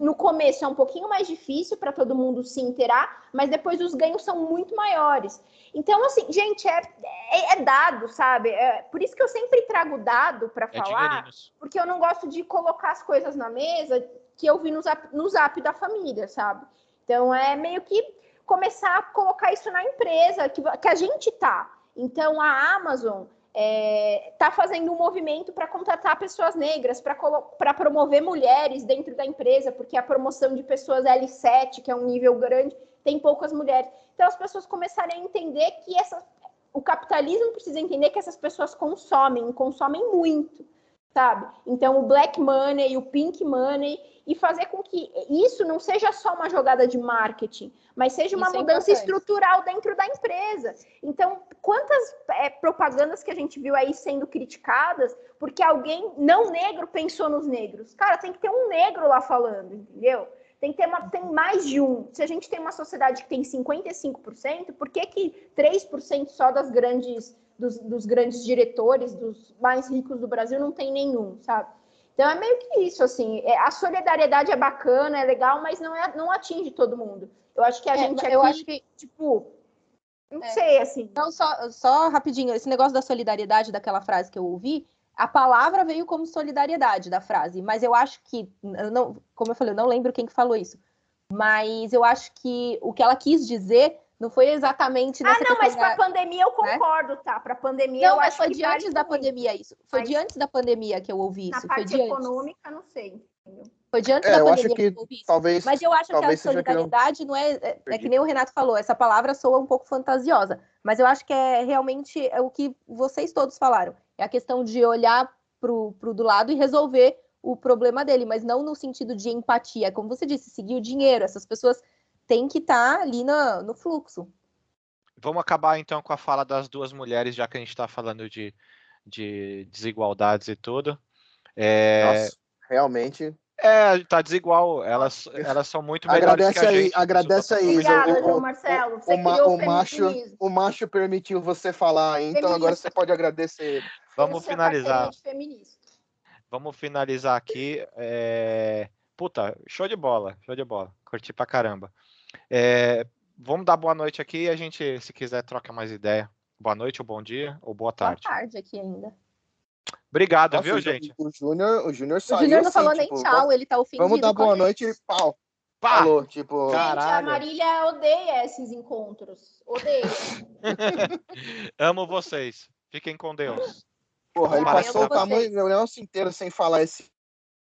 no começo é um pouquinho mais difícil para todo mundo se inteirar, mas depois os ganhos são muito maiores. Então, assim, gente, é dado, sabe? Por isso que eu sempre trago dado para falar, porque eu não gosto de colocar as coisas na mesa que eu vi no zap da família, sabe? Então, é meio que começar a colocar isso na empresa que a gente tá. Então, a Amazon está fazendo um movimento para contratar pessoas negras, para promover mulheres dentro da empresa, porque a promoção de pessoas L7, que é um nível grande, tem poucas mulheres. Então, as pessoas começarem a entender que o capitalismo precisa entender que essas pessoas consomem muito, sabe? Então, o black money, o pink money, e fazer com que isso não seja só uma jogada de marketing, mas seja uma mudança estrutural dentro da empresa. Então, quantas propagandas que a gente viu aí sendo criticadas porque alguém não negro pensou nos negros? Cara, tem que ter um negro lá falando, entendeu? Tem mais de um. Se a gente tem uma sociedade que tem 55%, por que 3% só dos grandes diretores, dos mais ricos do Brasil, não tem nenhum, sabe? Então, é meio que isso, assim, a solidariedade é bacana, é legal, mas não atinge todo mundo. Eu acho que a gente aqui, eu acho que, tipo, não sei, assim. Não, só rapidinho, esse negócio da solidariedade, daquela frase que eu ouvi, a palavra veio como solidariedade da frase, mas eu acho que, como eu falei, eu não lembro quem que falou isso, mas eu acho que o que ela quis dizer não foi exatamente nessa questão. Mas para a pandemia eu concordo, tá? Para a pandemia não, mas foi de antes da pandemia isso. Foi de antes da pandemia que eu ouvi isso. Na parte econômica, não sei. Foi de antes da pandemia eu acho que eu ouvi isso. Talvez, mas eu acho que a solidariedade não é que nem o Renato falou, essa palavra soa um pouco fantasiosa, mas eu acho que realmente o que vocês todos falaram. É a questão de olhar pro do lado e resolver o problema dele, mas não no sentido de empatia. Como você disse, seguir o dinheiro. Essas pessoas têm que estar ali no fluxo. Vamos acabar, então, com a fala das duas mulheres, já que a gente está falando de desigualdades e tudo. Nossa, realmente... tá desigual. Elas são muito melhores que a gente. Agradece aí, Isa. Obrigada, João Marcelo. Você criou o macho permitiu você falar, então agora você pode agradecer. Vamos finalizar. Vamos finalizar aqui. Puta, show de bola. Curti pra caramba. Vamos dar boa noite aqui e a gente, se quiser, troca mais ideia. Boa noite, ou bom dia, ou boa tarde. Boa tarde aqui ainda. Obrigado, viu, gente? O Júnior saiu. O Júnior não falou nem tchau, ele tá ofendido. Vamos dar boa noite e pau. Falou, tipo... Gente, a Marília odeia esses encontros. Odeia. Amo vocês. Fiquem com Deus. Porra, ele passou o tamanho do negócio inteiro sem falar esse